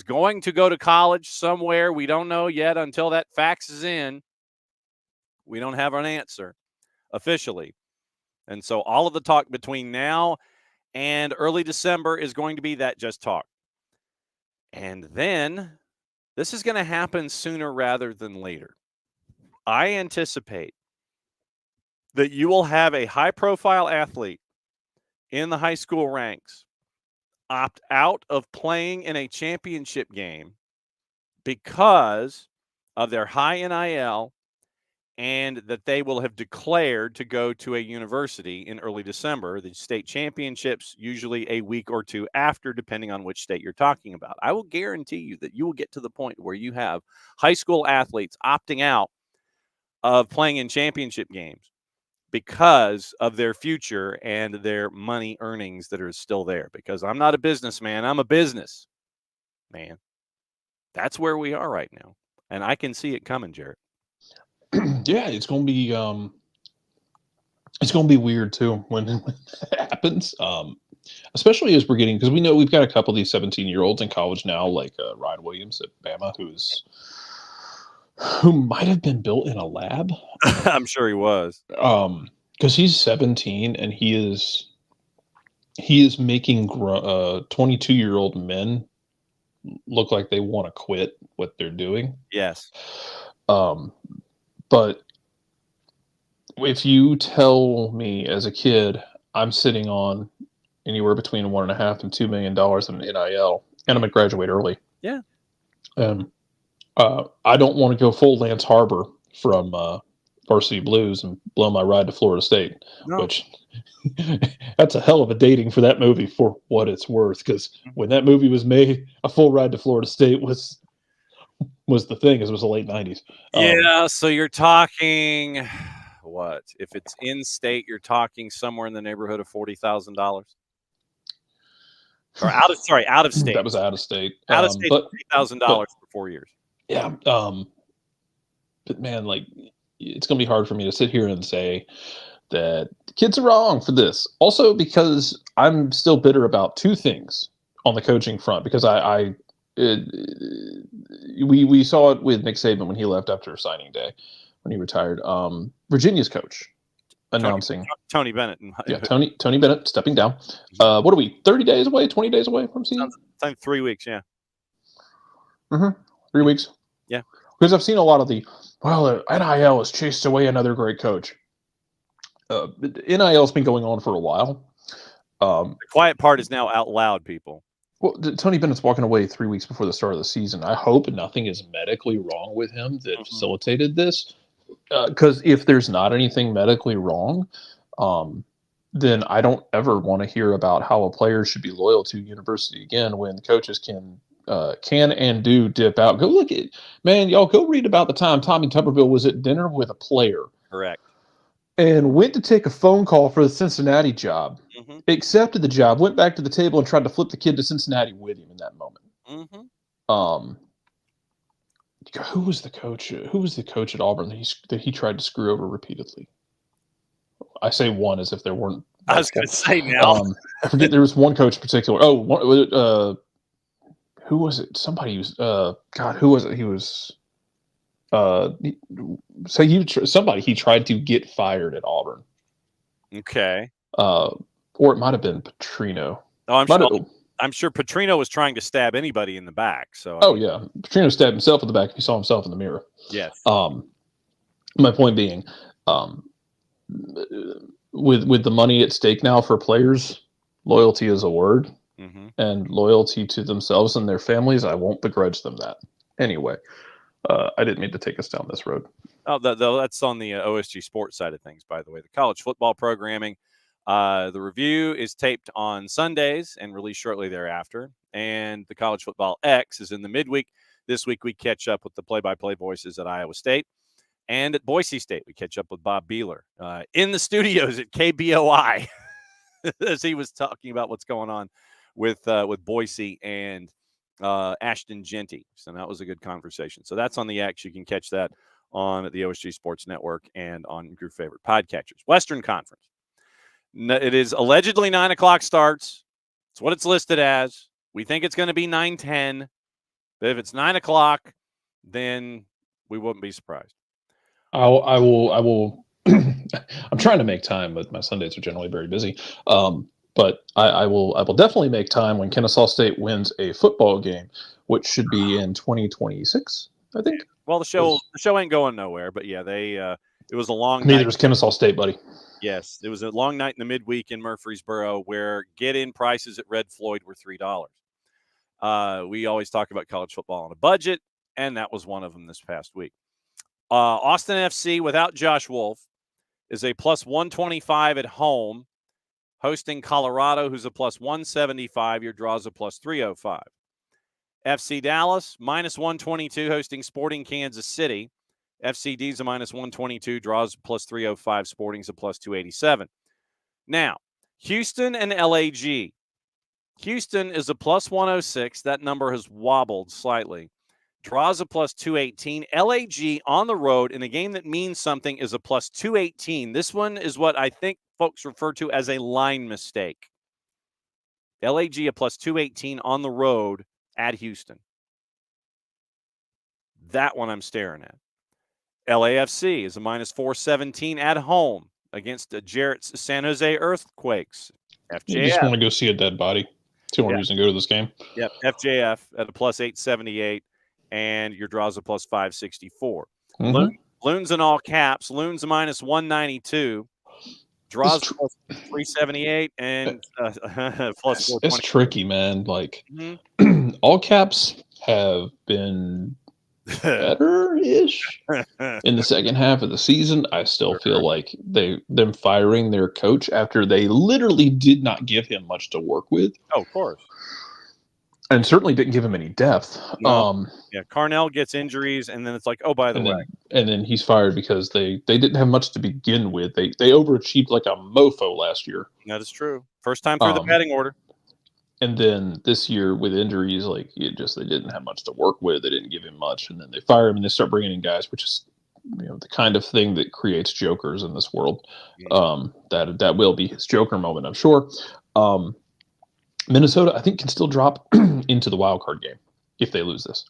going to go to college somewhere. We don't know yet until that faxes in. We don't have an answer officially. And so all of the talk between now and early December is going to be that just talk. And then this is going to happen sooner rather than later. I anticipate that you will have a high-profile athlete in the high school ranks opt out of playing in a championship game because of their high NIL and that they will have declared to go to a university in early December. The state championships usually a week or two after, depending on which state you're talking about. I will guarantee you that you will get to the point where you have high school athletes opting out of playing in championship games because of their future and their money earnings that are still there. Because I'm not a businessman, I'm a business man. That's where we are right now. And I can see it coming, Jarrett. Yeah, it's going to be weird too when that happens. Especially as we're getting, because we know we've got a couple of these 17-year-olds in college now, like Ryan Williams at Bama, who might have been built in a lab. I'm sure he was. Because he's 17 and he is making 22-year-old men look like they want to quit what they're doing. Yes. But if you tell me as a kid, I'm sitting on anywhere between $1.5 and $2 million in NIL, and I'm going to graduate early. Yeah. I don't want to go full Lance Harbor from Varsity Blues and blow my ride to Florida State, which that's a hell of a dating for that movie for what it's worth. Because when that movie was made, a full ride to Florida State was the thing. It was the late 90s. Yeah. So you're talking what? If it's in state, you're talking somewhere in the neighborhood of $40,000. Or out of state. That was out of state. Out of state, $3,000 for 4 years. Yeah. But man, like, it's going to be hard for me to sit here and say that kids are wrong for this. Also, because I'm still bitter about two things on the coaching front, because we saw it with Nick Saban when he left after signing day, when he retired. Virginia's coach announcing Tony Bennett. Yeah, Tony Bennett stepping down. What are we, 30 days away, 20 days away from seeing? Time 3 weeks, yeah. 3 weeks. Yeah. Because I've seen a lot of NIL has chased away another great coach. NIL has been going on for a while. The quiet part is now out loud, people. Well, Tony Bennett's walking away 3 weeks before the start of the season. I hope nothing is medically wrong with him that facilitated this. Because if there's not anything medically wrong, then I don't ever want to hear about how a player should be loyal to university again when coaches can and do dip out. Go look at man, y'all go read about the time Tommy Tuberville was at dinner with a player Correct. and went to take a phone call for the Cincinnati job, Mm-hmm. accepted the job, went back to the table and tried to flip the kid to Cincinnati with him in that moment. Mm-hmm. Who was the coach? Who was the coach at Auburn that he tried to screw over repeatedly? I say one as if there weren't. I was going to say now. I forget there was one coach in particular. Who was it? Somebody was. God, who was it? He was. Somebody he tried to get fired at Auburn. Okay. Or it might have been Petrino. Oh, I'm sure Petrino was trying to stab anybody in the back. So. Yeah, Petrino stabbed himself in the back. He saw himself in the mirror. Yes. My point being, with the money at stake now for players, loyalty is a word, and loyalty to themselves and their families, I won't begrudge them that. Anyway, I didn't mean to take us down this road. Oh, that's on the OSG sports side of things, by the way. The college football programming, the review is taped on Sundays and released shortly thereafter. And the College Football X is in the midweek. This week we catch up with the play-by-play voices at Iowa State. And at Boise State, we catch up with Bob Beeler in the studios at KBOI as he was talking about what's going on with Boise and Ashton Genty. So that was a good conversation. So that's on the X. You can catch that on the OSG Sports Network and on your favorite podcatchers. Western Conference. It is allegedly 9 o'clock starts. It's what it's listed as. We think it's going to be 9:10. But if it's 9 o'clock, then we wouldn't be surprised. I will. I'm trying to make time, but my Sundays are generally very busy. But I will definitely make time when Kennesaw State wins a football game, which should be in 2026, I think. Well, the show ain't going nowhere, but yeah, it was a long night. Neither is Kennesaw State, buddy. Yes, it was a long night in the midweek in Murfreesboro where get-in prices at Red Floyd were $3. We always talk about college football on a budget, and that was one of them this past week. Austin FC without Josh Wolf is a plus 125 at home, hosting Colorado, who's a plus 175. Your draw's a plus 305. FC Dallas, minus 122, hosting Sporting Kansas City. FCD's a minus 122, draws plus 305, Sporting's a plus 287. Now, Houston and LAG. Houston is a plus 106. That number has wobbled slightly. Draws a plus 218. LAG on the road in a game that means something is a plus 218. This one is what I think folks refer to as a line mistake. LAG a plus 218 on the road at Houston. That one I'm staring at. LAFC is a minus 417 at home against Jarrett's San Jose Earthquakes. FJF. You just want to go see a dead body. It's the only reason to go to this game. Yep, FJF at a plus 878, and your draw's a plus 564. Loons in all caps. Loons a minus 192. Draws plus 378 and plus 420. It's tricky, man. Like, all caps have been better-ish in the second half of the season. I still feel like them firing their coach after they literally did not give him much to work with. Oh, of course. And certainly didn't give him any depth. No. Carnell gets injuries, and then it's like, oh, by the way. And then he's fired because they didn't have much to begin with. They overachieved like a mofo last year. That is true. First time through the batting order. And then this year with injuries, like they didn't have much to work with. They didn't give him much, and then they fire him and they start bringing in guys, which is the kind of thing that creates jokers in this world. That will be his Joker moment, I'm sure. Minnesota, I think, can still drop into the wild card game if they lose this.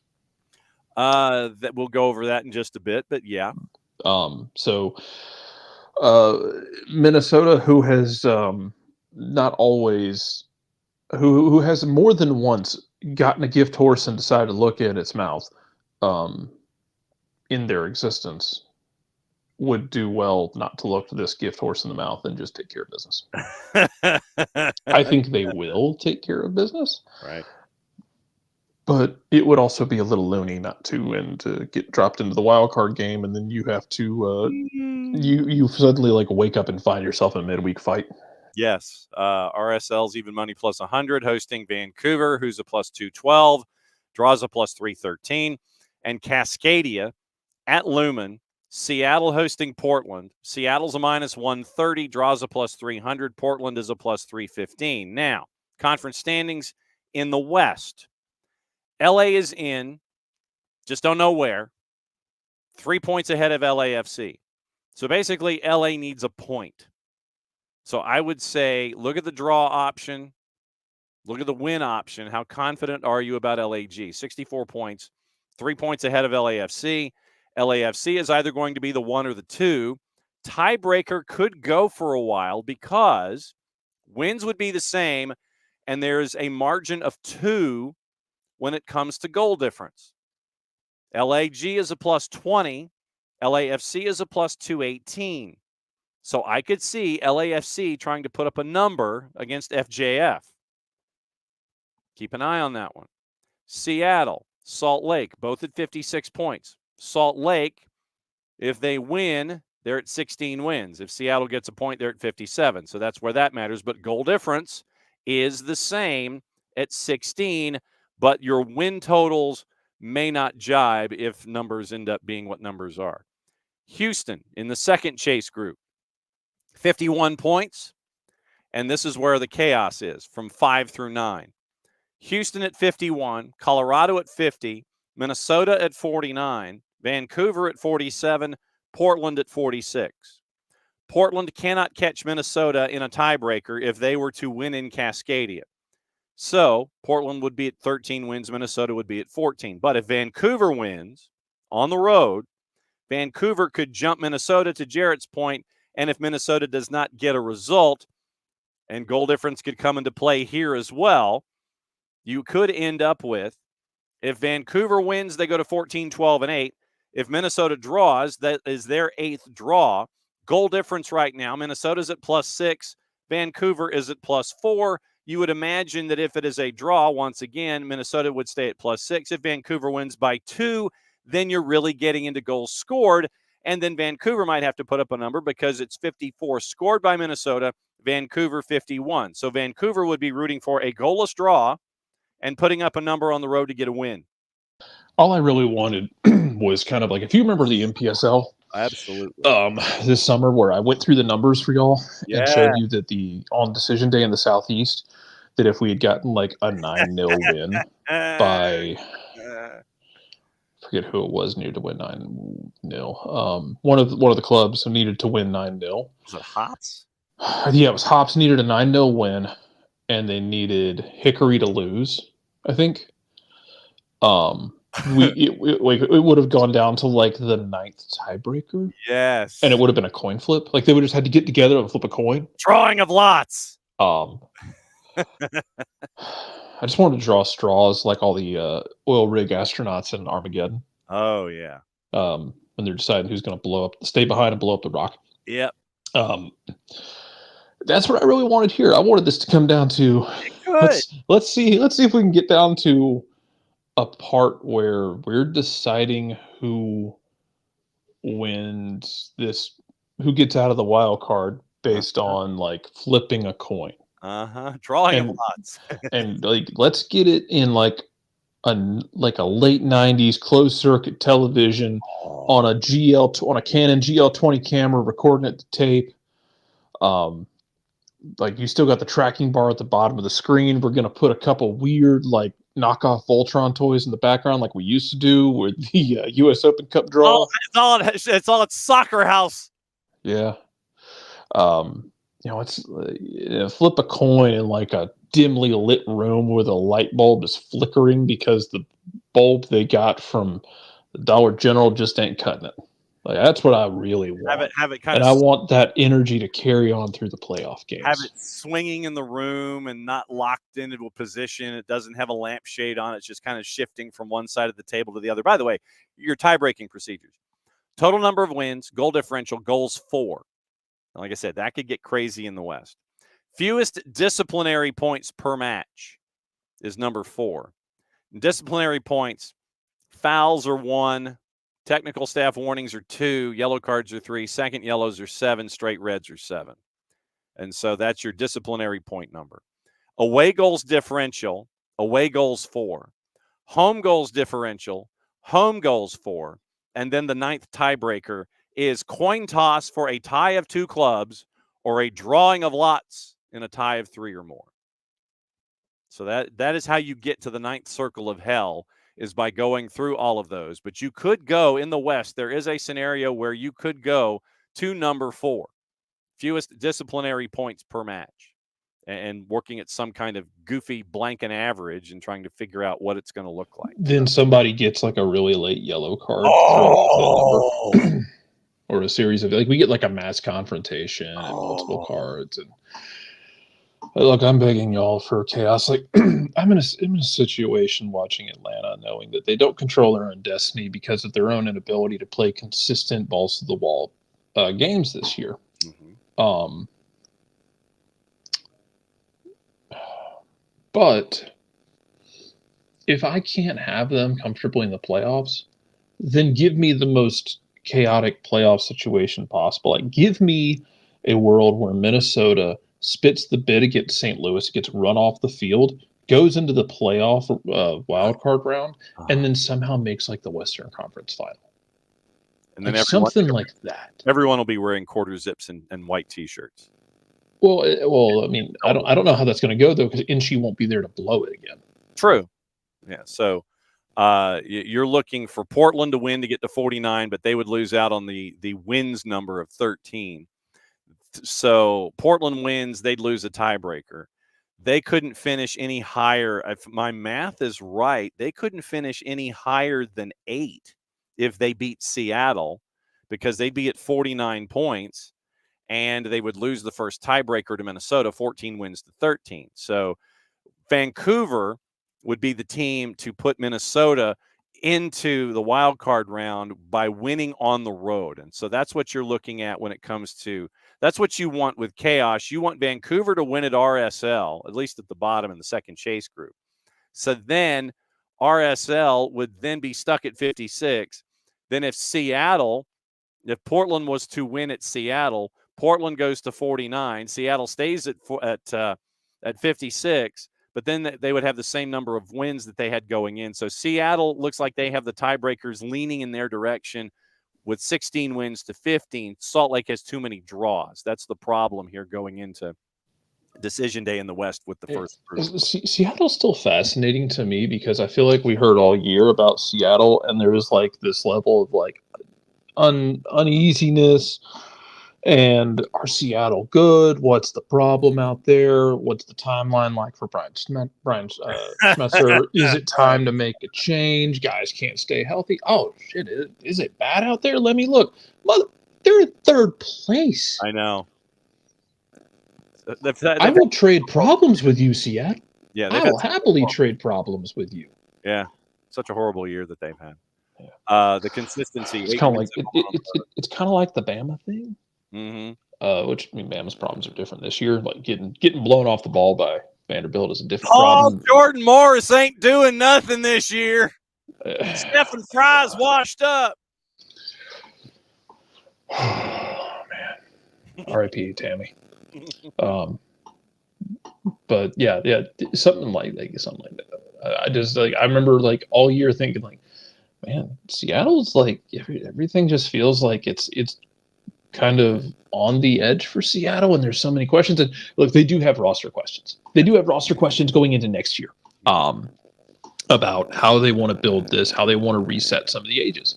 That we'll go over that in just a bit, but yeah. So Minnesota, who has not always. Who has more than once gotten a gift horse and decided to look at its mouth in their existence, would do well not to look this gift horse in the mouth and just take care of business. I think they will take care of business. Right. But it would also be a little loony not to, and to get dropped into the wild card game, and then you have to you suddenly like wake up and find yourself in a midweek fight. Yes. RSL's even money plus 100, hosting Vancouver, who's a plus 212, draws a plus 313. And Cascadia at Lumen, Seattle hosting Portland. Seattle's a minus 130, draws a plus 300. Portland is a plus 315. Now, conference standings in the West. LA is in, just don't know where, 3 points ahead of LAFC. So basically, LA needs a point. So I would say look at the draw option, look at the win option. How confident are you about LAG? 64 points, 3 points ahead of LAFC. LAFC is either going to be the 1 or the 2. Tiebreaker could go for a while because wins would be the same, and there's a margin of 2 when it comes to goal difference. LAG is a plus 20. LAFC is a plus 218. So I could see LAFC trying to put up a number against FJF. Keep an eye on that one. Seattle, Salt Lake, both at 56 points. Salt Lake, if they win, they're at 16 wins. If Seattle gets a point, they're at 57. So that's where that matters. But goal difference is the same at 16, but your win totals may not jibe if numbers end up being what numbers are. Houston in the second chase group, 51 points, and this is where the chaos is from 5 through 9. Houston at 51, Colorado at 50, Minnesota at 49, Vancouver at 47, Portland at 46. Portland cannot catch Minnesota in a tiebreaker if they were to win in Cascadia. So Portland would be at 13 wins, Minnesota would be at 14. But if Vancouver wins on the road, Vancouver could jump Minnesota to Jarrett's point, and if Minnesota does not get a result, and goal difference could come into play here as well, you could end up with, if Vancouver wins, they go to 14, 12, and 8. If Minnesota draws, that is their 8th draw. Goal difference right now, Minnesota's at plus 6, Vancouver is at plus 4. You would imagine that if it is a draw, once again, Minnesota would stay at plus 6. If Vancouver wins by 2, then you're really getting into goals scored. And then Vancouver might have to put up a number because it's 54 scored by Minnesota, Vancouver 51. So Vancouver would be rooting for a goalless draw and putting up a number on the road to get a win. All I really wanted was kind of like, if you remember the MPSL Absolutely. this summer, where I went through the numbers for y'all Yeah. and showed you that on decision day in the Southeast, that if we had gotten like a 9-0 win by forget who it was needed to win 9-0. One of the clubs needed to win 9-0. Was it Hops? Yeah, it was Hops needed a 9-0 win, and they needed Hickory to lose, I think. It would have gone down to like the 9th tiebreaker. Yes. And it would have been a coin flip. Like they would have just had to get together and flip a coin. Drawing of lots. I just wanted to draw straws like all the oil rig astronauts in Armageddon. Oh, yeah. When they're deciding who's going to stay behind and blow up the rocket. Yep. That's what I really wanted here. I wanted this to come down to let's see if we can get down to a part where we're deciding who wins this, who gets out of the wild card based on like flipping a coin. Drawing of lots. And like let's get it in like a late 90s closed circuit television on a Canon GL20 camera, recording it to tape. Like you still got the tracking bar at the bottom of the screen. We're gonna put a couple weird like knockoff Voltron toys in the background, like we used to do with the U.S. Open Cup draw. It's all at Soccer House. Yeah. It's flip a coin in like a dimly lit room where the light bulb is flickering because the bulb they got from the Dollar General just ain't cutting it. Like that's what I really want. Have it kind and of. I want that energy to carry on through the playoff games. Have it swinging in the room and not locked into a position. It doesn't have a lampshade on. It's just kind of shifting from one side of the table to the other. By the way, your tie-breaking procedures: total number of wins, goal differential, goals for. Like I said, that could get crazy in the West. Fewest disciplinary points per match is number 4. Disciplinary points, fouls are 1, technical staff warnings are 2, yellow cards are 3, second yellows are 7, straight reds are 7. And so that's your disciplinary point number. Away goals differential, away goals 4. Home goals differential, home goals 4. And then the 9th tiebreaker is coin toss for a tie of 2 clubs or a drawing of lots in a tie of 3 or more. So that is how you get to the 9th circle of hell, is by going through all of those. But you could go in the West. There is a scenario where you could go to number 4, fewest disciplinary points per match, and working at some kind of goofy blanket average and trying to figure out what it's going to look like. Then somebody gets like a really late yellow card Oh! thrown off that number. Or a series of, like, we get like a mass confrontation and multiple cards. And look, I'm begging y'all for chaos. Like, I'm in a situation watching Atlanta, knowing that they don't control their own destiny because of their own inability to play consistent balls to the wall games this year. Mm-hmm. But if I can't have them comfortably in the playoffs, then give me the most chaotic playoff situation possible. Like, give me a world where Minnesota spits the bid against St. Louis, gets run off the field, goes into the playoff wild card round, and then somehow makes like the Western Conference final. And then like something like that. Everyone will be wearing quarter zips and white T-shirts. Well, I mean, I don't know how that's going to go though, because Inchie won't be there to blow it again. True. Yeah. So you're looking for Portland to win to get to 49, but they would lose out on the wins number of 13. So Portland wins, they'd lose a tiebreaker. They couldn't finish any higher. If my math is right, they couldn't finish any higher than 8 if they beat Seattle, because they'd be at 49 points and they would lose the first tiebreaker to Minnesota, 14 wins to 13. So Vancouver would be the team to put Minnesota into the wild card round by winning on the road. And so that's what you're looking at when it comes to, that's what you want with chaos. You want Vancouver to win at RSL, at least at the bottom in the second chase group. So then RSL would then be stuck at 56. Then if Portland was to win at Seattle, Portland goes to 49. Seattle stays at 56. But then they would have the same number of wins that they had going in. So Seattle looks like they have the tiebreakers leaning in their direction with 16 wins to 15. Salt Lake has too many draws. That's the problem here going into decision day in the West with the first group. Seattle's still fascinating to me because I feel like we heard all year about Seattle, and there was like this level of like uneasiness. And are Seattle good? What's the problem out there? What's the timeline like for Brian Schmetzer? Is it time to make a change? Guys can't stay healthy. Oh, shit. Is it bad out there? Let me look. They're in 3rd place. I know. I will trade problems with you, Seattle. Yeah, I will happily trade problems with you. Yeah, such a horrible year that they've had. The consistency. It's kind of like it's kind of like the Bama thing. Mm-hmm. Which, I mean, Bama's problems are different this year. Like getting blown off the ball by Vanderbilt is a different problem. Jordan Morris ain't doing nothing this year. Stephen Fry's washed up. Oh man, R.I.P. Tammy. But yeah, something like that. I remember like all year thinking like, man, Seattle's like everything just feels like it's kind of on the edge for Seattle, and there's so many questions. And look, they do have roster questions. They do have roster questions going into next year about how they want to build this, how they want to reset some of the ages.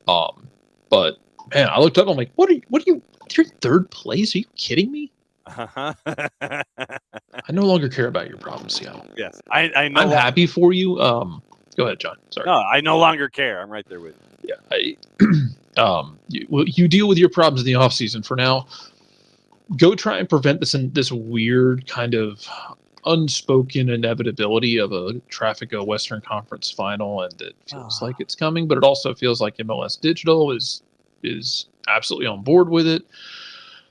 But man, I looked up. I'm like, what are you? You're in 3rd place? Are you kidding me? I no longer care about your problems, Seattle. Yes, I know. I'm happy for you. Go ahead, John. Sorry. No, I no longer care. I'm right there with you. Yeah. You deal with your problems in the off season for now. Go try and prevent this weird kind of unspoken inevitability of a Traffico Western Conference final, and it feels like it's coming, but it also feels like MLS Digital is absolutely on board with it.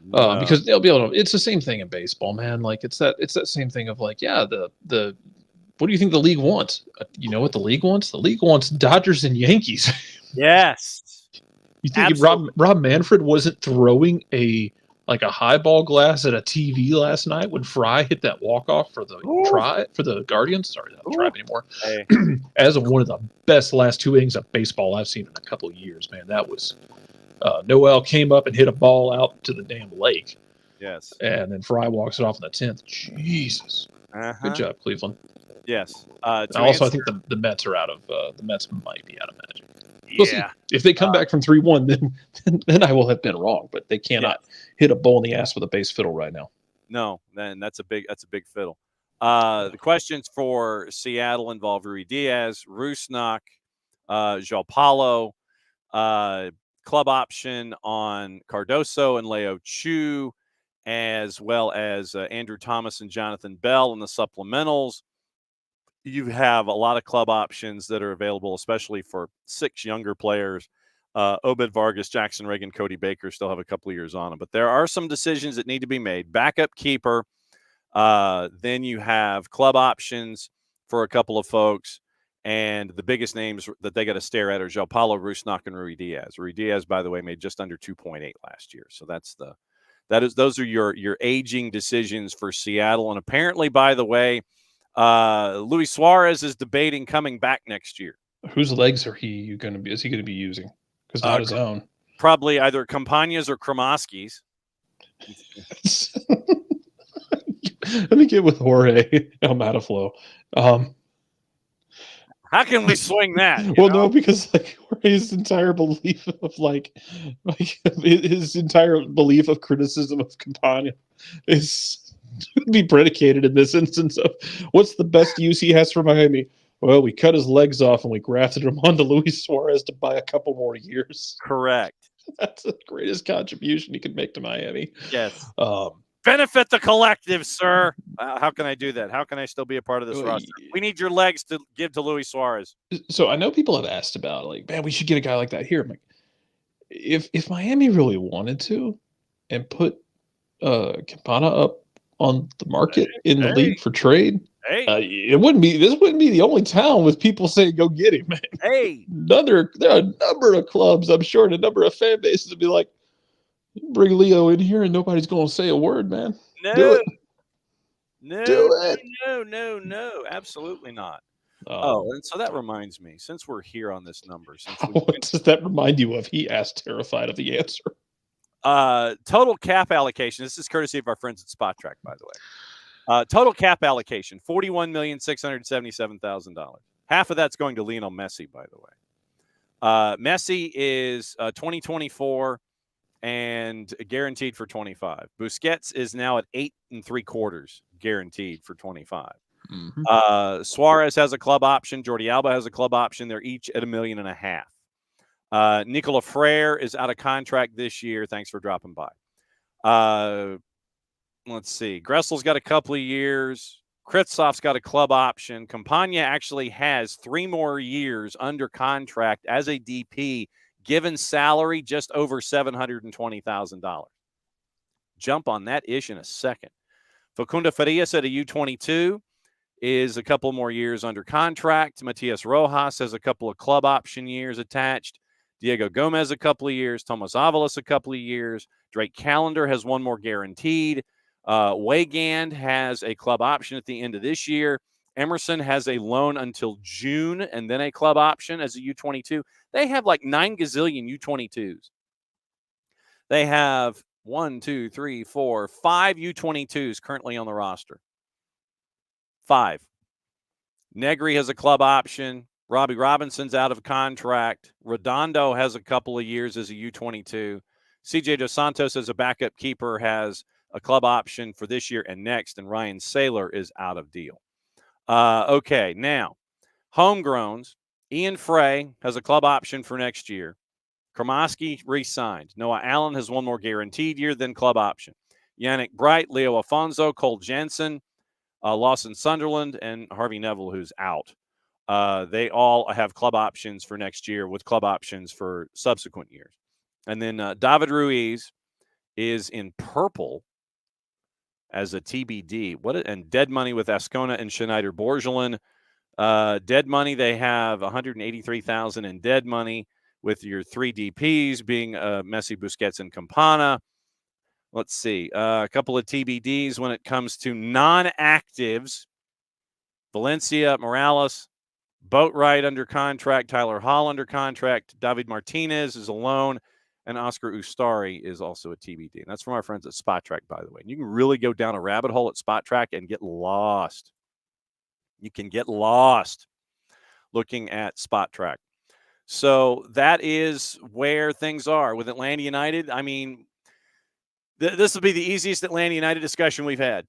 Because they'll be able to. It's the same thing in baseball, man. Like it's that same thing of like, yeah, the what do you think the league wants? You know what the league wants? The league wants Dodgers and Yankees. Yes. You think Rob Manfred wasn't throwing a like a highball glass at a TV last night when Fry hit that walk-off for the Guardians. Sorry, not Tribe anymore. Hey. As one of the best last 2 innings of baseball I've seen in a couple of years, man. That was Noel came up and hit a ball out to the damn lake. Yes. And then Fry walks it off in the 10th. Jesus. Good job, Cleveland. Yes. I think the Mets are out of the Mets might be out of magic. Yeah. We'll see. If they come back from 3-1, then I will have been wrong. But they cannot hit a bull in the ass with a bass fiddle right now. No, then that's a big fiddle. The questions for Seattle involve Rui Diaz, Rusnak, João Paulo, club option on Cardoso and Leo Chu, as well as Andrew Thomas and Jonathan Bell in the supplementals. You have a lot of club options that are available, especially for 6 younger players. Obed Vargas, Jackson Reagan, Cody Baker still have a couple of years on them. But there are some decisions that need to be made. Backup keeper. Then you have club options for a couple of folks. And the biggest names that they got to stare at are João Paulo, Rusnak, and Rui Diaz. Rui Diaz, by the way, made just under 2.8 last year. So those are your aging decisions for Seattle. And apparently, by the way, Luis Suarez is debating coming back next year. Whose legs is he going to be using? Because not his own. Probably either Campagna's or Kromoski's. Let me get with Jorge Almataflo. How can we swing that? No, because Jorge's entire belief of his entire belief of criticism of Campagna is be predicated in this instance of what's the best use he has for Miami. Well, we cut his legs off and we grafted him onto Luis Suarez to buy a couple more years. Correct. That's the greatest contribution he could make to Miami. Yes. Benefit the collective, sir. How can I do that? How can I still be a part of this roster? We need your legs to give to Luis Suarez. So I know people have asked about, man, we should get a guy like that here. I'm like, if Miami really wanted to and put Campana up on the market in the league for trade, this wouldn't be the only town with people saying go get him, man. Hey, there are a number of clubs, I'm sure, and a number of fan bases would be like, bring Leo in here and nobody's going to say a word, man. Do it. No, absolutely not. And so that reminds me, since we're here on this number, what does that remind you of? He asked, terrified of the answer. Total cap allocation. This is courtesy of our friends at Spot Track, by the way. Total cap allocation, $41,677,000. Half of that's going to Lionel Messi, by the way. Messi is 2024 and guaranteed for 25. Busquets is now at 8 3/4 guaranteed for 25. Mm-hmm. Suarez has a club option. Jordi Alba has a club option. They're each at $1.5 million. Nicola Frere is out of contract this year. Thanks for dropping by. Let's see. Gressel's got a couple of years. Kritzhoff's got a club option. Campagna actually has 3 more years under contract as a DP, given salary just over $720,000. Jump on that ish in a second. Facundo Farias at a U22 is a couple more years under contract. Matias Rojas has a couple of club option years attached. Diego Gomez a couple of years. Tomas Avalos a couple of years. Drake Callender has 1 more guaranteed. Weigand has a club option at the end of this year. Emerson has a loan until June and then a club option as a U22. They have like 9 gazillion U22s. They have 5 U22s currently on the roster. 5. Negri has a club option. Robbie Robinson's out of contract. Redondo has a couple of years as a U22. CJ Dos Santos as a backup keeper has a club option for this year and next, and Ryan Saylor is out of deal. Okay, now, homegrowns. Ian Frey has a club option for next year. Kromoski re-signed. Noah Allen has 1 more guaranteed year, then club option. Yannick Bright, Leo Afonso, Cole Jensen, Lawson Sunderland, and Harvey Neville, who's out. They all have club options for next year with club options for subsequent years. And then David Ruiz is in purple as a TBD. And dead money with Ascona and Schneider Borgelin. Dead money, they have $183,000 in dead money with your 3 DPs being Messi, Busquets, and Campana. Let's see. A couple of TBDs when it comes to non-actives. Valencia, Morales, Boatwright under contract, Tyler Hall under contract, David Martinez is alone, and Oscar Ustari is also a TBD. And that's from our friends at Spot Track, by the way. And you can really go down a rabbit hole at Spot Track and get lost. You can get lost looking at Spot Track. So that is where things are with Atlanta United. I mean, this will be the easiest Atlanta United discussion we've had.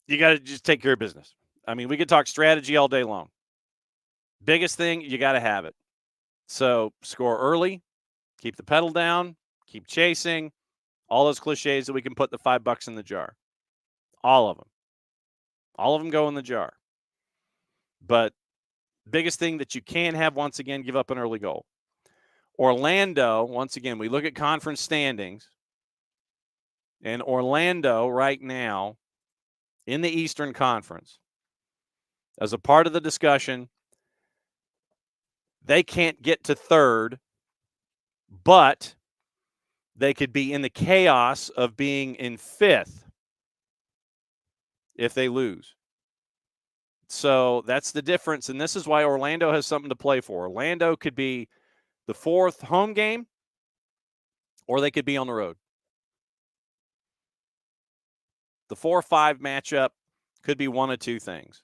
You got to just take care of business. I mean, we could talk strategy all day long. Biggest thing, you got to have it. So score early, keep the pedal down, keep chasing, all those cliches that we can put the $5 in the jar. All of them. All of them go in the jar. But biggest thing that you can have, once again, give up an early goal. Orlando, once again, we look at conference standings. And Orlando right now in the Eastern Conference, as a part of the discussion, they can't get to third, but they could be in the chaos of being in fifth if they lose. So that's the difference, and this is why Orlando has something to play for. Orlando could be the fourth home game, or they could be on the road. The 4-5 matchup could be one of two things.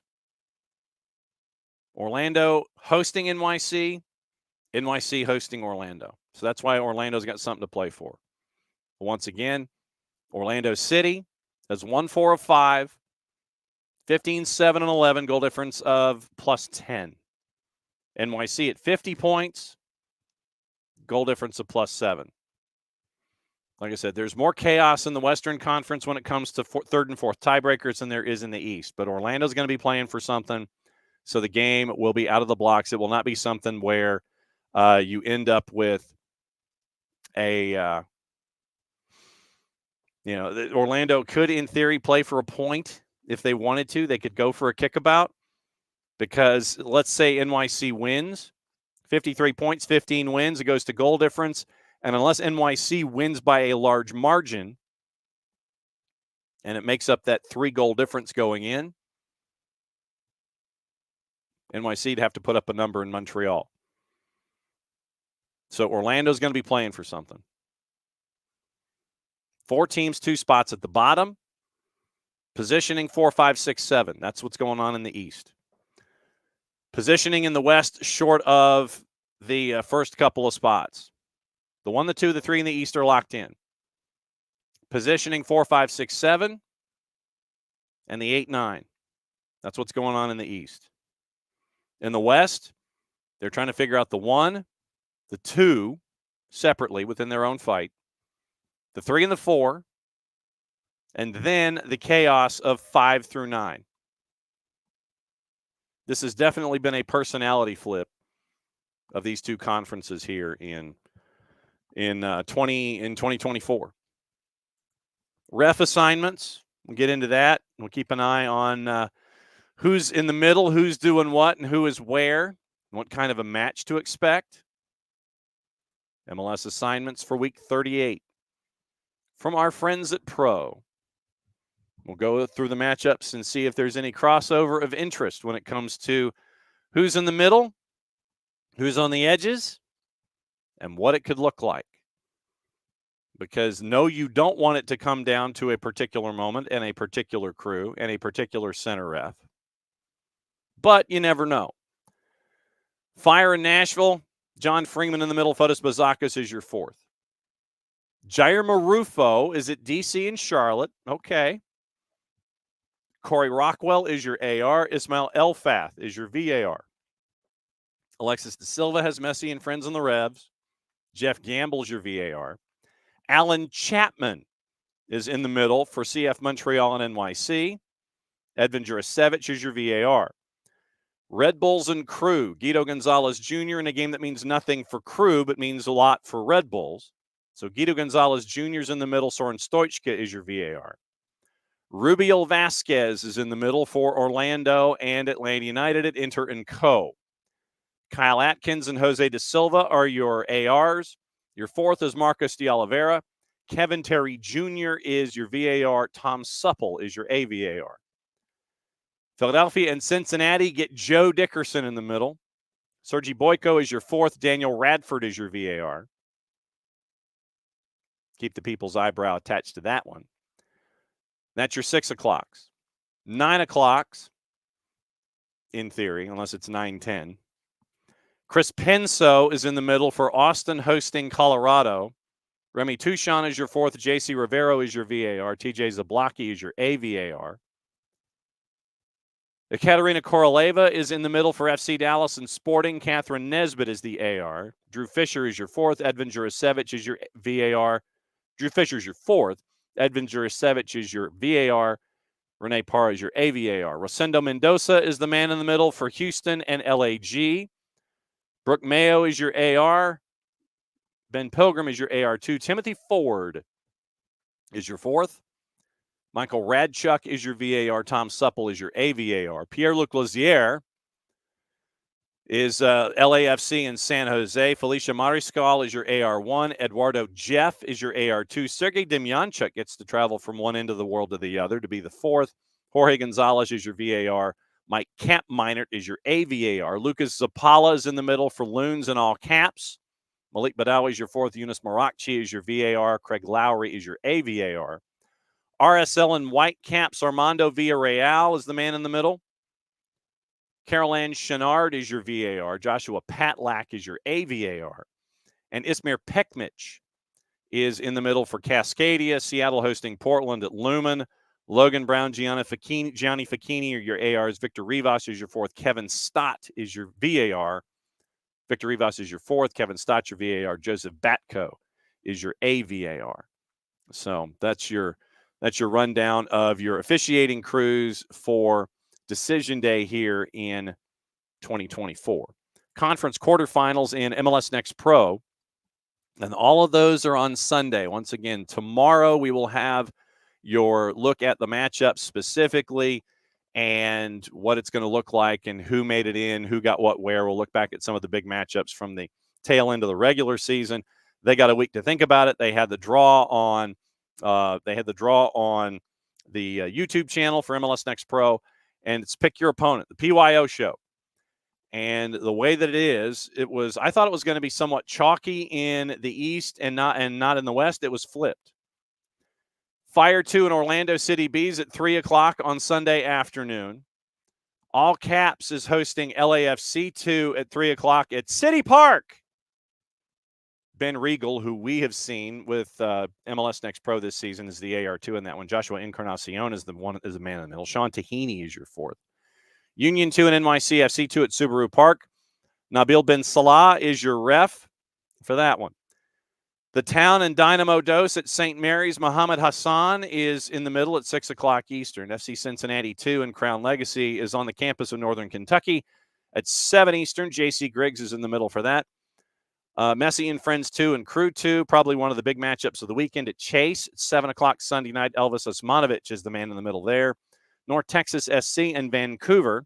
Orlando hosting NYC, NYC hosting Orlando. So that's why Orlando's got something to play for. Once again, Orlando City has won 4 of 5, 15, 7, and 11, goal difference of plus 10. NYC at 50 points, goal difference of plus 7. Like I said, there's more chaos in the Western Conference when it comes to third and fourth tiebreakers than there is in the East. But Orlando's going to be playing for something. So the game will be out of the blocks. It will not be something where you end up with a, Orlando could, in theory, play for a point if they wanted to. They could go for a kickabout because let's say NYC wins, 53 points, 15 wins. It goes to goal difference. And unless NYC wins by a large margin and it makes up that 3-goal difference going in, NYC'd have to put up a number in Montreal. So Orlando's going to be playing for something. 4 teams, 2 spots at the bottom. Positioning 4, 5, 6, 7. That's what's going on in the East. Positioning in the West short of the first couple of spots. The 1, the 2, the 3, and the East are locked in. Positioning 4, 5, 6, 7. And the 8, 9. That's what's going on in the East. In the West, they're trying to figure out the 1, the 2, separately within their own fight, the 3 and the 4, and then the chaos of 5 through 9. This has definitely been a personality flip of these two conferences here in 2024. Ref assignments, we'll get into that. We'll keep an eye on who's in the middle, who's doing what, and who is where, and what kind of a match to expect. MLS assignments for week 38 from our friends at Pro. We'll go through the matchups and see if there's any crossover of interest when it comes to who's in the middle, who's on the edges, and what it could look like. Because no, you don't want it to come down to a particular moment and a particular crew and a particular center ref. But you never know. Fire in Nashville, John Freeman in the middle, Fotis Bazakis is your 4th. Jair Marufo is at DC and Charlotte. Okay. Corey Rockwell is your AR. Ismail Elfath is your VAR. Alexis De Silva has Messi and friends on the Revs. Jeff Gamble's your VAR. Alan Chapman is in the middle for CF Montreal and NYC. Edvin Jurasevich is your VAR. Red Bulls and Crew, Guido Gonzalez Jr. in a game that means nothing for Crew but means a lot for Red Bulls. So Guido Gonzalez Jr. is in the middle. Soren Stoichka is your VAR. Rubiel Vasquez is in the middle for Orlando and Atlanta United at Inter & Co. Kyle Atkins and Jose De Silva are your ARs. Your 4th is Marcos de Oliveira. Kevin Terry Jr. is your VAR. Tom Supple is your AVAR. Philadelphia and Cincinnati get Joe Dickerson in the middle. Sergi Boyko is your fourth. Daniel Radford is your VAR. Keep the people's eyebrow attached to that one. That's your 6 o'clocks. 9 o'clocks, in theory, unless it's 9:10. Chris Penso is in the middle for Austin hosting Colorado. Remy Touchon is your fourth. JC Rivero is your VAR. TJ Zablocki is your AVAR. Ekaterina Koroleva is in the middle for FC Dallas and Sporting. Catherine Nesbitt is the AR. Drew Fisher is your fourth. Edvin Jurasevich is your VAR. Drew Fisher is your fourth. Edvin Jurasevich is your VAR. Renee Parra is your AVAR. Rosendo Mendoza is the man in the middle for Houston and LAG. Brooke Mayo is your AR. Ben Pilgrim is your AR2. Timothy Ford is your fourth. Michael Radchuk is your VAR. Tom Supple is your AVAR. Pierre-Luc Lazier is LAFC in San Jose. Felicia Mariscal is your AR1. Eduardo Jeff is your AR2. Sergei Demyanchuk gets to travel from one end of the world to the other to be the fourth. Jorge Gonzalez is your VAR. Mike Kampmeinert is your AVAR. Lucas Zapala is in the middle for Loons in all caps. Malik Badawi is your fourth. Yunus Marakchi is your VAR. Craig Lowry is your AVAR. RSL in white caps, Armando Villarreal is the man in the middle. Carol Ann Chenard is your VAR. Joshua Patlak is your AVAR. And Ismir Pekmich is in the middle for Cascadia. Seattle hosting Portland at Lumen. Logan Brown, Gianni Facchini are your ARs. Victor Rivas is your fourth. Kevin Stott is your VAR. Victor Rivas is your fourth. Kevin Stott, your VAR. Joseph Batko is your AVAR. So that's your rundown of your officiating crews for Decision Day here in 2024. Conference quarterfinals in MLS Next Pro, and all of those are on Sunday. Once again, tomorrow we will have your look at the matchup specifically and what it's going to look like and who made it in, who got what where. We'll look back at some of the big matchups from the tail end of the regular season. They got a week to think about it. They had the draw on the YouTube channel for MLS Next Pro, and it's Pick Your Opponent, the PYO show. And the way that I thought it was going to be somewhat chalky in the East and not in the West. It was flipped. Fire 2 and Orlando City Bees at 3 o'clock on Sunday afternoon. All Caps is hosting LAFC 2 at 3 o'clock at City Park. Ben Regal, who we have seen with MLS Next Pro this season, is the AR2 in that one. Joshua Encarnacion is the man in the middle. Sean Tahini is your fourth. Union 2 and NYC FC 2 at Subaru Park. Nabil Ben Salah is your ref for that one. The Town and Dynamo Dos at St. Mary's. Mohammed Hassan is in the middle at 6 o'clock Eastern. FC Cincinnati 2 and Crown Legacy is on the campus of Northern Kentucky at 7 Eastern. JC Griggs is in the middle for that. Messi and Friends 2 and Crew 2, probably one of the big matchups of the weekend at Chase. At 7 o'clock Sunday night, Elvis Osmanovic is the man in the middle there. North Texas SC and Vancouver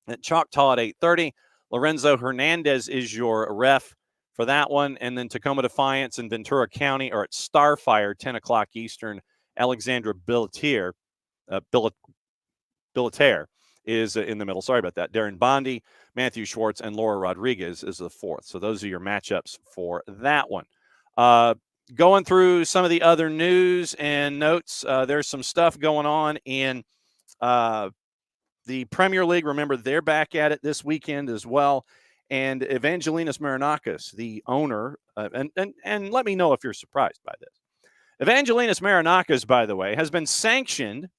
at Choctaw at 8:30. Lorenzo Hernandez is your ref for that one. And then Tacoma Defiance and Ventura County are at Starfire, 10 o'clock Eastern. Alexandra Billetier is in the middle. Sorry about that. Darren Bondi, Matthew Schwartz, and Laura Rodriguez is the fourth. So those are your matchups for that one. Going through some of the other news and notes, there's some stuff going on in the Premier League. Remember, they're back at it this weekend as well. And Evangelinas Marinakis, the owner, and let me know if you're surprised by this. Evangelinas Marinakis, by the way, has been sanctioned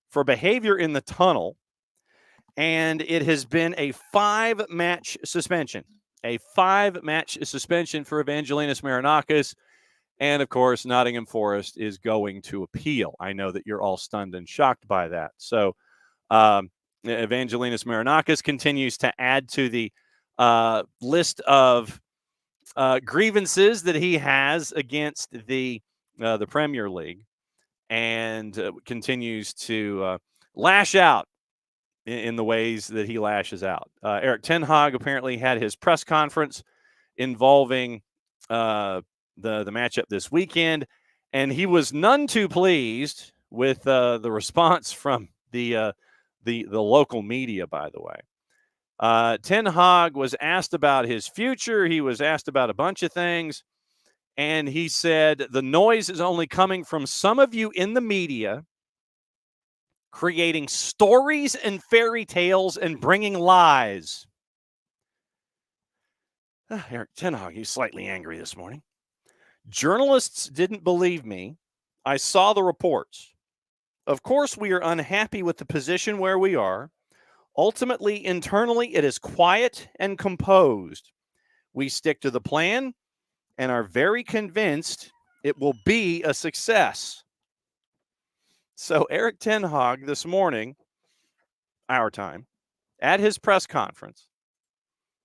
for behavior in the tunnel, and it has been a 5-match suspension. A 5-match suspension for Evangelinas Marinakis. And, of course, Nottingham Forest is going to appeal. I know that you're all stunned and shocked by that. So Evangelinas Marinakis continues to add to the list of grievances that he has against the Premier League, and continues to lash out in the ways that he lashes out. Eric Ten Hag apparently had his press conference involving the matchup this weekend, And he was none too pleased with the response from the local media, by the way. Ten Hag was asked about his future. He was asked about a bunch of things. And he said, the noise is only coming from some of you in the media creating stories and fairy tales and bringing lies. Erik ten Hag, he's slightly angry this morning. Journalists didn't believe me. I saw the reports. Of course, we are unhappy with the position where we are. Ultimately, internally, it is quiet and composed. We stick to the plan and are very convinced it will be a success. So Erik ten Hag this morning, our time, at his press conference,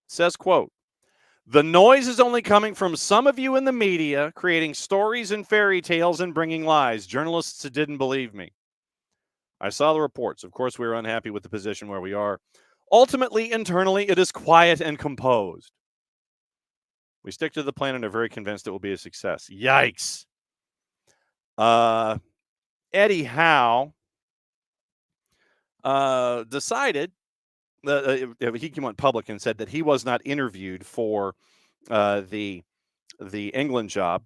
says, quote, the noise is only coming from some of you in the media creating stories and fairy tales and bringing lies. Journalists didn't believe me. I saw the reports. Of course, we are unhappy with the position where we are. Ultimately, internally, it is quiet and composed. We stick to the plan and are very convinced it will be a success. Yikes. Eddie Howe decided he went public and said that he was not interviewed for the England job.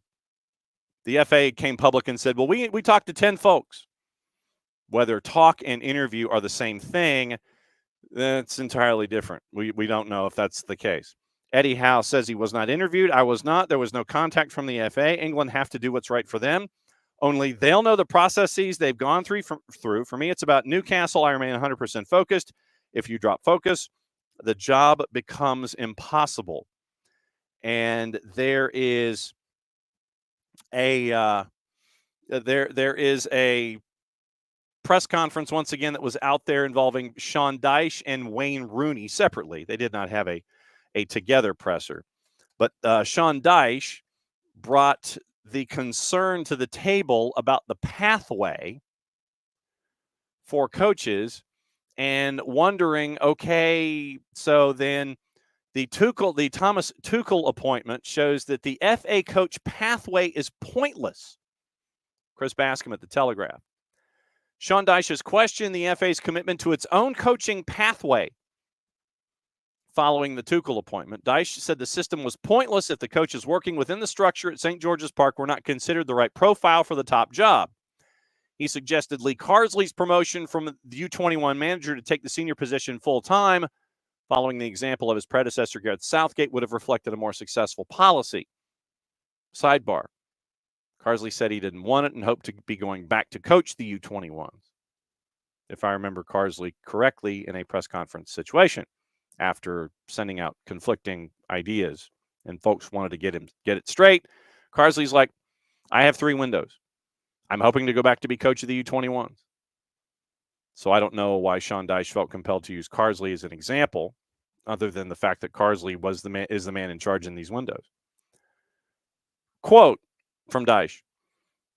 The FA came public and said, well, we talked to 10 folks. Whether talk and interview are the same thing, that's entirely different. We don't know if that's the case. Eddie Howe says he was not interviewed. I was not. There was no contact from the FA. England have to do what's right for them. Only they'll know the processes they've gone through. For me, it's about Newcastle. I remain 100% focused. If you drop focus, the job becomes impossible. And there is a there is a press conference once again that was out there involving Sean Dyche and Wayne Rooney separately. They did not have a together presser. But Sean Dyche brought the concern to the table about the pathway for coaches and wondering, okay, so then the Thomas Tuchel appointment shows that the FA coach pathway is pointless. Chris Bascom at The Telegraph. Sean Dyche has questioned the FA's commitment to its own coaching pathway following the Tuchel appointment. Dyche said the system was pointless if the coaches working within the structure at St. George's Park were not considered the right profile for the top job. He suggested Lee Carsley's promotion from the U21 manager to take the senior position full-time, following the example of his predecessor, Gareth Southgate, would have reflected a more successful policy. Sidebar. Carsley said he didn't want it and hoped to be going back to coach the U21s, if I remember Carsley correctly, in a press conference situation after sending out conflicting ideas and folks wanted to get it straight. Carsley's like, I have 3 windows. I'm hoping to go back to be coach of the U21s. So I don't know why Sean Dyche felt compelled to use Carsley as an example, other than the fact that Carsley is the man in charge in these windows. Quote from Dyche.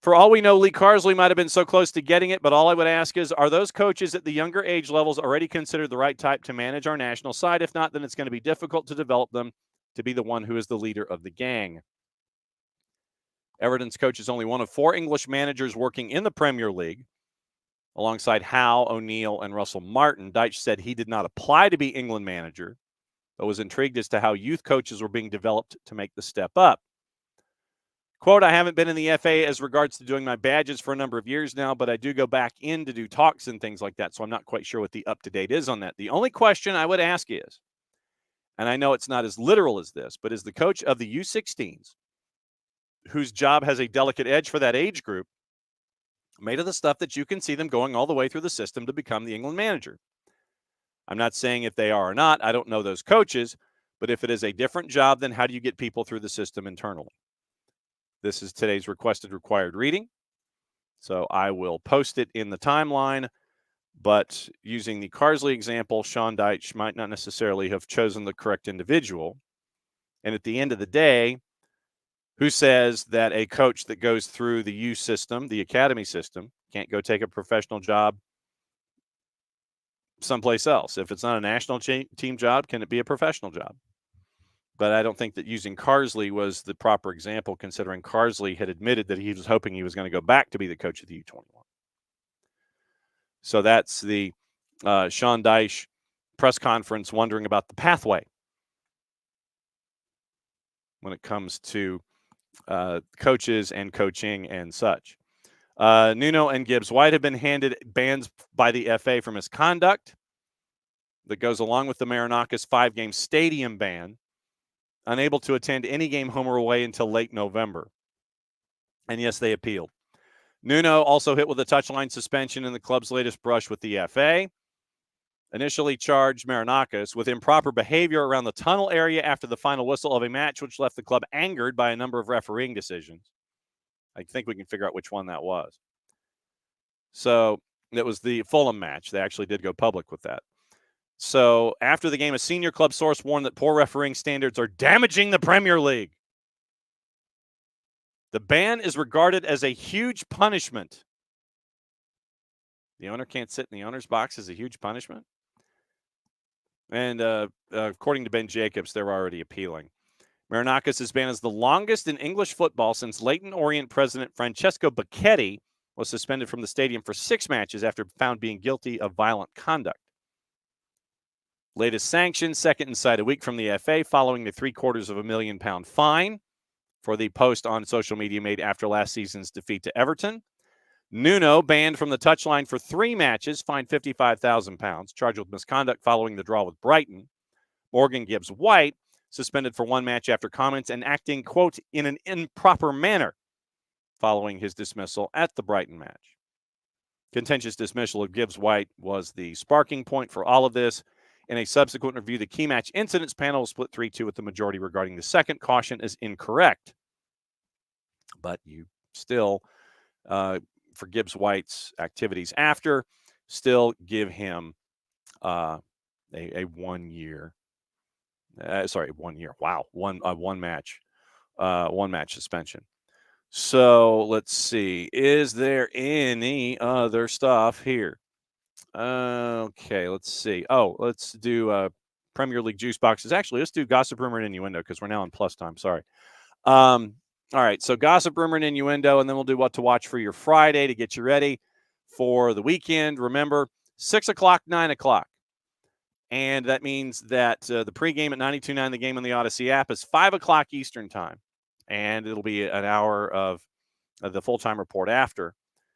For all we know, Lee Carsley might have been so close to getting it, but all I would ask is, are those coaches at the younger age levels already considered the right type to manage our national side? If not, then it's going to be difficult to develop them to be the one who is the leader of the gang. Everton's coach is only one of 4 English managers working in the Premier League. Alongside Howe, O'Neill, and Russell Martin, Dyche said he did not apply to be England manager, but was intrigued as to how youth coaches were being developed to make the step up. Quote, I haven't been in the FA as regards to doing my badges for a number of years now, but I do go back in to do talks and things like that, so I'm not quite sure what the up-to-date is on that. The only question I would ask is, and I know it's not as literal as this, but is the coach of the U16s, whose job has a delicate edge for that age group, made of the stuff that you can see them going all the way through the system to become the England manager? I'm not saying if they are or not. I don't know those coaches, but if it is a different job, then how do you get people through the system internally? This is today's required reading. So I will post it in the timeline, but using the Carsley example, Sean Dyche might not necessarily have chosen the correct individual. And at the end of the day, who says that a coach that goes through the U system, the academy system, can't go take a professional job someplace else? If it's not a national team job, can it be a professional job? But I don't think that using Carsley was the proper example, considering Carsley had admitted that he was hoping he was going to go back to be the coach of the U21. So that's the Sean Dyche press conference wondering about the pathway when it comes to coaches and coaching and such. Nuno and Gibbs White have been handed bans by the FA for misconduct that goes along with the Marinakis 5-game stadium ban, unable to attend any game home or away until late November. And yes, they appealed. Nuno also hit with a touchline suspension in the club's latest brush with the FA. Initially charged Marinakis with improper behavior around the tunnel area after the final whistle of a match, which left the club angered by a number of refereeing decisions. I think we can figure out which one that was. So that was the Fulham match. They actually did go public with that. So after the game, a senior club source warned that poor refereeing standards are damaging the Premier League. The ban is regarded as a huge punishment. The owner can't sit in the owner's box as a huge punishment. And according to Ben Jacobs, they're already appealing. Marinakis' ban is the longest in English football since Leyton Orient president Francesco Becchetti was suspended from the stadium for 6 matches after found being guilty of violent conduct. Latest sanction, second inside a week from the FA following the £750,000 fine for the post on social media made after last season's defeat to Everton. Nuno banned from the touchline for 3 matches, fined £55,000, charged with misconduct following the draw with Brighton. Morgan Gibbs White suspended for 1 match after comments and acting, quote, in an improper manner following his dismissal at the Brighton match. Contentious dismissal of Gibbs White was the sparking point for all of this. In a subsequent review, the key match incidents panel split 3-2 with the majority regarding the second caution as incorrect. But you still, for Gibbs White's activities after, still give him a 1 year. 1 year. Wow, one match suspension. So let's see. Is there any other stuff here? Okay, let's see. Oh, let's do Premier League juice boxes. Actually, let's do gossip, rumor, and innuendo because we're now in plus time. Sorry. All right, so gossip, rumor, and innuendo, and then we'll do what to watch for your Friday to get you ready for the weekend. Remember, 6 o'clock, 9 o'clock. And that means that the pregame at 92.9, the game on the Odyssey app, is 5 o'clock Eastern time. And it'll be an hour of the full-time report after.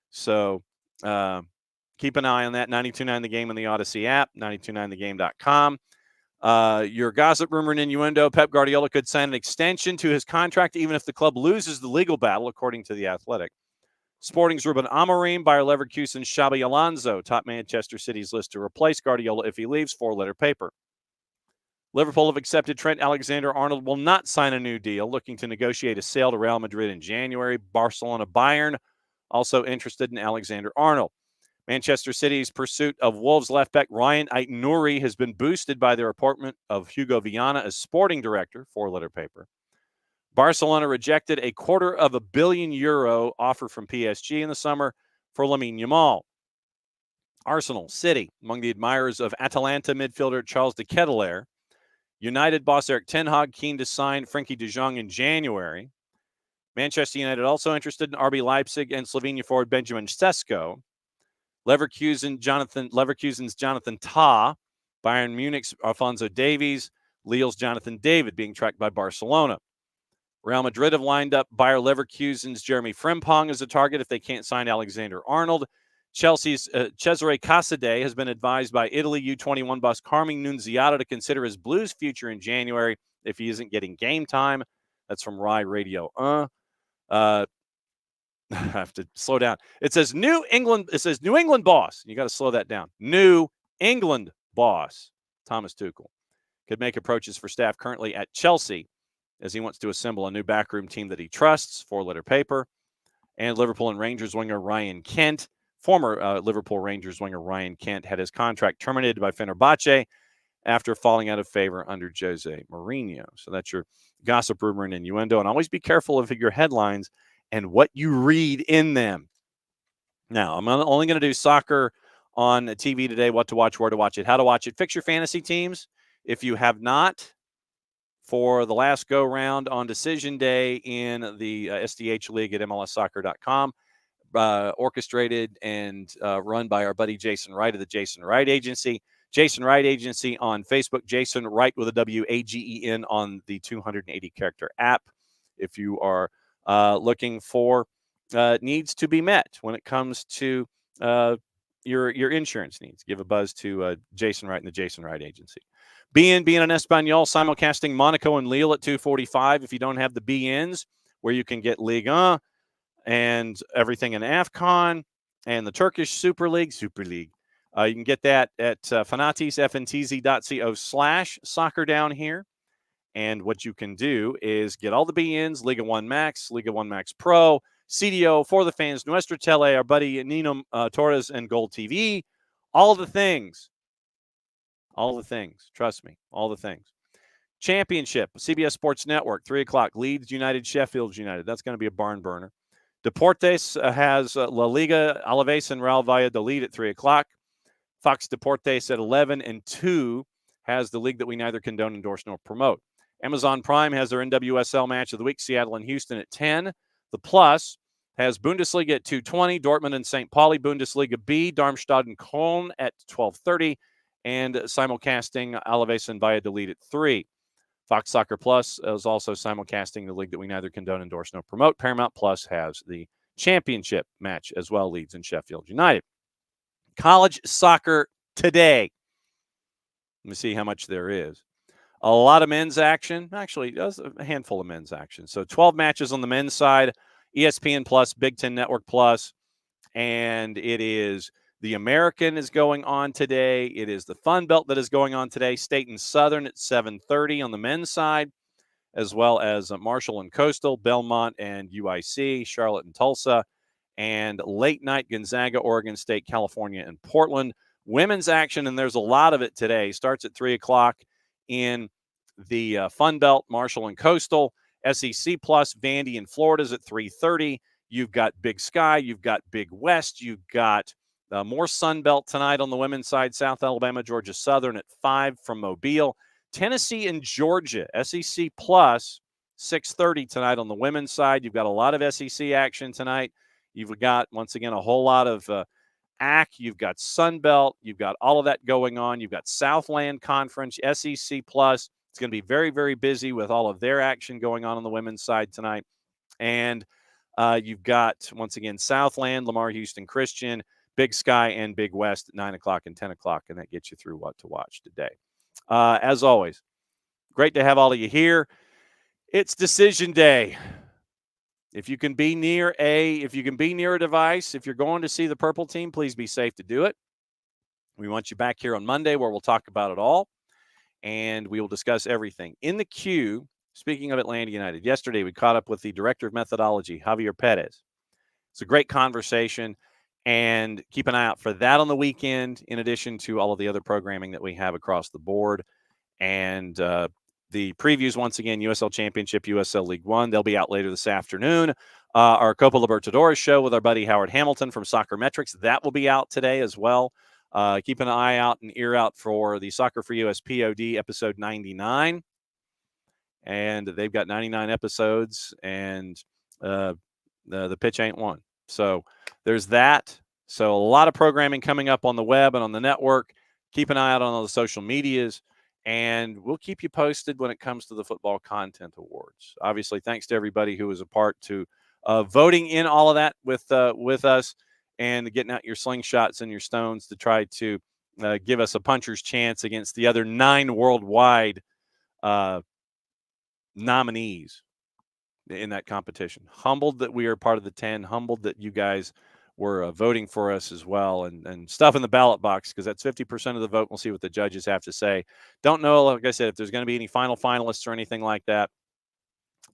So keep an eye on that. 92.9 the game on the Odyssey app, 929thegame.com. Your gossip, rumor, and innuendo, Pep Guardiola could sign an extension to his contract even if the club loses the legal battle, according to The Athletic. Sporting's Ruben Amorim, Bayer Leverkusen's Xabi Alonso top Manchester City's list to replace Guardiola if he leaves, 4-letter paper. Liverpool have accepted Trent Alexander-Arnold will not sign a new deal, looking to negotiate a sale to Real Madrid in January. Barcelona Bayern also interested in Alexander-Arnold. Manchester City's pursuit of Wolves left back Ryan Ait-Nouri has been boosted by the appointment of Hugo Viana as sporting director, 4-letter paper. Barcelona rejected a €250 million offer from PSG in the summer for Lamine Yamal. Arsenal, City, among the admirers of Atalanta midfielder Charles de Ketelaere. United boss Erik ten Hag keen to sign Frenkie de Jong in January. Manchester United also interested in RB Leipzig and Slovenia forward Benjamin Sesko. Leverkusen's Jonathan Tah. Bayern Munich's Alphonso Davies. Lille's Jonathan David being tracked by Barcelona. Real Madrid have lined up Bayer Leverkusen's Jeremy Frimpong as a target if they can't sign Alexander-Arnold. Chelsea's Cesare Casade has been advised by Italy U21 boss Carmine Nunziata to consider his Blues future in January if he isn't getting game time. That's from Rai Radio. I have to slow down. It says New England boss. You got to slow that down. New England boss Thomas Tuchel could make approaches for staff currently at Chelsea as he wants to assemble a new backroom team that he trusts, 4-letter paper. And Liverpool and Rangers winger Ryan Kent, former Liverpool Rangers winger Ryan Kent, had his contract terminated by Fenerbahce after falling out of favor under Jose Mourinho. So that's your gossip, rumor, and innuendo. And always be careful of your headlines and what you read in them. Now, I'm only going to do soccer on TV today, what to watch, where to watch it, how to watch it. Fix your fantasy teams. If you have not for the last go round on decision day in the SDH League at MLSsoccer.com, orchestrated and run by our buddy Jason Wright of the Jason Wright Agency. Jason Wright Agency on Facebook, Jason Wright with a WAGEN on the 280-character app. If you are looking for needs to be met when it comes to your insurance needs, give a buzz to Jason Wright and the Jason Wright Agency. BN en Espanol, simulcasting Monaco and Lille at 2:45. If you don't have the BNs, where you can get Ligue 1 and everything in AFCON and the Turkish Super League, you can get that at fntz.co/soccer down here. And what you can do is get all the BNs, Liga 1 Max, Liga 1 Max Pro, CDO, For the Fans, Nuestra Tele, our buddy Nino Torres, and Gold TV. All the things. All the things. Trust me. All the things. Championship, CBS Sports Network, 3 o'clock. Leeds United, Sheffield United. That's going to be a barn burner. Deportes has La Liga, Alaves, and Real Valladolid at 3 o'clock. Fox Deportes at 11 and 2 has the league that we neither condone, endorse, nor promote. Amazon Prime has their NWSL match of the week, Seattle and Houston at 10. The Plus has Bundesliga at 2:20, Dortmund and St. Pauli, Bundesliga B, Darmstadt and Köln at 12:30, and simulcasting Alaves and Valladolid at 3. Fox Soccer Plus is also simulcasting the league that we neither condone, endorse, nor promote. Paramount Plus has the championship match as well, Leeds and Sheffield United. College soccer today. Let me see how much there is. A lot of men's action. Actually, a handful of men's action. So 12 matches on the men's side, ESPN Plus, Big Ten Network Plus, and it is the American is going on today. It is the Fun Belt that is going on today. State and Southern at 7:30 on the men's side, as well as Marshall and Coastal, Belmont and UIC, Charlotte and Tulsa, and late night Gonzaga, Oregon State, California, and Portland. Women's action, and there's a lot of it today, starts at 3 o'clock in the Fun Belt, Marshall and Coastal. SEC Plus, Vandy and Florida's at 3:30. You've got Big Sky. You've got Big West. You've got more Sun Belt tonight on the women's side. South Alabama, Georgia Southern at 5 from Mobile. Tennessee and Georgia, SEC Plus, 6:30 tonight on the women's side. You've got a lot of SEC action tonight. You've got, once again, a whole lot of AC. You've got Sun Belt. You've got all of that going on. You've got Southland Conference, SEC Plus. It's going to be very, very busy with all of their action going on the women's side tonight. And you've got, once again, Southland, Lamar Houston Christian, Big Sky, and Big West at 9 o'clock and 10 o'clock, and that gets you through what to watch today. As always, great to have all of you here. It's decision day. If you can be near a device, if you're going to see the purple team, please be safe to do it. We want you back here on Monday where we'll talk about it all, and we will discuss everything. In the queue, speaking of Atlanta United, yesterday we caught up with the Director of Methodology, Javier Perez. It's a great conversation, and keep an eye out for that on the weekend, in addition to all of the other programming that we have across the board. And the previews, once again, USL Championship, USL League One, they'll be out later this afternoon. Our Copa Libertadores show with our buddy Howard Hamilton from Soccer Metrics, that will be out today as well. Keep an eye out and ear out for the Soccer for US POD episode 99. And they've got 99 episodes, and the pitch ain't one. So there's that. So a lot of programming coming up on the web and on the network. Keep an eye out on all the social medias, and we'll keep you posted when it comes to the Football Content Awards. Obviously, thanks to everybody who was a part to voting in all of that with us and getting out your slingshots and your stones to try to give us a puncher's chance against the other 9 worldwide nominees in that competition. Humbled that we are part of the 10, humbled that you guys were voting for us as well, and stuff in the ballot box, because that's 50% of the vote. We'll see what the judges have to say. Don't know, like I said, if there's going to be any final finalists or anything like that.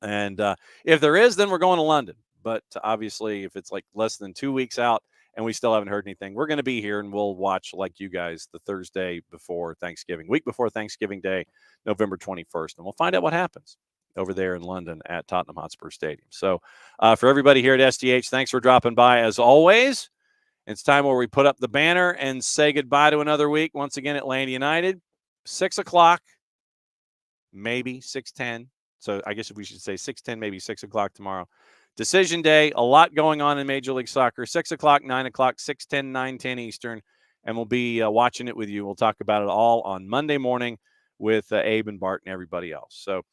And if there is, then we're going to London. But obviously, if it's like less than 2 weeks out and we still haven't heard anything, we're going to be here, and we'll watch, like you guys, the Thursday before Thanksgiving, week before Thanksgiving Day, November 21st. And we'll find out what happens over there in London at Tottenham Hotspur Stadium. So for everybody here at SDH, thanks for dropping by as always. It's time where we put up the banner and say goodbye to another week. Once again, Atlanta United, 6 o'clock maybe 6:10. So I guess if we should say 6:10, maybe 6 o'clock tomorrow. Decision day, a lot going on in Major League Soccer. 6 o'clock, 9 o'clock, 6:10, 9:10 Eastern. And we'll be watching it with you. We'll talk about it all on Monday morning with Abe and Bart and everybody else. So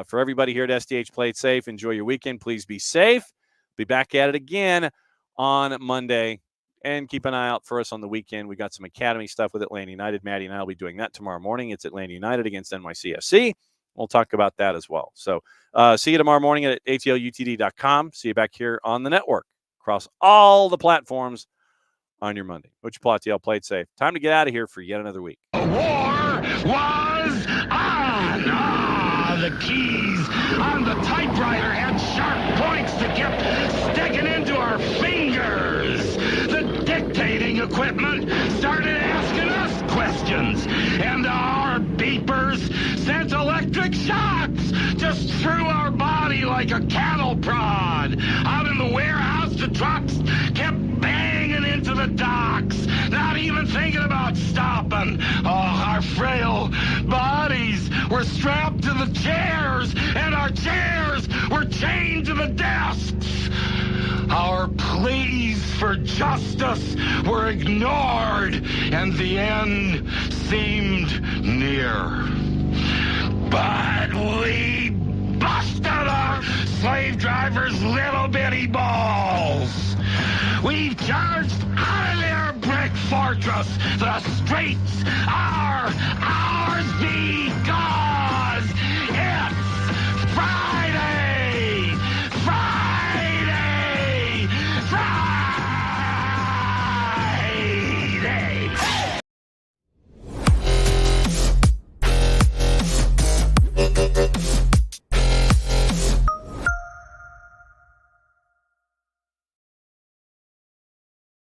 for everybody here at SDH, play it safe. Enjoy your weekend. Please be safe. Be back at it again on Monday. And keep an eye out for us on the weekend. We got some academy stuff with Atlanta United. Maddie and I will be doing that tomorrow morning. It's Atlanta United against NYCFC. We'll talk about that as well. So see you tomorrow morning at atlutd.com. See you back here on the network across all the platforms on your Monday. Coach Platiel, play it safe. Time to get out of here for yet another week. The war was on. The keys on the typewriter had sharp points that kept sticking into our fingers. The dictating equipment started asking us questions, and our beepers sent electric shocks just through our body like a cattle prod. Out in the warehouse, the trucks kept banging into the docks, not even thinking about stopping. Oh, our frail bodies were strapped to the chairs, and our chairs were chained to the desks. Our pleas for justice were ignored, and the end seemed near. But we busted our slave drivers' little bitty balls. We've charged out of their brick fortress. The streets are ours because it's Friday.